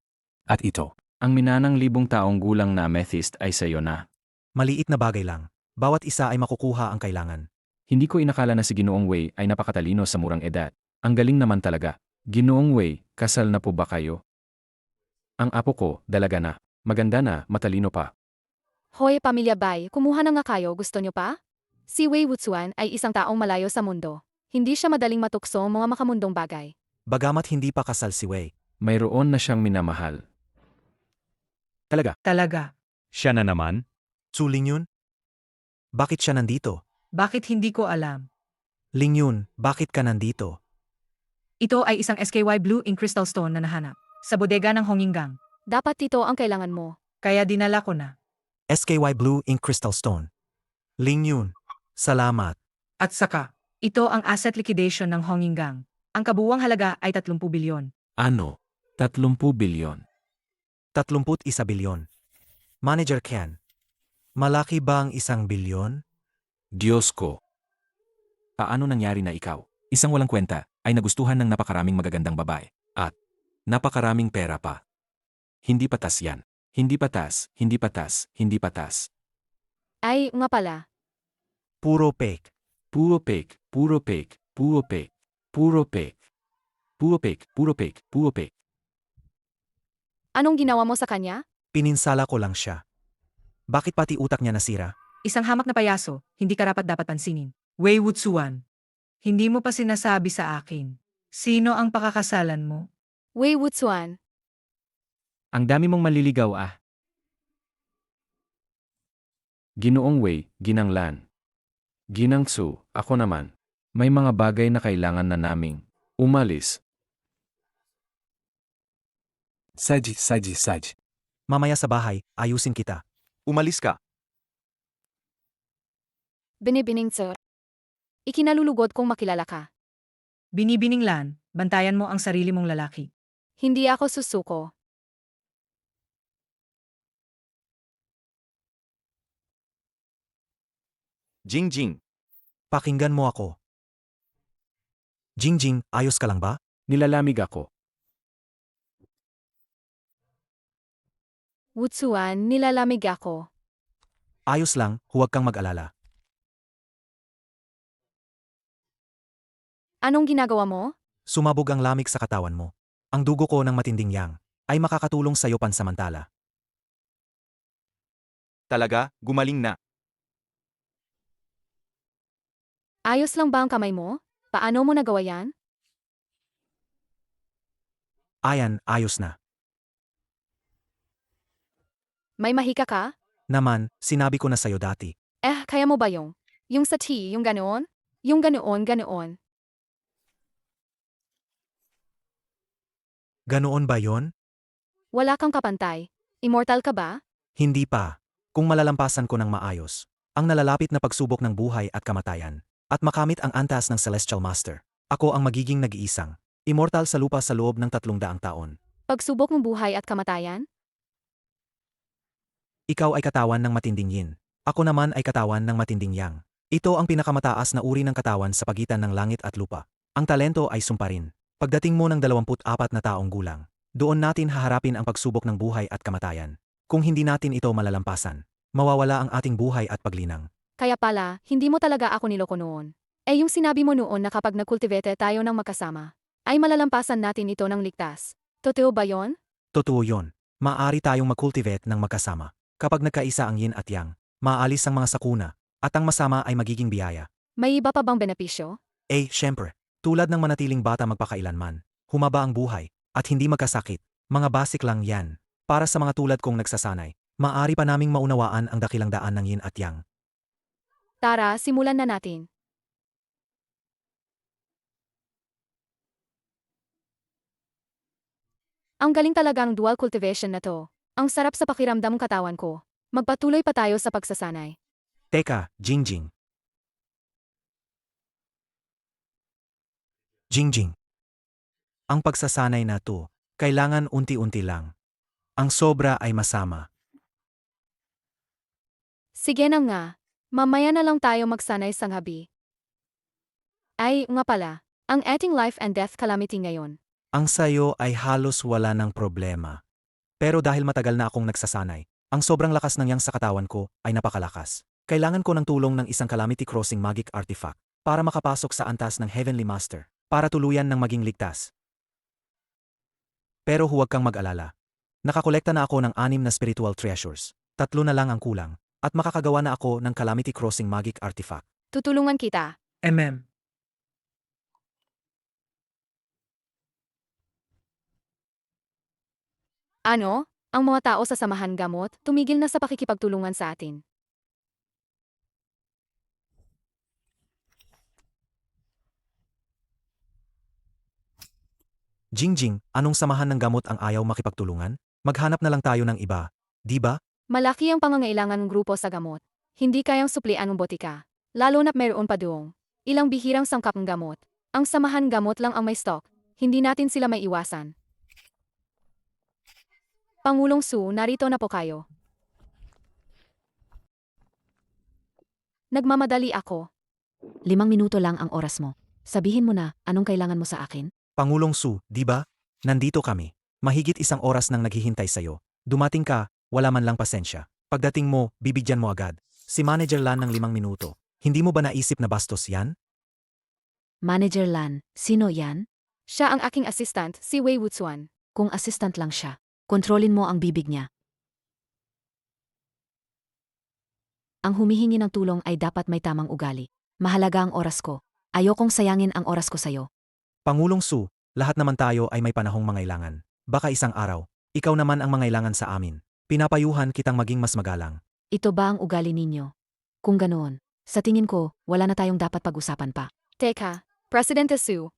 At ito,
Ang minanang 1,000 taong gulang na amethyst ay sayo na.
Maliit na bagay lang. Bawat isa ay makukuha ang kailangan.
Hindi ko inakala na si Ginoong Wei ay napakatalino sa murang edad. Ang galing naman talaga. Ginoong Wei, kasal na po ba kayo? Ang apo ko, dalaga na. Maganda na, matalino pa.
Hoy pamilya Bai, kumuha na nga kayo, gusto nyo pa? Si Wei Wuchuan ay isang taong malayo sa mundo. Hindi siya madaling matukso mga makamundong bagay.
Bagamat hindi pa kasal si Wei.
Mayroon na siyang minamahal.
Talaga.
Siya na naman?
Su Lingyun? Bakit siya nandito?
Bakit hindi ko alam?
Lingyun, bakit ka nandito?
Ito ay isang SKY Blue in Crystal Stone na nahanap sa bodega ng Honginggang.
Dapat ito ang kailangan mo.
Kaya dinala ko na.
SKY Blue Ink Crystal Stone. Lingyun, salamat.
At saka, ito ang asset liquidation ng Honginggang. Ang kabuuang halaga ay 30 bilyon.
Ano? 30 bilyon.
31 bilyon. Manager Ken, malaki ba ang 1 bilyon?
Diyos ko. Paano nangyari na ikaw, isang walang kwenta, ay nagustuhan ng napakaraming magagandang babae? At napakaraming pera pa. Hindi patas yan. Hindi patas, hindi patas, hindi patas.
Ay, nga pala.
Puro fake.
Puro fake, puro fake, puro fake, puro fake. Puro fake, puro fake, puro fake.
Anong ginawa mo sa kanya?
Pininsala ko lang siya. Bakit pati utak niya nasira?
Isang hamak na payaso, hindi karapat dapat pansinin. Wei Wuchuan, hindi mo pa sinasabi sa akin. Sino ang pakakasalan mo?
Wei Wuchuan.
Ang dami mong maliligaw ah. Ginoong Wei, Ginang Lan. Ginang Su, ako naman. May mga bagay na kailangan na naming umalis.
Saj.
Mamaya sa bahay, ayusin kita.
Umalis ka.
Binibining sir. Ikinalulugod kong makilala ka.
Binibining Lan, bantayan mo ang sarili mong lalaki.
Hindi ako susuko.
Jingjing.
Pakinggan mo ako. Jingjing, ayos ka lang ba?
Nilalamig ako.
Wuchuan, nilalamig ako.
Ayos lang, huwag kang mag-alala.
Anong ginagawa mo?
Sumabog ang lamig sa katawan mo. Ang dugo ko ng matinding yang ay makakatulong sa'yo pansamantala.
Talaga, gumaling na.
Ayos lang ba ang kamay mo? Paano mo nagawa yan?
Ayan, ayos na.
May mahika ka?
Naman, sinabi ko na sa'yo dati.
Kaya mo ba yung sa T, yung ganoon? Yung ganoon.
Ganoon ba yon?
Wala kang kapantay. Immortal ka ba?
Hindi pa. Kung malalampasan ko ng maayos, ang nalalapit na pagsubok ng buhay at kamatayan, at makamit ang antas ng Celestial Master, ako ang magiging nag-iisang, immortal sa lupa sa loob ng 300 taon.
Pagsubok ng buhay at kamatayan?
Ikaw ay katawan ng matinding yin. Ako naman ay katawan ng matinding yang. Ito ang pinakamataas na uri ng katawan sa pagitan ng langit at lupa. Ang talento ay sumparin. Pagdating mo ng 24 na taong gulang, doon natin haharapin ang pagsubok ng buhay at kamatayan. Kung hindi natin ito malalampasan, mawawala ang ating buhay at paglinang.
Kaya pala, hindi mo talaga ako niloko noon. Yung sinabi mo noon na kapag nagkultivete tayo ng magkasama, ay malalampasan natin ito ng ligtas. Totoo ba yon?
Totoo yon. Maaari tayong mag-cultivate ng magkasama. Kapag nagkaisa ang yin at yang, maalis ang mga sakuna, at ang masama ay magiging biyaya.
May iba pa bang benepisyo?
Syempre, tulad ng manatiling bata magpakailanman, humaba ang buhay, at hindi magkasakit, mga basic lang yan. Para sa mga tulad kong nagsasanay, maaari pa naming maunawaan ang dakilang daan ng yin at yang.
Tara, simulan na natin. Ang galing talagang dual cultivation na to. Ang sarap sa pakiramdam ng katawan ko. Magpatuloy pa tayo sa pagsasanay.
Teka, Jingjing. Jingjing. Ang pagsasanay na to, kailangan unti-unti lang. Ang sobra ay masama.
Sige na nga. Mamaya na lang tayo magsanay sa gabi. Ay, nga pala. Ang ating life and death calamity ngayon.
Ang sayo ay halos wala ng problema. Pero dahil matagal na akong nagsasanay, ang sobrang lakas ng yang sa katawan ko ay napakalakas. Kailangan ko ng tulong ng isang Calamity Crossing Magic Artifact para makapasok sa antas ng Heavenly Master, para tuluyan ng maging ligtas. Pero huwag kang mag-alala. Nakakolekta na ako ng 6 na spiritual treasures. 3 na lang ang kulang, at makakagawa na ako ng Calamity Crossing Magic Artifact.
Tutulungan kita. Ano? Ang mga tao sa samahan gamot, tumigil na sa pakikipagtulungan sa atin.
Jingjing, anong samahan ng gamot ang ayaw makipagtulungan? Maghanap na lang tayo ng iba, di ba?
Malaki ang pangangailangan ng grupo sa gamot. Hindi kayang suplian ng botika. Lalo na't mayroon pa doong ilang bihirang sangkap ng gamot. Ang samahan gamot lang ang may stock. Hindi natin sila may iwasan. Pangulong Su, narito na po kayo. Nagmamadali ako.
5 minuto lang ang oras mo. Sabihin mo na, anong kailangan mo sa akin?
Pangulong Su, di ba? Nandito kami. Mahigit 1 oras nang naghihintay sa'yo. Dumating ka, wala man lang pasensya. Pagdating mo, bibigyan mo agad. Si Manager Lan ng 5 minuto. Hindi mo ba naisip na bastos yan?
Manager Lan, sino yan?
Siya ang aking assistant, si Wei Wuchuan.
Kung assistant lang siya, kontrolin mo ang bibig niya. Ang humihingi ng tulong ay dapat may tamang ugali. Mahalaga ang oras ko. Ayokong sayangin ang oras ko sa'yo.
Pangulong Su, lahat naman tayo ay may panahong mangailangan. Baka isang araw, ikaw naman ang mangailangan sa amin. Pinapayuhan kitang maging mas magalang.
Ito ba ang ugali ninyo? Kung ganoon, sa tingin ko, wala na tayong dapat pag-usapan pa.
Teka, Presidente Su.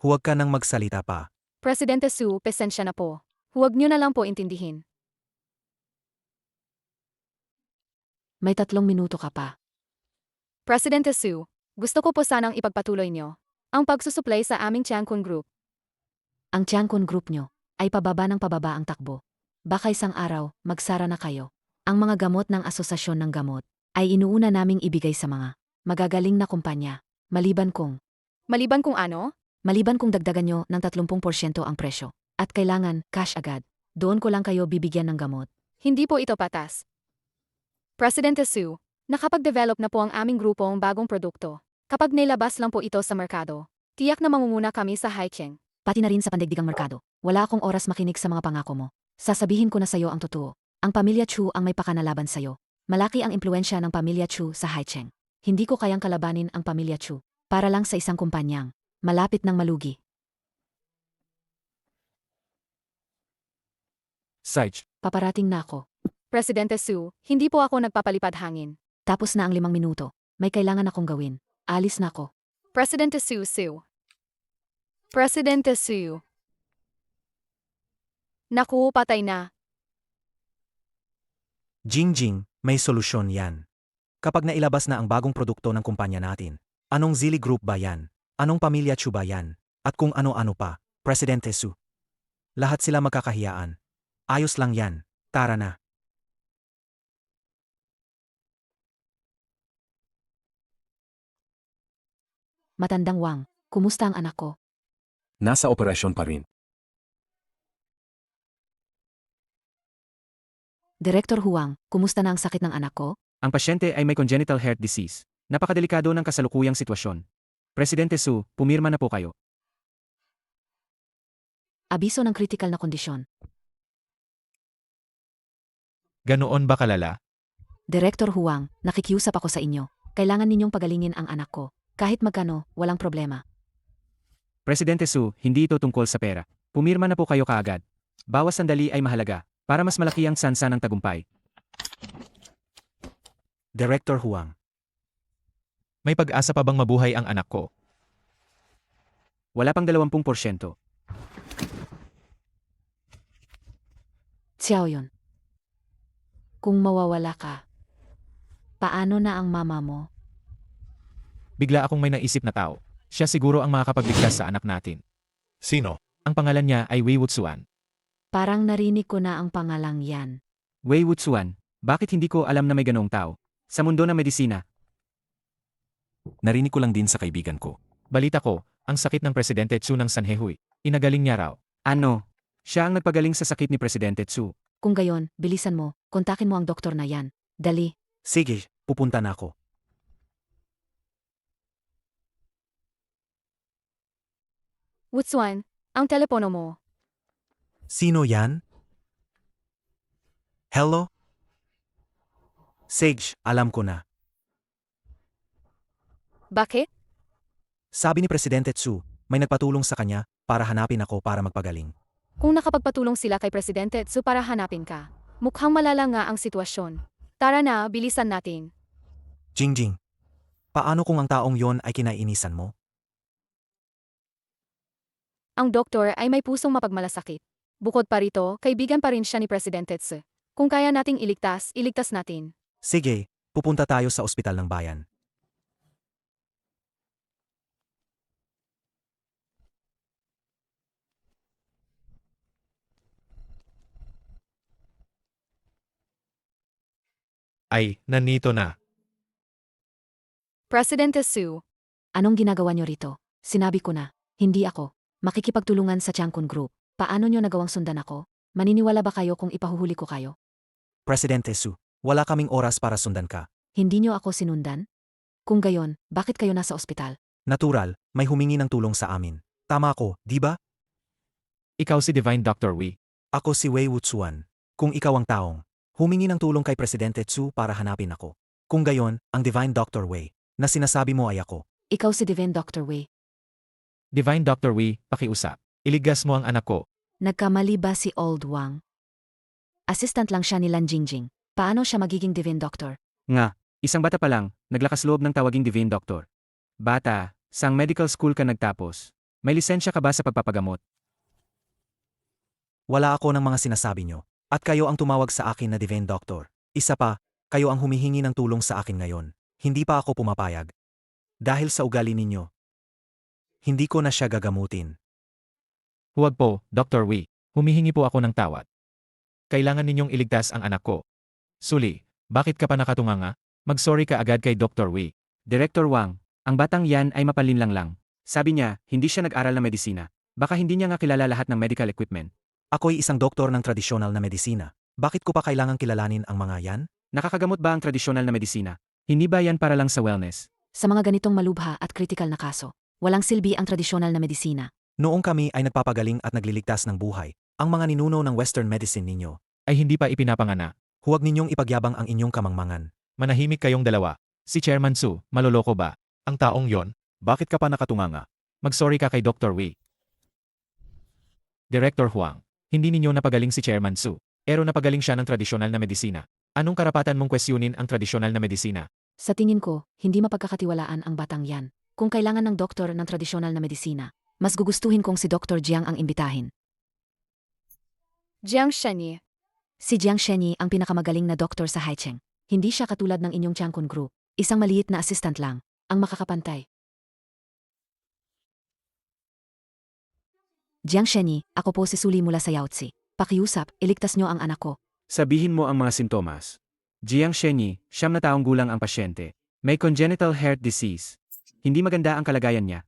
Huwag ka nang magsalita pa.
Presidente Su, pasensya na po. Huwag niyo na lang po intindihin.
May 3 minuto ka pa.
Presidente Su, gusto ko po sanang ipagpatuloy niyo ang pagsusuplay sa aming Tiangkun Group.
Ang Tiangkun Group nyo ay pababa ng pababa ang takbo. Baka isang araw, magsara na kayo. Ang mga gamot ng Asosasyon ng Gamot ay inuuna naming ibigay sa mga magagaling na kumpanya. Maliban kung
ano?
Maliban kung dagdagan nyo ng 30% ang presyo. At kailangan, cash agad. Doon ko lang kayo bibigyan ng gamot.
Hindi po ito patas. Presidente Su, nakapag-develop na po ang aming grupong bagong produkto. Kapag nilabas lang po ito sa merkado, tiyak na mangunguna kami sa Haicheng.
Pati na rin sa pandaigdigang merkado. Wala akong oras makinig sa mga pangako mo. Sasabihin ko na sayo ang totoo. Ang pamilya Chu ang may pakanalaban sayo. Malaki ang impluensya ng pamilya Chu sa Haicheng. Hindi ko kayang kalabanin ang pamilya Chu para lang sa isang kumpanyang malapit ng malugi.
Sarge,
Paparating na ako.
Presidente Su, hindi po ako nagpapalipad hangin.
Tapos na ang 5 minuto. May kailangan akong gawin. Alis na ako.
Presidente Su Su. Presidente Su. Naku, patay na.
Jingjing, may solusyon yan. Kapag nailabas na ang bagong produkto ng kumpanya natin, anong Zili Group ba yan? Anong pamilya Chu ba yan? At kung ano-ano pa, Presidente Su. Lahat sila magkakahiyaan. Ayos lang yan. Tara na.
Matandang Wang, kumusta ang anak ko?
Nasa operasyon pa rin.
Director Huang, kumusta na ang sakit ng anak ko?
ang pasyente ay may congenital heart disease. Napakadelikado ng kasalukuyang sitwasyon. Presidente Su, pumirma na po kayo.
Abiso ng critical na kondisyon.
Ganoon ba kalala?
Director Huang, nakikiusap ako sa inyo. Kailangan ninyong pagalingin ang anak ko. Kahit magkano, walang problema.
Presidente Su, hindi ito tungkol sa pera. Pumirma na po kayo kaagad. Bawas sandali ay mahalaga, para mas malaki ang sansa ng tagumpay.
Director Huang.
May pag-asa pa bang mabuhay ang anak ko?
Wala pang 20%.
Xiaoyun. Kung mawawala ka, paano na ang mama mo?
Bigla akong may naisip na tao. Siya siguro ang makakapagligtas sa anak natin.
Sino?
Ang pangalan niya ay Wei Wuchuan.
Parang narinig ko na ang pangalang yan.
Wei Wuchuan, bakit hindi ko alam na may ganoong tao? Sa mundo ng medisina,
Narinig ko lang din sa kaibigan ko.
balita ko, ang sakit ng Presidente Chu ng Sanhehui. Inagaling niya raw. Ano? Siya ang nagpagaling sa sakit ni Presidente Tsu.
Kung gayon, bilisan mo, kontakin mo ang doktor na yan. Dali.
Sige, pupunta na ako.
Wutsuan, ang telepono mo.
Sino yan? Hello? Sage, alam ko na.
Bakit?
Sabi ni Presidente Tsu, may nagpatulong sa kanya para hanapin ako para magpagaling.
Kung nakapagpatulong sila kay Presidente Tsu para hanapin ka, mukhang malala nga ang sitwasyon. Tara na, bilisan natin.
Jingjing, paano kung ang taong yon ay kinainisan mo?
Ang doktor ay may pusong mapagmalasakit. Bukod pa rito, kaibigan pa rin siya ni Presidente Tsu. Kung kaya nating iligtas, iligtas natin.
Sige, pupunta tayo sa ospital ng bayan.
Ay, nandito na.
Presidente Tsu,
Anong ginagawa nyo rito? Sinabi ko na, hindi ako. Makikipagtulungan sa Changkun Group. Paano nyo nagawang sundan ako? Maniniwala ba kayo kung ipahuhuli ko kayo?
Presidente Su, wala kaming oras para sundan ka.
Hindi nyo ako sinundan? Kung gayon, bakit kayo nasa ospital?
Natural, may humingi ng tulong sa amin. Tama ako, di ba?
Ikaw si Divine Dr. Wei.
Ako si Wei Wutsuan. Kung ikaw ang taong, humingi ng tulong kay Presidente Tsu para hanapin ako. Kung gayon, ang Divine Dr. Wei, na sinasabi mo ay ako.
Ikaw si Divine Dr. Wei.
Divine Dr. Wei, pakiusap. Iligas mo ang anak ko.
Nagkamali ba si Old Wang? Assistant lang siya ni Lan Jingjing. Paano siya magiging Divine Doctor?
Nga, isang bata pa lang, naglakas loob ng tawaging Divine Doctor. Bata, sang medical school ka nagtapos. May lisensya ka ba sa pagpapagamot?
Wala ako ng mga sinasabi nyo. At kayo ang tumawag sa akin na Divine Doctor. Isa pa, kayo ang humihingi ng tulong sa akin ngayon. Hindi pa ako pumapayag. Dahil sa ugali ninyo. Hindi ko na siya gagamutin.
Huwag po, Dr. Wei. Humihingi po ako ng tawad. Kailangan ninyong iligtas ang anak ko. Suli, bakit ka pa nakatunganga? Mag-sorry ka agad kay Dr. Wei. Director Wang, ang batang yan ay mapalinlang lang. Sabi niya, hindi siya nag-aral na medisina. Baka hindi niya nga kilala lahat ng medical equipment.
Ako'y isang doktor ng tradisyonal na medisina. Bakit ko pa kailangang kilalanin ang mga yan?
Nakakagamot ba ang tradisyonal na medisina? Hindi ba yan para lang sa wellness?
Sa mga ganitong malubha at kritikal na kaso, walang silbi ang tradisyonal na medisina.
Noong kami ay nagpapagaling at nagliligtas ng buhay, ang mga ninuno ng Western medicine ninyo,
Ay hindi pa ipinapangana.
huwag ninyong ipagyabang ang inyong kamangmangan.
Manahimik kayong dalawa. Si Chairman Su, maloloko ba?
Ang taong yon, bakit ka pa nakatunganga?
Mag-sorry ka kay Dr. Wei. Director Huang, hindi ninyo napagaling si Chairman Su. Pero napagaling siya ng tradisyonal na medisina. Anong karapatan mong kwestyunin ang tradisyonal na medisina?
Sa tingin ko, hindi mapagkakatiwalaan ang batang yan. Kung kailangan ng doktor ng tradisyonal na medisina, mas gugustuhin kong si Dr. Jiang ang imbitahin.
Jiang Shenyi.
Si Jiang Shenyi ang pinakamagaling na doktor sa Haicheng. Hindi siya katulad ng inyong Changkun Group. Isang maliit na assistant lang, ang makakapantay. Jiang Shenyi, ako po si Suli mula sa Yaozi. Pakiusap, iligtas niyo ang anak ko.
Sabihin mo ang mga sintomas. Jiang Shenyi, 9 na taong gulang ang pasyente. May congenital heart disease. Hindi maganda ang kalagayan niya.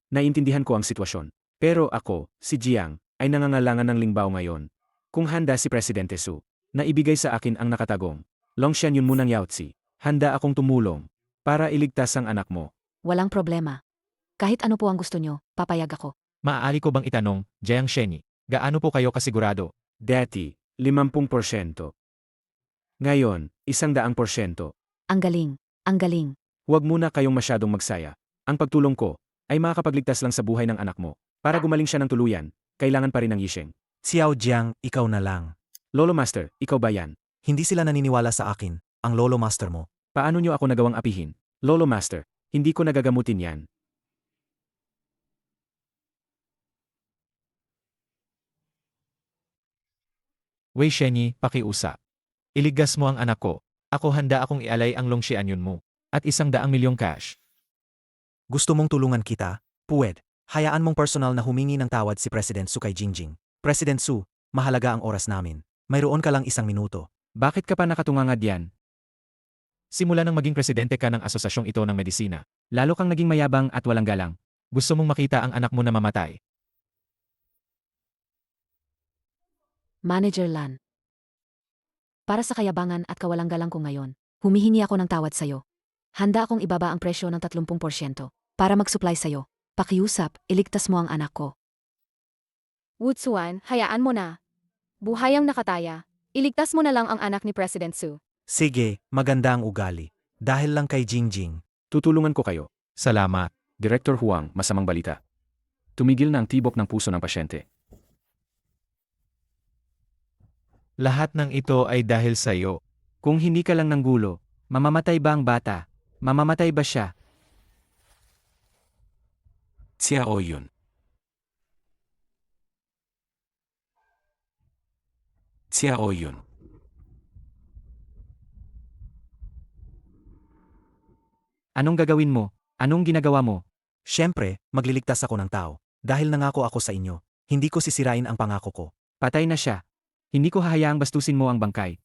Naiintindihan ko ang sitwasyon. Pero ako, si Jiang, ay nangangailangan ng lingbaw ngayon. Kung handa si Presidente Su, na ibigay sa akin ang nakatagong Longshan yun munang Yaozi, handa akong tumulong para iligtas ang anak mo.
Walang problema. Kahit ano po ang gusto niyo, papayag ako.
Maaari ko bang itanong, Jiang Shenyi, gaano po kayo kasigurado? Dati, 50%. Ngayon, 100%.
Ang galing, ang galing.
Huwag muna kayong masyadong magsaya. Ang pagtulong ko ay makakapagligtas lang sa buhay ng anak mo. Para gumaling siya ng tuluyan, kailangan pa rin ng Yisheng.
Xiao Jiang, ikaw na lang.
Lolo Master, ikaw ba yan?
Hindi sila naniniwala sa akin, ang lolo master mo.
Paano niyo ako nagawang apihin? Lolo Master, hindi ko nagagamutin yan.
Wei Shenyi, pakiusap. Iligas mo ang anak ko. Ako handa akong ialay ang Longshan mo. At 100,000,000 cash.
Gusto mong tulungan kita? Puwed. Hayaan mong personal na humingi ng tawad si President Su kay Jingjing. President Su, mahalaga ang oras namin. Mayroon ka lang 1 minuto.
Bakit ka pa nakatunganga diyan? Simula nang maging presidente ka ng asosasyong ito ng medisina, lalo kang naging mayabang at walang galang. Gusto mong makita ang anak mo na mamatay.
Manager Lan. Para sa kayabangan at kawalang-galang ko ngayon, humihingi ako ng tawad sa'yo. Handa akong ibaba ang presyo ng 30% para mag-supply sa'yo. Pakiusap, iligtas mo ang anak ko.
Wutsuan, hayaan mo na. Buhay ang nakataya. Iligtas mo na lang ang anak ni President Su.
Sige, maganda ang ugali. Dahil lang kay Jingjing.
Tutulungan ko kayo.
Salamat.
Director Huang, masamang balita. Tumigil na ang tibok ng puso ng pasyente.
Lahat ng ito ay dahil sa'yo.
Kung hindi ka lang ng gulo, mamamatay ba ang bata? Mamamatay ba siya?
Xiao Yun. Xiao Yun.
Anong gagawin mo? Anong ginagawa mo?
Siyempre, magliligtas ako ng tao. Dahil nangako ako sa inyo, hindi ko sisirain ang pangako ko.
Patay na siya. Hindi ko hahayaang bastusin mo ang bangkay.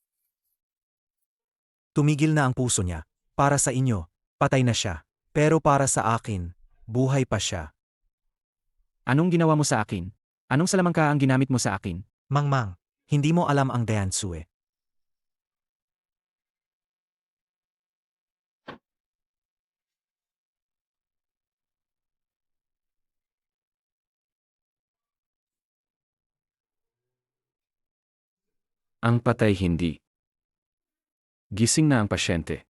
Tumigil na ang puso niya. Para sa inyo, patay na siya. Pero para sa akin, buhay pa siya.
Anong ginawa mo sa akin? Anong salamangka ang ginamit mo sa akin?
Mangmang, hindi mo alam ang Dayansue.
Ang patay hindi. Gising na ang pasyente.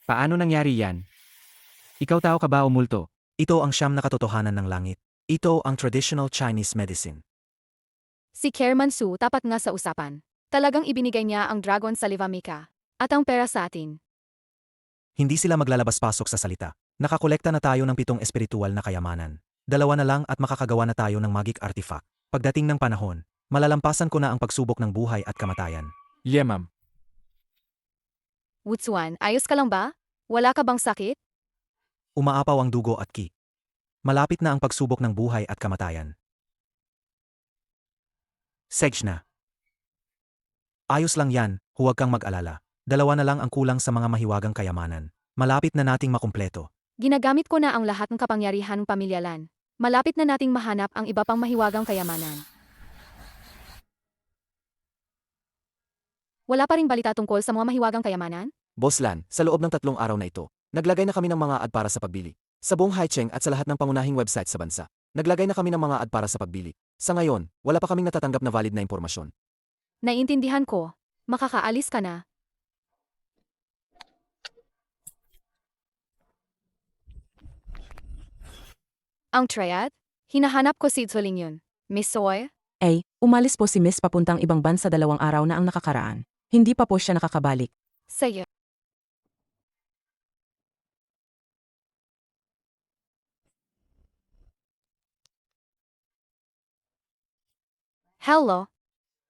Paano nangyari yan? Ikaw tao ka ba o multo?
Ito ang siyam na katotohanan ng langit. Ito ang traditional Chinese medicine.
Si Chairman Su tapat nga sa usapan. Talagang ibinigay niya ang dragon sa Livamika. At ang pera sa atin.
Hindi sila maglalabas-pasok sa salita. Nakakolekta na tayo ng 7 espiritual na kayamanan. 2 na lang at makakagawa na tayo ng magic artifact. Pagdating ng panahon, malalampasan ko na ang pagsubok ng buhay at kamatayan.
Yeah, ma'am.
Wutsuan, ayos ka lang ba? Wala ka bang sakit?
Umaapaw ang dugo at ki. Malapit na ang pagsubok ng buhay at kamatayan. Sedge na. Ayos lang yan, huwag kang mag-alala. 2 na lang ang kulang sa mga mahiwagang kayamanan. Malapit na nating makumpleto.
Ginagamit ko na ang lahat ng kapangyarihan ng Pamilya Lan. Malapit na nating mahanap ang iba pang mahiwagang kayamanan. Wala pa ring balita tungkol sa mga mahiwagang kayamanan?
Boss Lan, sa loob ng 3 araw na ito, naglagay na kami ng mga ad para sa pagbili. Sa buong Haicheng at sa lahat ng pangunahing website sa bansa, naglagay na kami ng mga ad para sa pagbili. Sa ngayon, wala pa kaming natatanggap na valid na impormasyon.
Naiintindihan ko. Makakaalis ka na. Ang triad? Hinahanap ko si Zuling yun. Miss Soy?
Umalis po si Miss papuntang ibang bansa 2 araw na ang nakakaraan. Hindi pa po siya nakakabalik.
Sa'yo. Hello?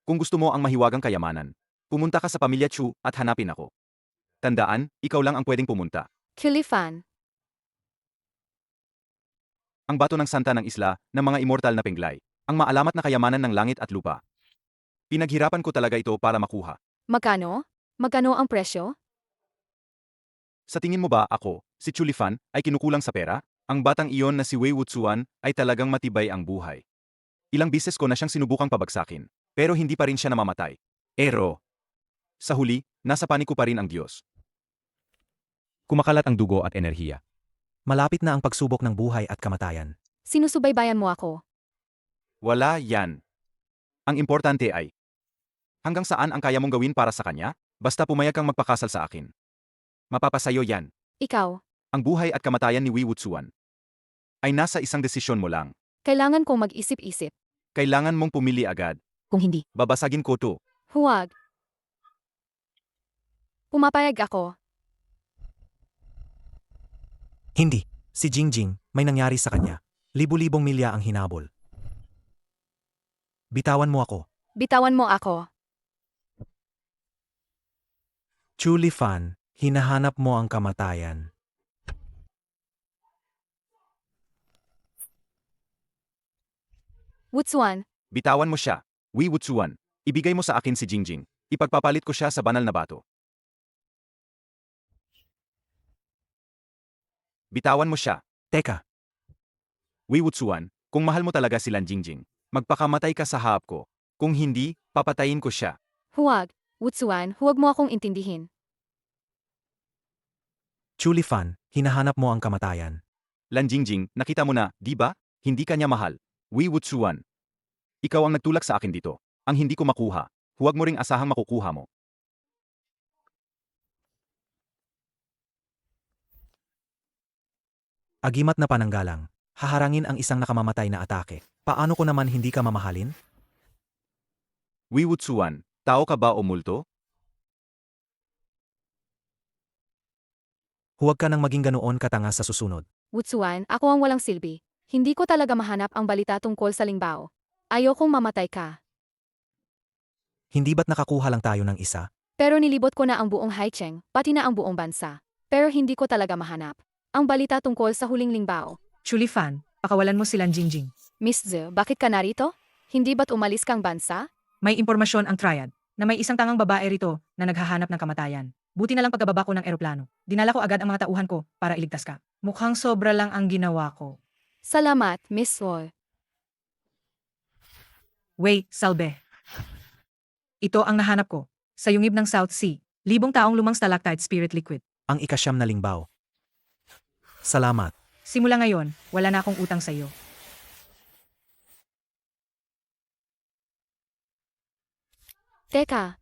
Kung gusto mo ang mahiwagang kayamanan, pumunta ka sa Pamilya Chu at hanapin ako. Tandaan, ikaw lang ang pwedeng pumunta.
Kilifan.
Ang bato ng santa ng isla ng mga immortal na penglay. Ang maalamat na kayamanan ng langit at lupa. Pinaghirapan ko talaga ito para makuha.
Magkano? Magkano ang presyo?
Sa tingin mo ba ako, si Chulifan, ay kinukulang sa pera? Ang batang iyon na si Wei Wutsuan ay talagang matibay ang buhay. Ilang bises ko na siyang sinubukang pabagsakin, pero hindi pa rin siya namamatay. Sa huli, nasa paniko pa rin ang Diyos.
Kumakalat ang dugo at enerhiya.
Malapit na ang pagsubok ng buhay at kamatayan.
Sinusubaybayan mo ako.
Wala yan. Ang importante ay, hanggang saan ang kaya mong gawin para sa kanya? Basta pumayag kang magpakasal sa akin. Mapapasayo yan.
Ikaw.
Ang buhay at kamatayan ni Wei Wutsuan ay nasa isang desisyon mo lang.
Kailangan kong mag-isip-isip.
Kailangan mong pumili agad.
Kung hindi,
Babasagin ko to.
Huwag. Pumapayag ako.
Hindi. Si Jingjing, may nangyari sa kanya. Libu-libong milya ang hinabol. Bitawan mo ako.
Bitawan mo ako.
Chulifan, hinahanap mo ang kamatayan.
Wutsuan,
Bitawan mo siya. Wei Wutsuan. Ibigay mo sa akin si Jingjing. Ipagpapalit ko siya sa banal na bato. Bitawan mo siya.
Teka,
Wei Wuchuan, kung mahal mo talaga si Lan Jingjing, magpakamatay ka sa harap ko. Kung hindi, papatayin ko siya.
Huwag, Wutsuan, huwag mo akong intindihin.
Chulifan, hinahanap mo ang kamatayan.
Lan Jingjing, nakita mo na, di ba? Hindi ka niya mahal. Wei Wuchuan. Ikaw ang nagtulak sa akin dito. Ang hindi ko makuha. Huwag mo ring asahang makukuha mo.
Agimat na pananggalang. Haharangin ang isang nakamamatay na atake. Paano ko naman hindi ka mamahalin?
Wei Wuchuan, tao ka ba o multo?
Huwag ka nang maging ganoon katanga sa susunod.
Wutsuan, ako ang walang silbi. Hindi ko talaga mahanap ang balita tungkol sa Lingbao. Ayokong mamatay ka.
Hindi ba't nakakuha lang tayo ng isa?
Pero nilibot ko na ang buong Haicheng, pati na ang buong bansa. Pero hindi ko talaga mahanap ang balita tungkol sa huling Lingbao.
Chulifan, pakawalan mo si Lan Jingjing.
Miss Zhe, bakit ka narito? Hindi ba't umalis kang bansa?
May impormasyon ang triad na may isang tangang babae rito na naghahanap ng kamatayan. Buti na lang pagkababa ko ng eroplano. Dinala ko agad ang mga tauhan ko para iligtas ka. Mukhang sobra lang ang ginawa ko.
Salamat, Miss Zhe.
Wei, Salbe. Ito ang nahanap ko. Sa yungib ng South Sea, libong taong lumang stalactite spirit liquid.
Ang ikasyam na lingbaw. Salamat.
Simula ngayon, wala na akong utang sa iyo.
Teka,